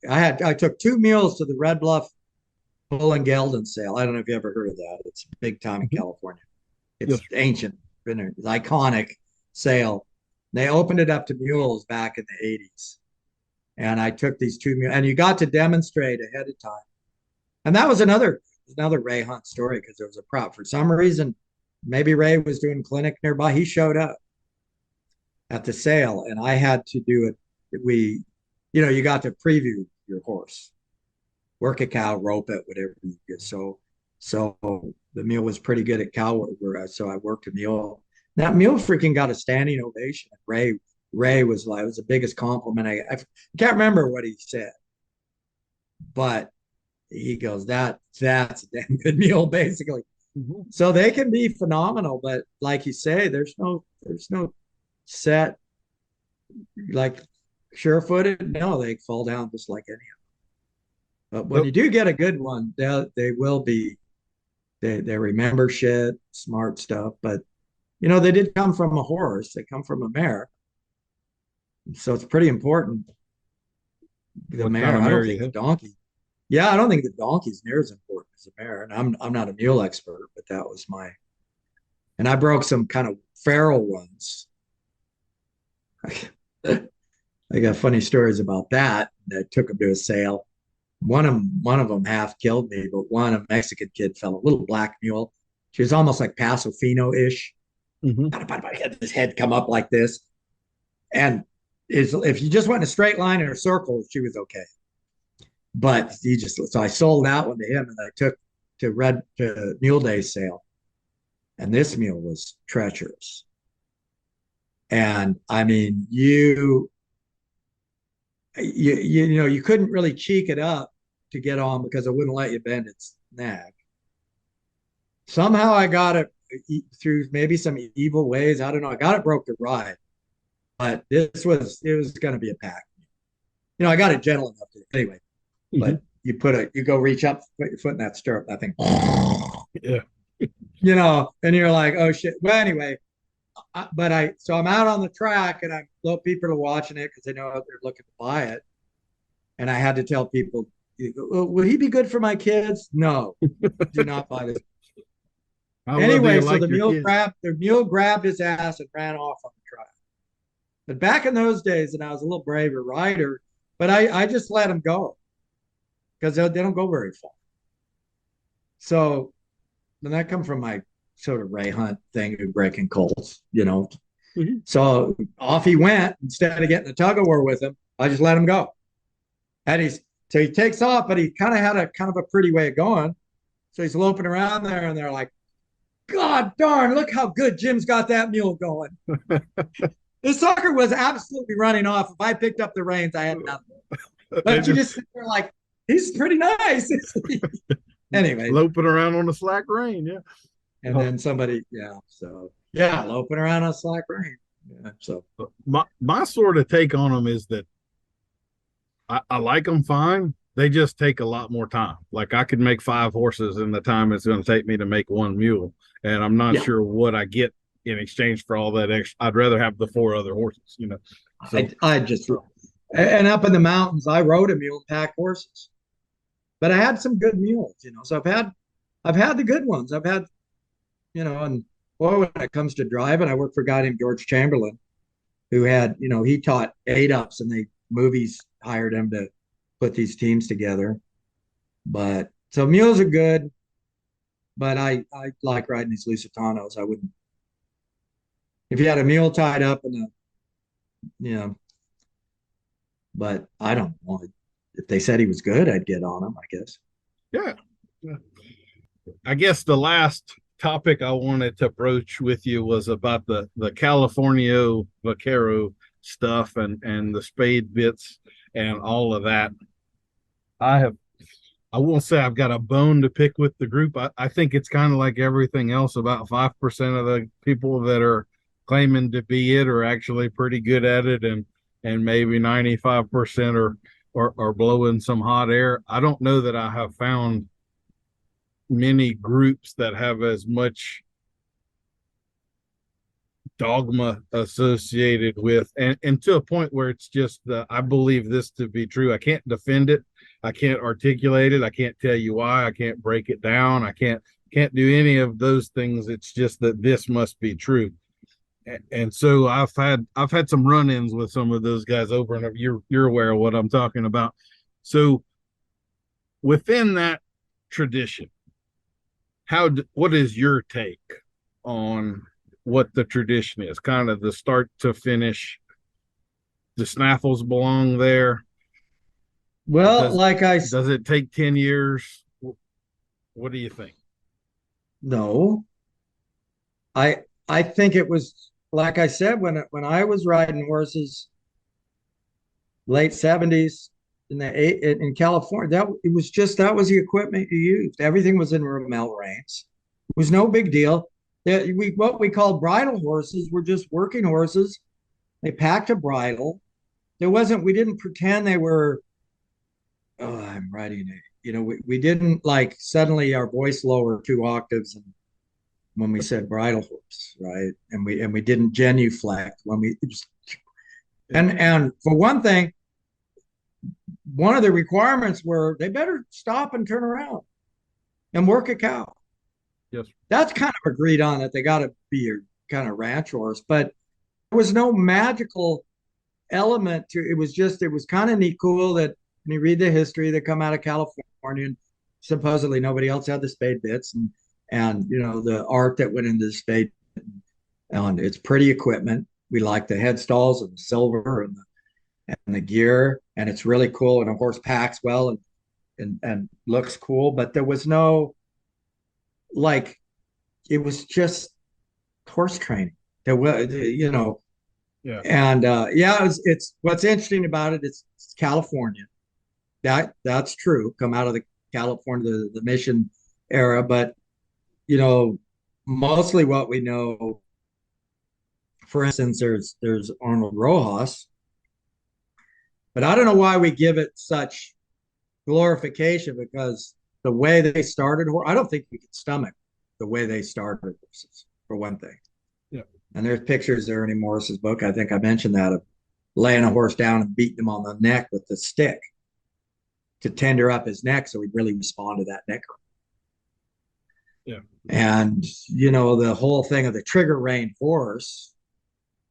I took two mules to the Red Bluff Bull and Gelding sale. I don't know if you ever heard of that. It's big time in California. It's ancient, it's iconic sale. They opened it up to mules back in the 80s. And I took these two mules, and you got to demonstrate ahead of time. And that was another Ray Hunt story because there was a prop. For some reason, maybe Ray was doing clinic nearby. He showed up at the sale, and I had to do it. You got to preview your horse, work a cow, rope it, whatever you get. So the mule was pretty good at cow work, so I worked a mule. That mule freaking got a standing ovation. Ray was like, it was the biggest compliment. I can't remember what he said, but he goes, that's a damn good mule, basically. Mhm. So they can be phenomenal, but like you say, there's no set like sure-footed. No, they fall down just like any. But when But you do get a good one, they will be they remember shit, smart stuff. But they did come from a horse. They come from a mare, so it's pretty important. The what kind mare. of I don't mare you think the have? donkey. Yeah, I don't think the donkey's near as important as the mare. And I'm not a mule expert, but that was my. And I broke some kind of feral ones. I got funny stories about that. I took them to a sale. One of them half killed me, but a Mexican kid fell, a little black mule. She was almost like Paso Fino-ish. Hmm. Had his head come up like this. And if you just went in a straight line in a circle, she was okay. But so I sold that one to him and I took to Mule Day sale. And this mule was treacherous. And I mean, you couldn't really cheek it up to get on because it wouldn't let you bend its neck. Somehow I got it through maybe some evil ways. I don't know. I got it broke to ride, but it was going to be a pack. I got it gentle enough to anyway. Hmm. But you go reach up, put your foot in that stirrup, that thing, Yeah. and you're like, oh shit. Well, anyway, so I'm out on the track and people are watching it because they know they're looking to buy it. And I had to tell people, would he be good for my kids? No, do not buy this. How well do you Anyway, so like your kids? the mule grabbed his ass and ran off on the track. But back in those days, and I was a little braver rider, but I just let him go because they don't go very far. So then that come from my sort of Ray Hunt thing of breaking colts. Mhm. So off he went. Instead of getting a tug of war with him, I just let him go. And so he takes off, but he kind of had a kind of a pretty way of going. So he's loping around there, and they're like, God darn, look how good Jim's got that mule going. The sucker was absolutely running off. If I picked up the reins, I had nothing. They But you just just sit there like, he's pretty nice. Anyway, loping around on the slack rein. Yeah. and then somebody, yeah. So, yeah, loping around on slack rein. Yeah, so, My sort of take on them is that I like them fine. They just take a lot more time. Like I could make 5 horses in the time it's going to take me to make one mule, and I'm not yeah, sure what I get in exchange for all that extra. I'd rather have the 4 other horses. So I just, and up in the mountains, I rode a mule and packed horses. But I had some good mules. So I've had the good ones. I've had, and boy, when it comes to driving, I worked for a guy named George Chamberlain who had, he taught 8-ups and movies hired him to put these teams together. But so mules are good, but I like riding these Lusitanos. I wouldn't if you had a mule tied up in a, you know, but I don't know. If they said he was good, I'd get on him, I guess. yeah. I guess the last topic I wanted to broach with you was about the California Vaquero stuff and the spade bits and all of that. I have I won't say I've got a bone to pick with the group. I think it's kind of like everything else. About 5% of the people that are claiming to be it are actually pretty good at it, and maybe 95% are blowing some hot air. I don't know that I have found many groups that have as much dogma associated with, and to a point where it's just I believe this to be true. I can't defend it, I can't articulate it, I can't tell you why, I can't break it down, I can't do any of those things. It's just that this must be true. And so I've had some run-ins with some of those guys over, and you're aware of what I'm talking about. So within that tradition, what is your take on what the tradition is, kind of the start to finish? The snaffles belong there? Well, does does it take 10 years? What do you think? no, I think it was like I said when I was riding horses, late 70s in California. That was the equipment you used. Everything was in Rommel reins. It was no big deal. What we called bridle horses were just working horses. They packed a bridle. We didn't pretend they were, oh, I'm writing it. We didn't like suddenly our voice lower 2 octaves and when we said bridle horse, right? And we didn't genuflect when we just, and for one thing, one of the requirements were they better stop and turn around and work a cow. Yes. That's kind of agreed on that they got to be your kind of ranch horse, but there was no magical element to it. It was kind of neat, cool that when you read the history, they come out of California and supposedly nobody else had the spade bits and the art that went into the spade and it's pretty equipment. We like the headstalls and the silver and the gear, and it's really cool. And a horse packs well and looks cool, but there was no like it was just horse training. There was, Yeah. and it's what's interesting about it. It's California. That's true. Come out of the California, the mission era, but mostly what we know. For instance, there's Arnold Rojas, but I don't know why we give it such glorification because the way they started, I don't think we could stomach the way they started horses, for one thing. Yeah. And there's pictures there in Ernie Morris's book. I think I mentioned that of laying a horse down and beating him on the neck with the stick to tender up his neck so he'd really respond to that neck. Yeah. And the whole thing of the trigger rein horse,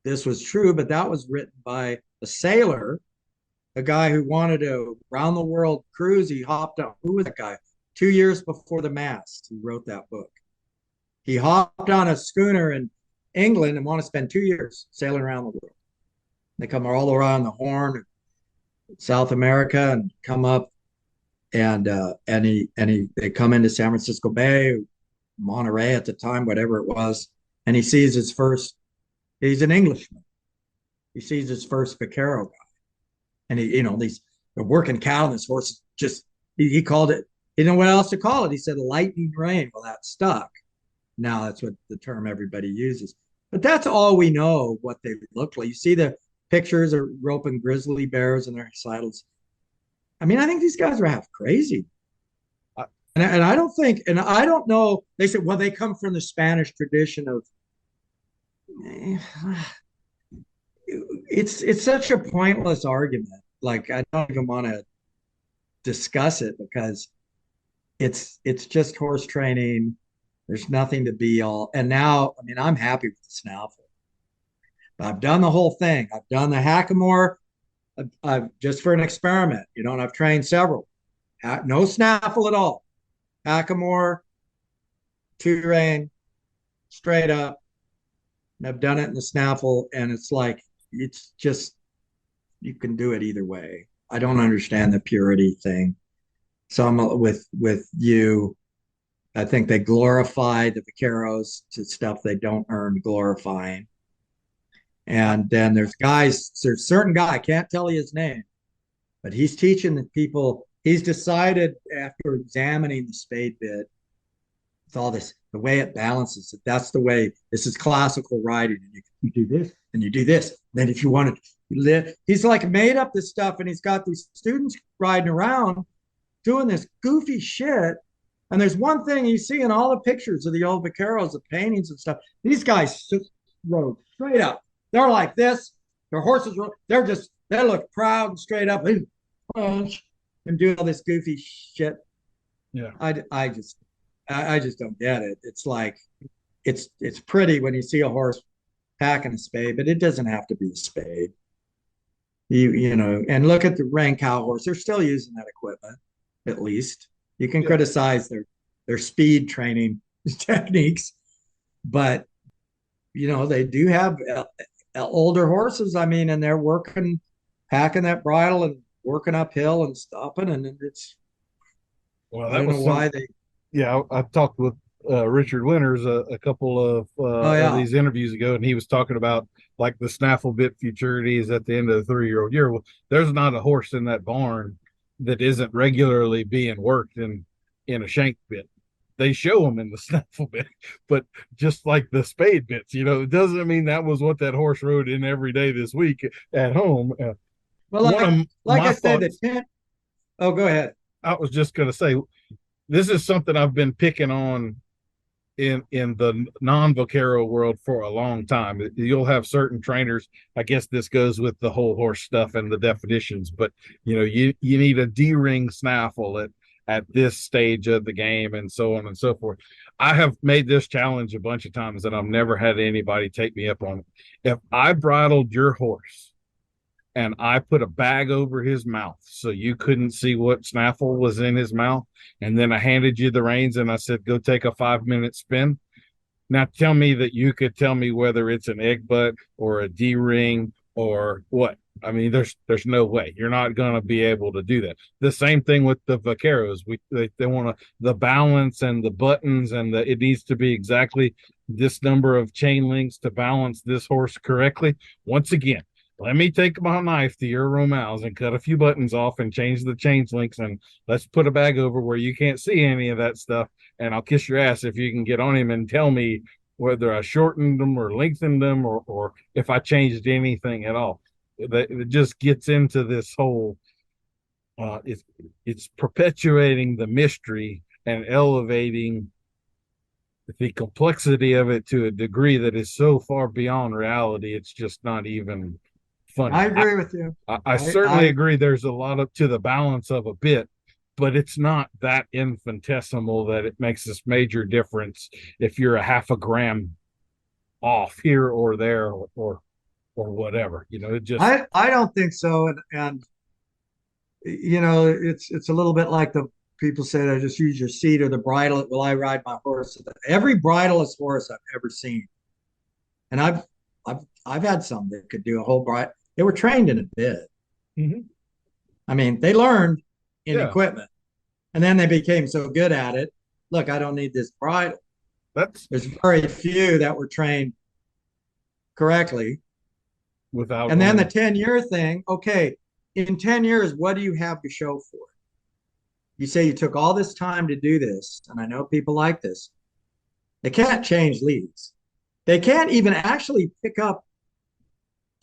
this was true, but that was written by a sailor, a guy who wanted a round the world cruise. He hopped on. Who was that guy? 2 years before the mast, he wrote that book. He hopped on a schooner in England and wanted to spend 2 years sailing around the world. They come all around the Horn, South America, and come up, and they come into San Francisco Bay, Monterey at the time, whatever it was, and he sees his first. He's an Englishman. He sees his first Vaquero guy, and they're working cattle. And this horse is just he called it. He didn't know what else to call it. He said lightning rein. Well, that stuck. Now that's what the term everybody uses. But that's all we know what they look like. You see the pictures of roping grizzly bears in their saddles. I mean, I think these guys are half crazy. And I don't think, and I don't know. They said, well, they come from the Spanish tradition of. It's such a pointless argument. Like I don't even want to discuss it because it's just horse training. There's nothing to be all. And now, I mean, I'm happy with the snaffle. But I've done the whole thing. I've done the hackamore. I've just for an experiment, and I've trained several. No snaffle at all. Hackamore, 2-rein, straight up. And I've done it in the snaffle, and it's just you can do it either way. I don't understand the purity thing. So I'm with you. I think they glorify the vaqueros to stuff they don't earn glorifying. And then there's a certain guy, I can't tell you his name, but he's teaching the people. He's decided after examining the spade bit, with all this, the way it balances, that's the way, this is classical riding. And you do this and you do this. Then if you want to, he's like made up this stuff and he's got these students riding around doing this goofy shit. And there's one thing you see in all the pictures of the old vaqueros, the paintings and stuff. These guys just rode straight up. They're like this. Their horses, they look proud and straight up and do all this goofy shit. Yeah. I just don't get it. It's like, it's pretty when you see a horse packing a spade, but it doesn't have to be a spade. And look at the rein cow horse. They're still using that equipment, at least. You can criticize their speed training techniques, but they do have older horses. I mean, and they're packing that bridle and working uphill and stopping, and it's. Well, I don't know why they. Yeah, I talked with Richard Winters a couple of these interviews ago, and he was talking about like the snaffle bit futurities at the end of the 3-year-old year. Well, there's not a horse in that barn that isn't regularly being worked in a shank bit. they show them in the snaffle bit, but just like the spade bits, it doesn't mean that was what that horse rode in every day this week at home. Well, One of like my I said, the thoughts, 10. Oh, go ahead. I was just going to say, this is something I've been picking on in the non-vaquero world for a long time. You'll have certain trainers. I guess this goes with the whole horse stuff and the definitions, but you need a D-ring snaffle at this stage of the game and so on and so forth. I have made this challenge a bunch of times and I've never had anybody take me up on it. If I bridled your horse and I put a bag over his mouth so you couldn't see what snaffle was in his mouth, and then I handed you the reins and I said, go take a 5-minute spin. Now tell me that you could tell me whether it's an egg butt or a D ring or what. I mean, there's no way. You're not going to be able to do that. The same thing with the vaqueros. They want the balance and the buttons and it needs to be exactly this number of chain links to balance this horse correctly. Once again, let me take my knife to your romals and cut a few buttons off and change the chain links, and let's put a bag over where you can't see any of that stuff, and I'll kiss your ass if you can get on him and tell me whether I shortened them or lengthened them or if I changed anything at all. It just gets into this whole it's perpetuating the mystery and elevating the complexity of it to a degree that is so far beyond reality. It's just not even funny. I agree with you. I certainly agree there's a lot to the balance of a bit, but it's not that infinitesimal that it makes this major difference if you're a half a gram off here or there or whatever. It just I don't think so. And it's a little bit like the people say I just use your seat or the bridle. Will I ride my horse? Every bridleless horse I've ever seen, and I've had some that could do a whole bridle. They were trained in a bit. mm-hmm. I mean, they learned in Yeah. equipment, and then they became so good at it. Look, I don't need this bridle. There's very few that were trained correctly. Without And then the 10-year thing. Okay, in 10 years, what do you have to show for it? You say you took all this time to do this, and I know people like this. They can't change leads. They can't even actually pick up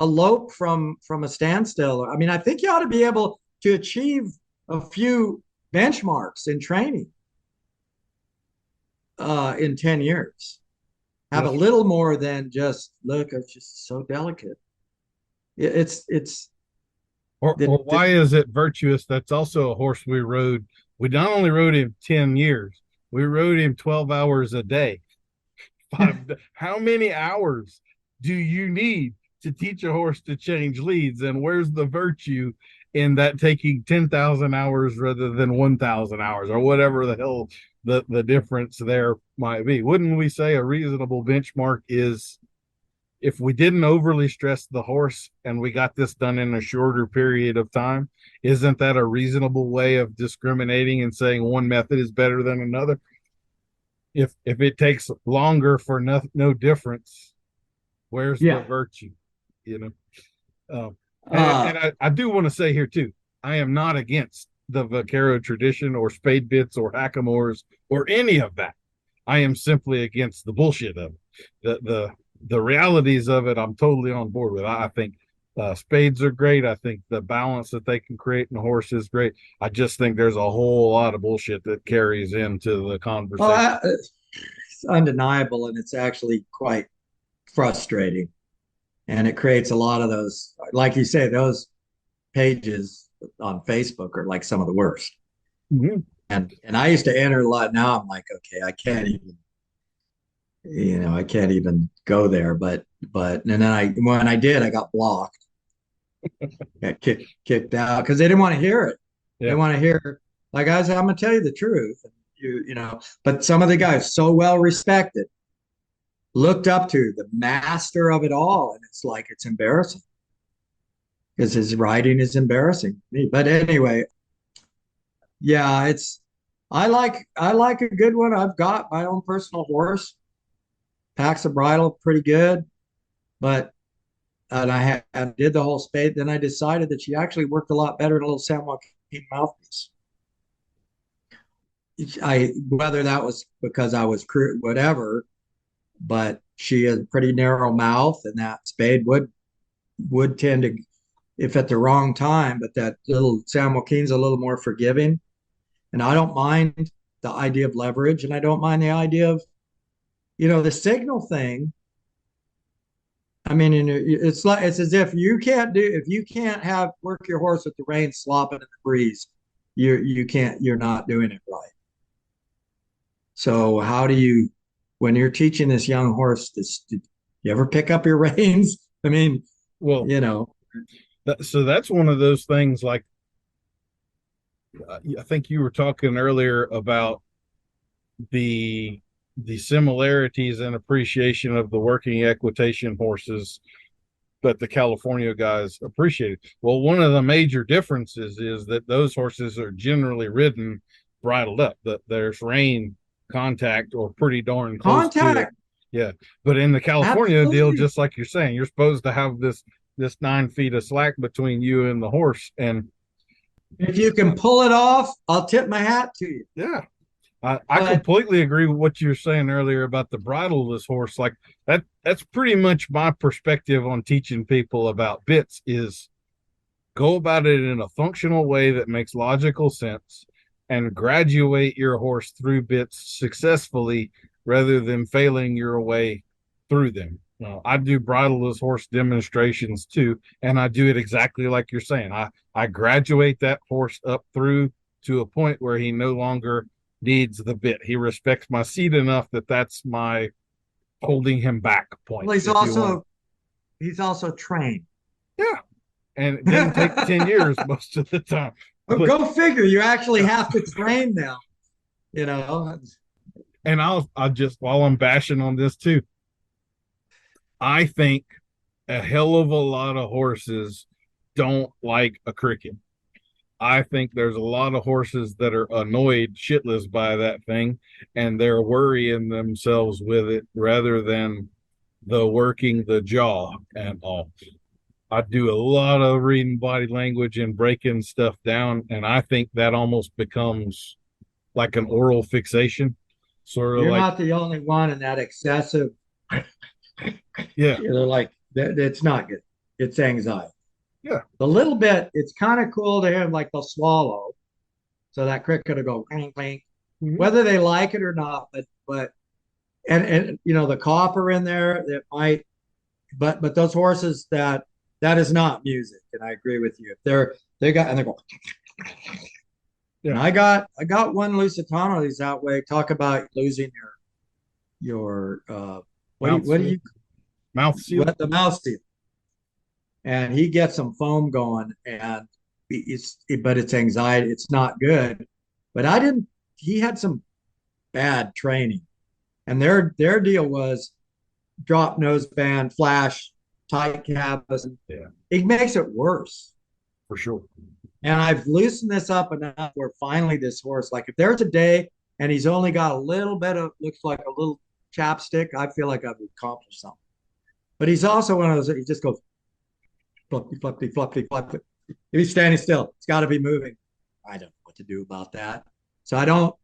a lope from a standstill. I mean, I think you ought to be able to achieve a few benchmarks in training in 10 years. Have a little more than just, look, it's just so delicate. Or why is it virtuous? That's also a horse we rode. We not only rode him 10 years, we rode him 12 hours a day. How many hours do you need to teach a horse to change leads? And where's the virtue in that taking 10,000 hours rather than 1,000 hours or whatever the hell the difference there might be? Wouldn't we say a reasonable benchmark is if we didn't overly stress the horse and we got this done in a shorter period of time? Isn't that a reasonable way of discriminating and saying one method is better than another? If it takes longer for no difference, where's the virtue? And I do want to say here too, I am not against the vaquero tradition or spade bits or hackamores or any of that. I am simply against the bullshit of it. The realities of it, I'm totally on board with. I think spades are great. I think the balance that they can create in a horse is great. I just think there's a whole lot of bullshit that carries into the conversation. Well, it's undeniable, and it's actually quite frustrating. And it creates a lot of those, like you say, those pages on Facebook are like some of the worst. Mm-hmm. And I used to enter a lot. Now I'm like, okay, I can't even go there. But and then when I did, I got blocked, got kicked out because they didn't want to hear it. Yeah. They want to hear, like I said, I'm gonna tell you the truth. But some of the guys so well respected, looked up to the master of it all, and it's like it's embarrassing because his writing is embarrassing to me. But anyway, yeah, I like a good one. I've got my own personal horse, packs a bridle pretty good, and I did the whole spade. Then I decided that she actually worked a lot better in a little San Joaquin mouthpiece. whether that was because I was whatever, but she has a pretty narrow mouth, and that spade would tend to, if at the wrong time, but that little San Joaquin's a little more forgiving. And I don't mind the idea of leverage, and I don't mind the idea of, the signal thing. I mean, it's like, it's as if if you can't have work your horse with the reins slopping in the breeze, you're not doing it right. So how do you, when you're teaching this young horse, do you ever pick up your reins? I mean, Well, so that's one of those things, like, I think you were talking earlier about the similarities and appreciation of the working equitation horses that the California guys appreciate. Well, one of the major differences is that those horses are generally ridden bridled up, that there's rein contact or pretty darn close to it. Yeah. But in the California deal, just like you're saying, you're supposed to have this 9 feet of slack between you and the horse. And if you can pull it off, I'll tip my hat to you. Yeah. I completely agree with what you were saying earlier about the bridle of this horse. Like that's pretty much my perspective on teaching people about bits, is go about it in a functional way that makes logical sense and graduate your horse through bits successfully rather than failing your way through them. I do bridleless horse demonstrations too, and I do it exactly like you're saying. I graduate that horse up through to a point where he no longer needs the bit. He respects my seat enough that that's my holding him back point. Well, he's also trained. Yeah, and it didn't take 10 years most of the time. But go figure, you actually have to train them, And I'll just, while I'm bashing on this too, I think a hell of a lot of horses don't like a cricket. I think there's a lot of horses that are annoyed shitless by that thing, and they're worrying themselves with it rather than working the jaw and all. I do a lot of reading body language and breaking stuff down, and I think that almost becomes like an oral fixation. Sort of. You're like, not the only one in that excessive. Yeah. Like it's not good. It's anxiety. Yeah. The little bit, it's kind of cool to hear, like they'll swallow. So that cricket will go clink, clink, whether they like it or not. But the copper in there that might, but those horses that is not music. And I agree with you. If they go. Yeah. And I got one Lusitano these that way. Talk about losing your what do you mouth seal? The mouth seal. And he gets some foam going, and but it's anxiety. It's not good. But he had some bad training, and their deal was drop noseband, flash, tight cabas. Yeah. It makes it worse. For sure. And I've loosened this up enough where finally this horse, like if there's a day and he's only got a little bit of, looks like a little chapstick, I feel like I've accomplished something. But he's also one of those, he just goes, fluffy, fluffy, fluffy, fluffy. If he's standing still, it's got to be moving. I don't know what to do about that. So I don't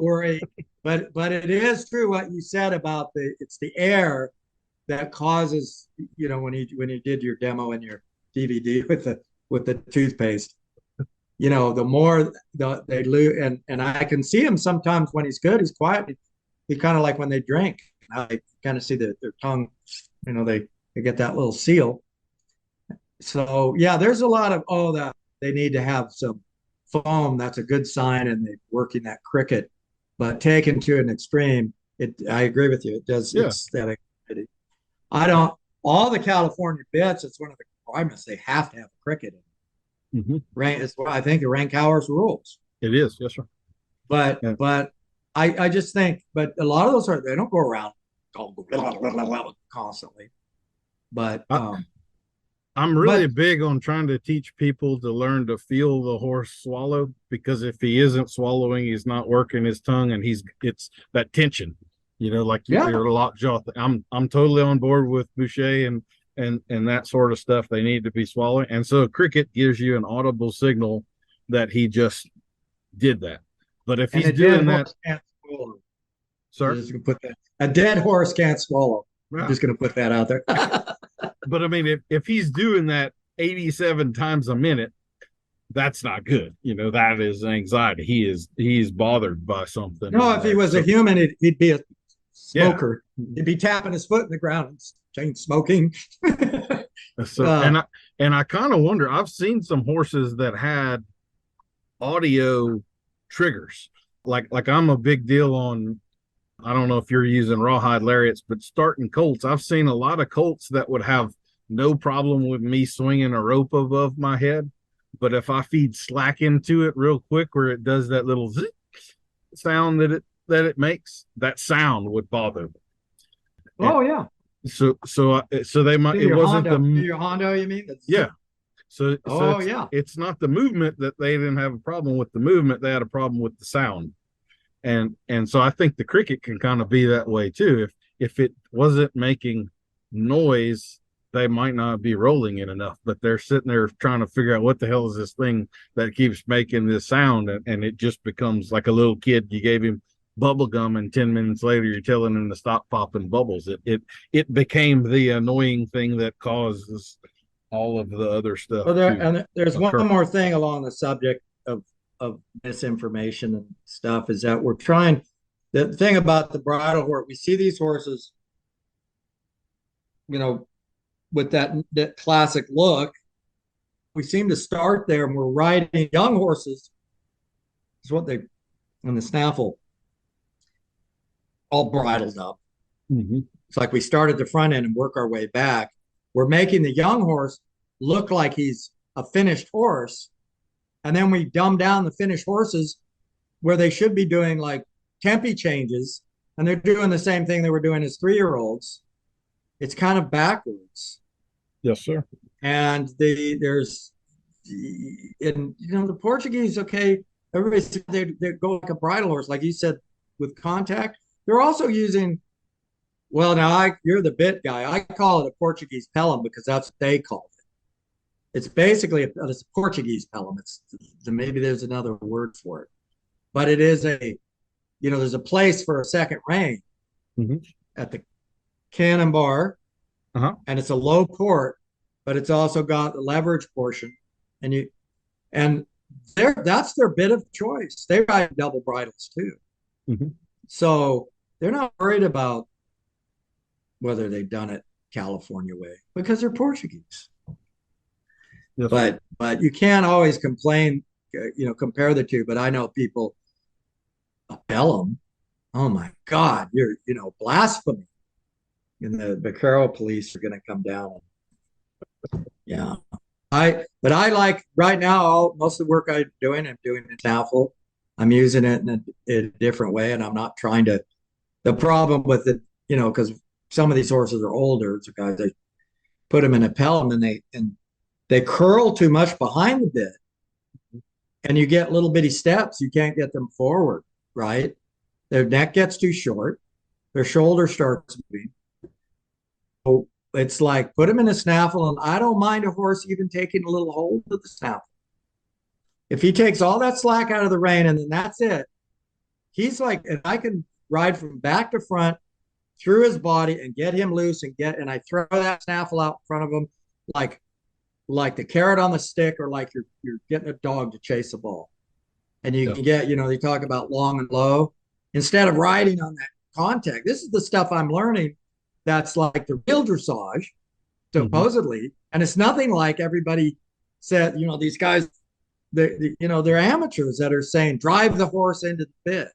worry. But it is true what you said about it's the air that causes, when you did your demo in your DVD with the toothpaste, the more they lose, and I can see him sometimes when he's good, he's quiet. He kind of like when they drink, I kind of see their tongue, they get that little seal. So yeah, there's a lot of that they need to have some foam. That's a good sign, and they're working that cricket. But taken to an extreme, I agree with you. It does. Yeah. It's that activity. All the California bits, it's one of the requirements. They have to have a cricket in. Mm-hmm. It's what I think the Rankauer's rules. It is, yes, sir. But I just think, but a lot of those they don't go around constantly. But I'm really big on trying to teach people to learn to feel the horse swallow, because if he isn't swallowing, he's not working his tongue, and it's that tension, like you're a locked jaw. I'm totally on board with Boucher and that sort of stuff. They need to be swallowing. And so cricket gives you an audible signal that he just did that. But if And he's a dead doing that, horse can't swallow. I'm sir, just gonna put that. A dead horse can't swallow. I'm yeah. just gonna put that out there. But I mean, if he's doing that 87 times a minute, that's not good. You know, that is anxiety. He's bothered by something No, in if he there. was a So human, he'd be a yeah. smoker. He'd be tapping his foot in the ground and chain smoking. So and I kind of wonder. I've seen some horses that had audio triggers. Like I'm a big deal on. I don't know if you're using rawhide lariats, but starting colts, I've seen a lot of colts that would have no problem with me swinging a rope above my head. But if I feed slack into it real quick, where it does that little zzz sound that it makes, that sound would bother them. Oh yeah. So they might. It wasn't Hondo. the Your Hondo, you mean? yeah. So Oh it's, yeah. it's not the movement that they didn't have a problem with the movement. They had a problem with the sound. And so I think the cricket can kind of be that way too. If it wasn't making noise, they might not be rolling it enough, but they're sitting there trying to figure out what the hell is this thing that keeps making this sound, and it just becomes like a little kid. You gave him bubble gum, and 10 minutes later you're telling him to stop popping bubbles. It became the annoying thing that causes all of the other stuff. Well, there's occur. one more thing along the subject of misinformation and stuff is that we're trying. The thing about the bridle horse, we see these horses, you know, with that classic look. We seem to start there, and we're riding young horses. Is what they on the snaffle, all bridled up. Mm-hmm. It's like we start at the front end and work our way back. We're making the young horse look like he's a finished horse. And then we dumb down the finished horses where they should be doing like tempi changes. And they're doing the same thing they were doing as 3-year-olds. It's kind of backwards. Yes, sir. And there's, and you know, the Portuguese, okay, everybody, they go like a bridle horse, like you said, with contact. They're also using, well, now you're the bit guy. I call it a Portuguese pelham because that's what they call it. It's basically it's a Portuguese pelham. Maybe there's another word for it, but it is there's a place for a second rein at the cannon bar, and it's a low port, but it's also got the leverage portion, and that's their bit of choice. They ride double bridles too, so they're not worried about whether they've done it California way because they're Portuguese. Yes. But you can't always compare the two. But I know people, a pelham, oh my God, you're blasphemy, and the Vaquero police are going to come down. Yeah, but I like right now most of the work I'm doing in snaffle. I'm using it in a different way, and I'm not trying to. The problem with it, because some of these horses are older, so guys, they put them in a pelham and they curl too much behind the bit, and you get little bitty steps. You can't get them forward, right? Their neck gets too short. Their shoulder starts moving. So it's like put them in a snaffle, and I don't mind a horse even taking a little hold of the snaffle. If he takes all that slack out of the rein and then that's it, he's like, and I can ride from back to front through his body and get him loose and I throw that snaffle out in front of him like the carrot on the stick, or like you're getting a dog to chase a ball. And you can get, they talk about long and low. Instead of riding on that contact, this is the stuff I'm learning that's like the real dressage, supposedly. And it's nothing like everybody said, these guys, they're amateurs that are saying, drive the horse into the bit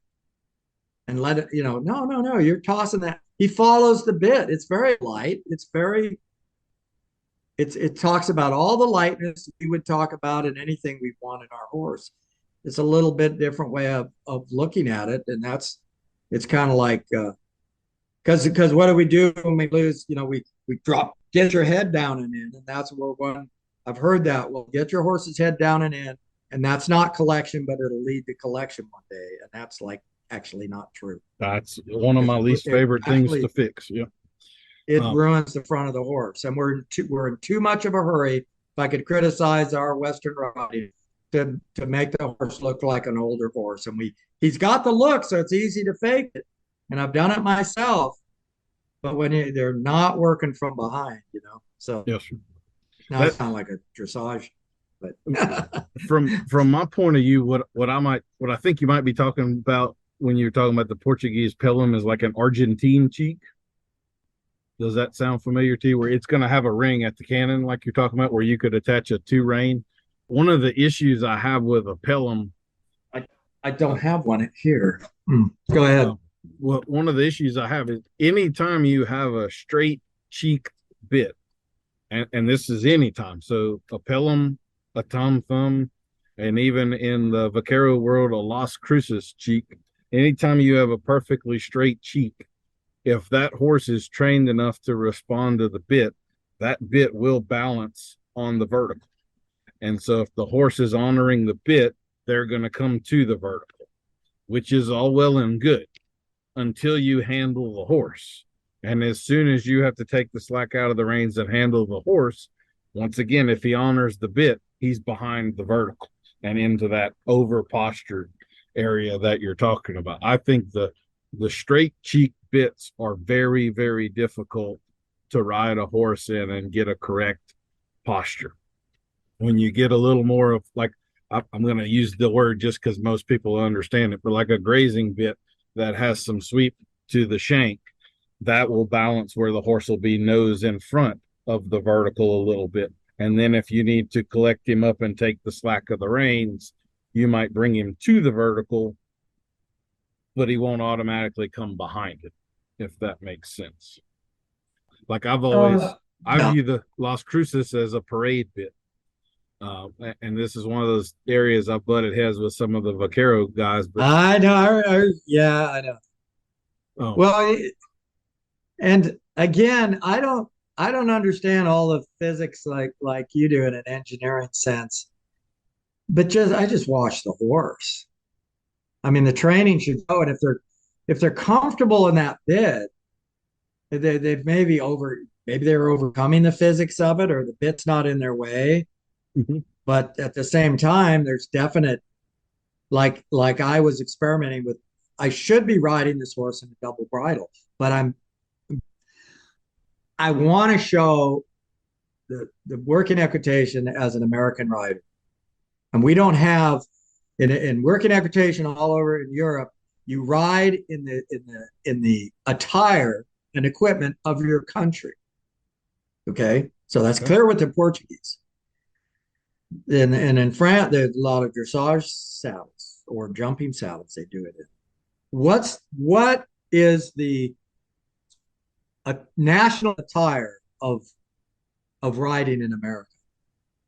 and let it, no, you're tossing that. He follows the bit. It's very light. It talks about all the lightness we would talk about in anything we want in our horse. It's a little bit different way of looking at it. And it's kind of like, because what do we do when we lose? We drop, get your head down and in. And that's where I've heard that. Well, get your horse's head down and in. And that's not collection, but it'll lead to collection one day. And that's like actually not true. That's one of my least favorite things to fix. Yeah. It ruins the front of the horse, and we're in too much of a hurry. If I could criticize our Western riding, to make the horse look like an older horse. And he's got the look, so it's easy to fake it. And I've done it myself. But when they're not working from behind, so Yes, sir. now I That sound like a dressage, but from my point of view, what I think you might be talking about when you're talking about the Portuguese Pelham is like an Argentine cheek. Does that sound familiar to you? Where it's going to have a ring at the cannon, like you're talking about, where you could attach a two rein. One of the issues I have with a Pelham, I don't have one here. Go uh, ahead. well, one of the issues I have is anytime you have a straight cheek bit, and this is anytime. So a Pelham, a Tom Thumb, and even in the Vaquero world, a Las Cruces cheek. Anytime you have a perfectly straight cheek, if that horse is trained enough to respond to the bit, that bit will balance on the vertical. And so if the horse is honoring the bit, they're going to come to the vertical, which is all well and good until you handle the horse. And as soon as you have to take the slack out of the reins and handle the horse, once again, if he honors the bit, he's behind the vertical and into that over postured area that you're talking about. I think the straight cheek bits are very, very difficult to ride a horse in and get a correct posture. When you get a little more of like, I'm going to use the word just because most people understand it, but like a grazing bit that has some sweep to the shank, that will balance where the horse will be nose in front of the vertical a little bit. And then if you need to collect him up and take the slack of the reins, you might bring him to the vertical, but he won't automatically come behind it, if that makes sense. Like I Yeah. view the Las Cruces as a parade bit. And this is one of those areas I've butted heads with some of the Vaquero guys, but I know. Yeah, I know. oh, Well, and again, I don't understand all the physics like you do in an engineering sense, but I just watch the horse. I mean, the training should go, and if they're comfortable in that bit, they've maybe they're overcoming the physics of it, or the bit's not in their way. mhm. But at the same time, there's definite like I was experimenting with. I should be riding this horse in a double bridle, but I want to show the working equitation as an American rider, and we don't have in working equitation all over in Europe. You ride in the attire and equipment of your country. Okay, so that's Okay. clear with the Portuguese. And in France, there's a lot of dressage saddles or jumping saddles they do it in. What is the national attire of riding in America?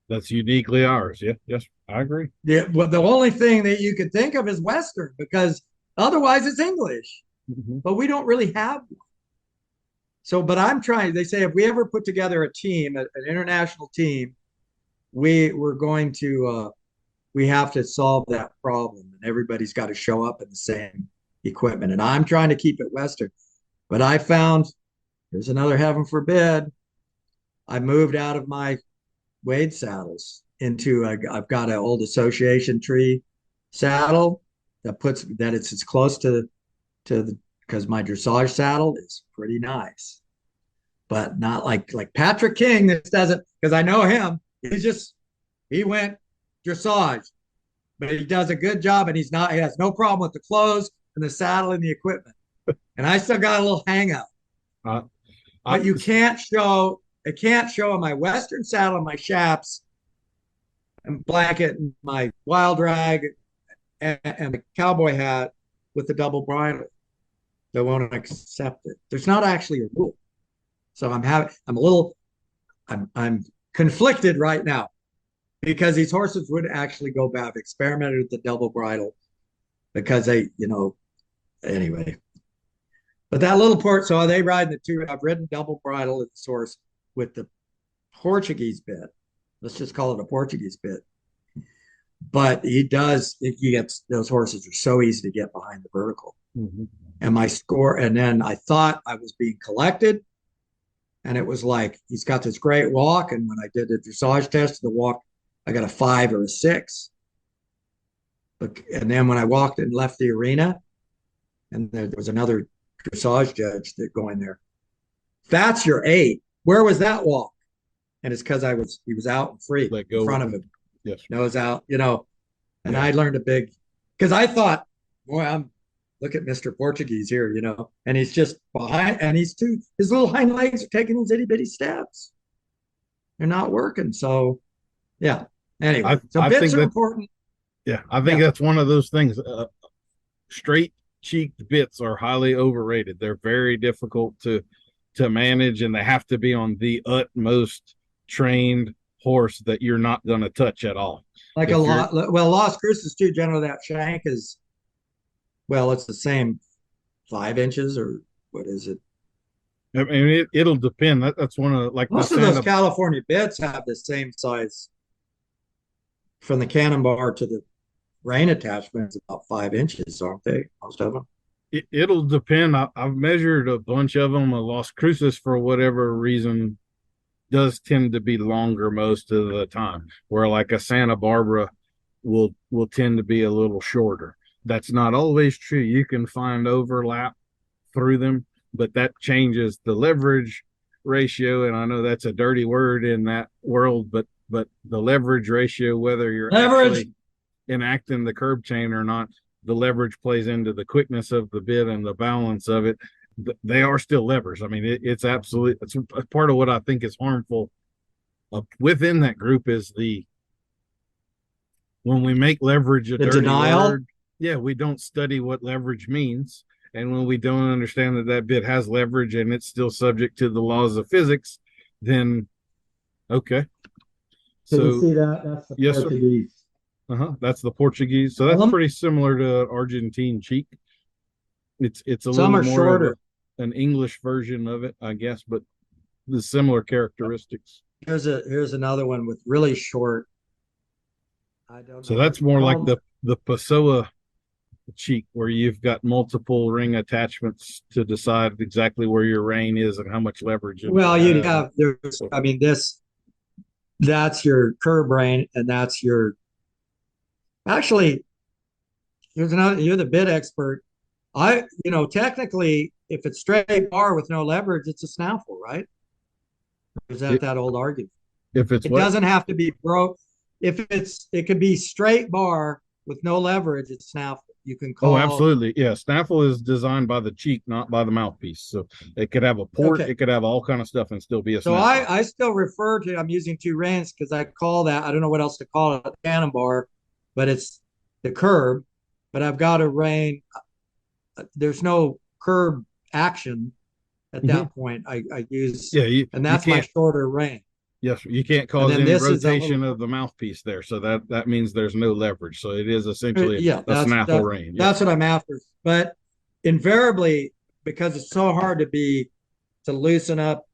That's uniquely ours. Yeah, yes, I agree. The only thing that you could think of is Western, because otherwise it's English, Mhm. but we don't really have one. So, but I'm trying. They say if we ever put together a team, an international team, we're going to we have to solve that problem, and everybody's got to show up in the same equipment. And I'm trying to keep it Western, but I found there's another heaven forbid. I moved out of my Wade saddles into I've got an old association tree saddle that it's as close to the because my dressage saddle is pretty nice, but not like Patrick King. This doesn't, because I know him. He went dressage, but he does a good job, and he has no problem with the clothes and the saddle and the equipment. And I still got a little hang up. Uh, I, But it can't show on my Western saddle and my chaps and blanket and my wild drag and the cowboy hat with the double bridle. They won't accept it. There's not actually a rule. So I'm conflicted right now, because these horses would actually go bad. I've experimented with the double bridle because anyway. But that little port, so they ride the two. I've ridden double bridle at the source with the Portuguese bit. Let's just call it a Portuguese bit. But he gets, those horses are so easy to get behind the vertical. mhm. And my score, and then I thought I was being collected. And it was like, he's got this great walk. And when I did the dressage test of the walk, I got a 5 or a 6. Look, and then when I walked and left the arena, and there was another dressage judge that going there. That's your 8. Where was that walk? And it's because he was out and free Let in go. front of him. Yes. Nose out, and Yeah. I learned a big, because I thought, boy, look at Mr. Portuguese here, and he's just behind, and his little hind legs are taking these itty bitty steps. They're not working. So, yeah. Anyway, so bits are important. Yeah, I think that's one of those things. Straight cheeked bits are highly overrated. They're very difficult to manage, and they have to be on the utmost trained horse that you're not going to touch at all. Like Las Cruces too. Generally, that shank is, it's the same 5 inches, or what is it? I mean, it'll depend. That's one of most of those California bits have the same size. From the cannonbar to the rein attachment is about 5 inches, aren't they? Most of them. It'll depend. I've measured a bunch of them. A Las Cruces, for whatever reason, does tend to be longer most of the time, where like a Santa Barbara will tend to be a little shorter. That's not always true. You can find overlap through them, but that changes the leverage ratio. And I know that's a dirty word in that world, but the leverage ratio, whether you're actually enacting the curb chain or not, the leverage plays into the quickness of the bit and the balance of it. They are still levers. I mean, it's absolutely, it's part of what I think is harmful within that group is when we make leverage a dirty denial word, we don't study what leverage means. And when we don't understand that bit has leverage and it's still subject to the laws of physics, then okay. So you see that? That's the Portuguese. That's the Portuguese. So that's pretty similar to Argentine cheek. It's a little more shorter, an English version of it, I guess, but the similar characteristics. Here's another one with really short. I don't know. So that's more like the Pessoa cheek, where you've got multiple ring attachments to decide exactly where your rein is and how much leverage. Well, you'd have that's your curb rein, and that's your. Actually, here's another. You're the bit expert. Technically, if it's straight bar with no leverage, it's a snaffle, right? Is that old argument? If it doesn't have to be broke. It could be straight bar with no leverage, it's snaffle. You can call. Oh, absolutely. Yeah. Snaffle is designed by the cheek, not by the mouthpiece. So it could have a port, it could have all kind of stuff and still be a snaffle. So I still refer to, I'm using 2 reins because I call that, I don't know what else to call it, cannonbar, but it's the curb. But I've got a rein. There's no curb action at that point. I use, and that's my shorter rein. Yes, you can't cause any rotation of the mouthpiece there, so that means there's no leverage. So it is essentially a snaffle rein. That's what I'm after. But invariably, because it's so hard to loosen up.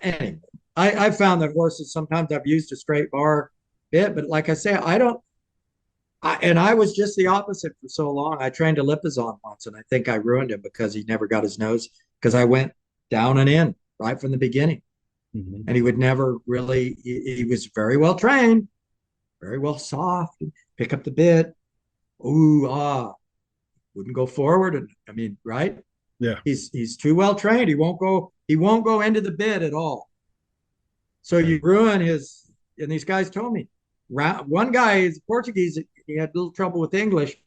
Anyway, I found that horses, sometimes I've used a straight bar bit, but like I say, I was just the opposite for so long. I trained a Lipizan once, and I think I ruined him because he never got his nose, because I went down and in right from the beginning. And he would never really, he was very well trained, very well soft, pick up the bit. Wouldn't go forward. And I mean, right? Yeah. He's too well trained. He won't go into the bit at all. So you ruin his, and these guys told me, one guy is Portuguese, he had a little trouble with English.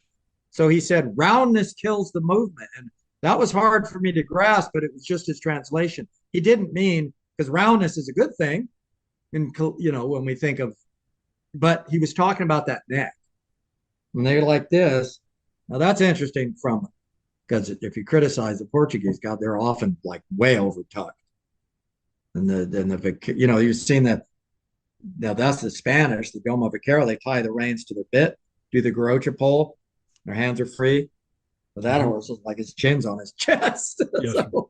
So he said, roundness kills the movement. And that was hard for me to grasp, but it was just his translation. He didn't mean, because roundness is a good thing, and when we think of, but he was talking about that neck. When they're like this, now that's interesting because if you criticize the Portuguese, God, they're often like way over tucked. And you've seen that. Now that's the Spanish, the Doma Vaquero. They tie the reins to the bit, do the Garocha pole. Their hands are free. But that horse is like his chin's on his chest. Yes. So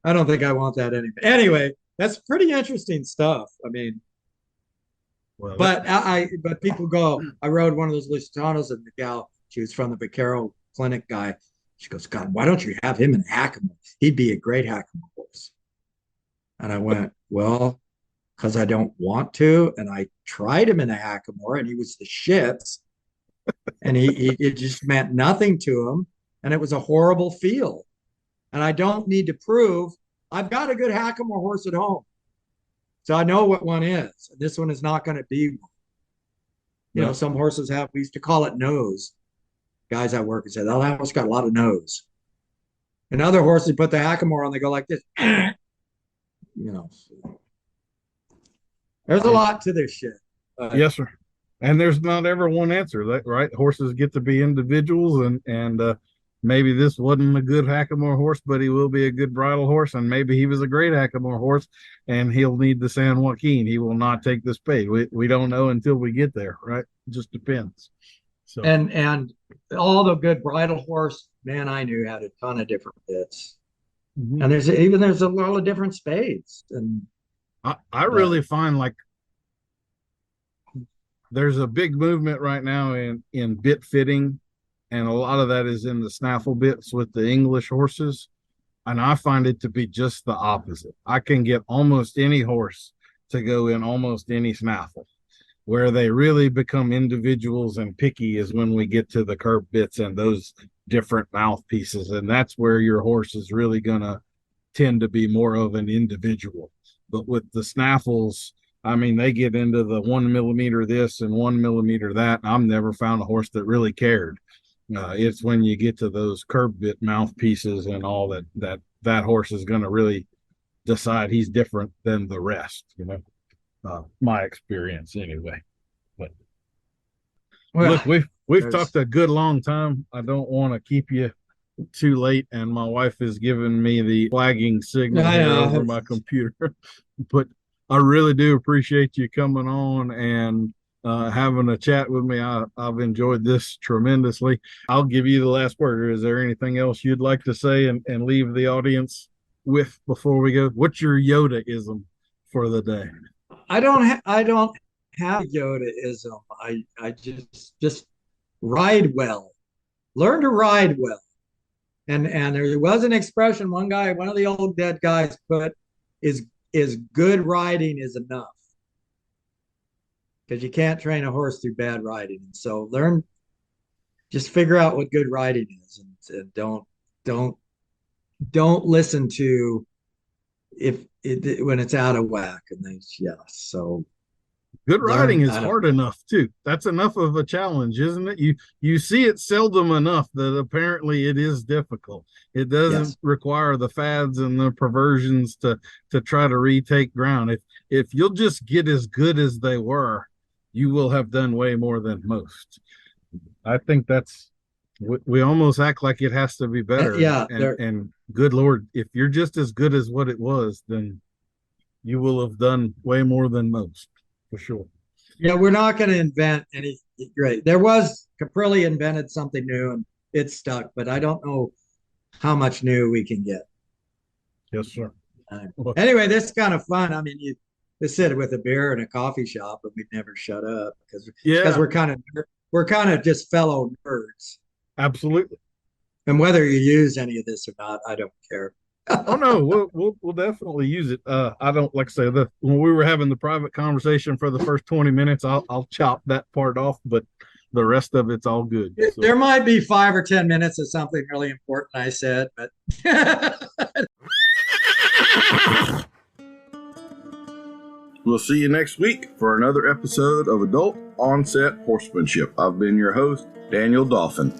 I don't think I want that anyway. That's pretty interesting stuff. I mean, but people go, I rode one of those Lusitanos, and the gal, she was from the Vaquero clinic guy. She goes, God, why don't you have him in Hackamore? He'd be a great Hackamore horse. And I went, well, because I don't want to. And I tried him in a Hackamore, and he was the shits. And it just meant nothing to him. And it was a horrible field. And I don't need to prove I've got a good Hackamore horse at home. So I know what one is. This one is not going to be one. You know, some horses have, we used to call it nose. Guys I work and said, oh, that horse got a lot of nose. And other horses put the Hackamore on, they go like this. You know, there's a lot to this shit. Yes, sir. And there's not ever one answer, right? Horses get to be individuals, and maybe this wasn't a good Hackamore horse, but he will be a good bridle horse, and maybe he was a great Hackamore horse, and he'll need the San Joaquin. He will not take the spade. We don't know until we get there, right? It just depends. So and all the good bridle horse, man, I knew had a ton of different bits. Mm-hmm. And there's a lot of different spades. And I really find like there's a big movement right now in bit fitting, and a lot of that is in the snaffle bits with the English horses. And I find it to be just the opposite. I can get almost any horse to go in almost any snaffle. Where they really become individuals and picky is when we get to the curb bits and those different mouthpieces. And that's where your horse is really going to tend to be more of an individual. But with the snaffles, I mean, they get into the 1 millimeter this and 1 millimeter that. I've never found a horse that really cared. It's when you get to those curb bit mouthpieces and all that horse is going to really decide he's different than the rest, you know. My experience anyway. But look, we've talked a good long time. I don't want to keep you too late, and my wife is giving me the flagging signal over my computer. But I really do appreciate you coming on and having a chat with me. I've enjoyed this tremendously. I'll give you the last word. Is there anything else you'd like to say and leave the audience with before we go? What's your Yoda-ism for the day? I don't have Yoda-ism. I just ride well. Learn to ride well. And there was an expression one of the old dead guys put is good riding is enough. Because you can't train a horse through bad riding. And so just figure out what good riding is, and don't listen to when it's out of whack. And so good riding is hard enough too. That's enough of a challenge, isn't it? You see it seldom enough that apparently it is difficult. It doesn't require the fads and the perversions to try to retake ground. If you'll just get as good as they were, you will have done way more than most. I think we almost act like it has to be better. And good Lord, if you're just as good as what it was, then you will have done way more than most, for sure. Yeah, we're not going to invent anything great. Caprilli invented something new and it stuck, but I don't know how much new we can get. Yes, sir. Anyway, this is kind of fun. I mean, you sit with a beer in a coffee shop and we'd never shut up because we're kind of just fellow nerds. Absolutely. And whether you use any of this or not, I don't care. Oh no, we'll definitely use it. I don't, like I say, when we were having the private conversation for the first 20 minutes, I'll chop that part off, but the rest of it's all good. So. There might be 5 or 10 minutes of something really important I said, but we'll see you next week for another episode of Adult Onset Horsemanship. I've been your host, Daniel Dolphin.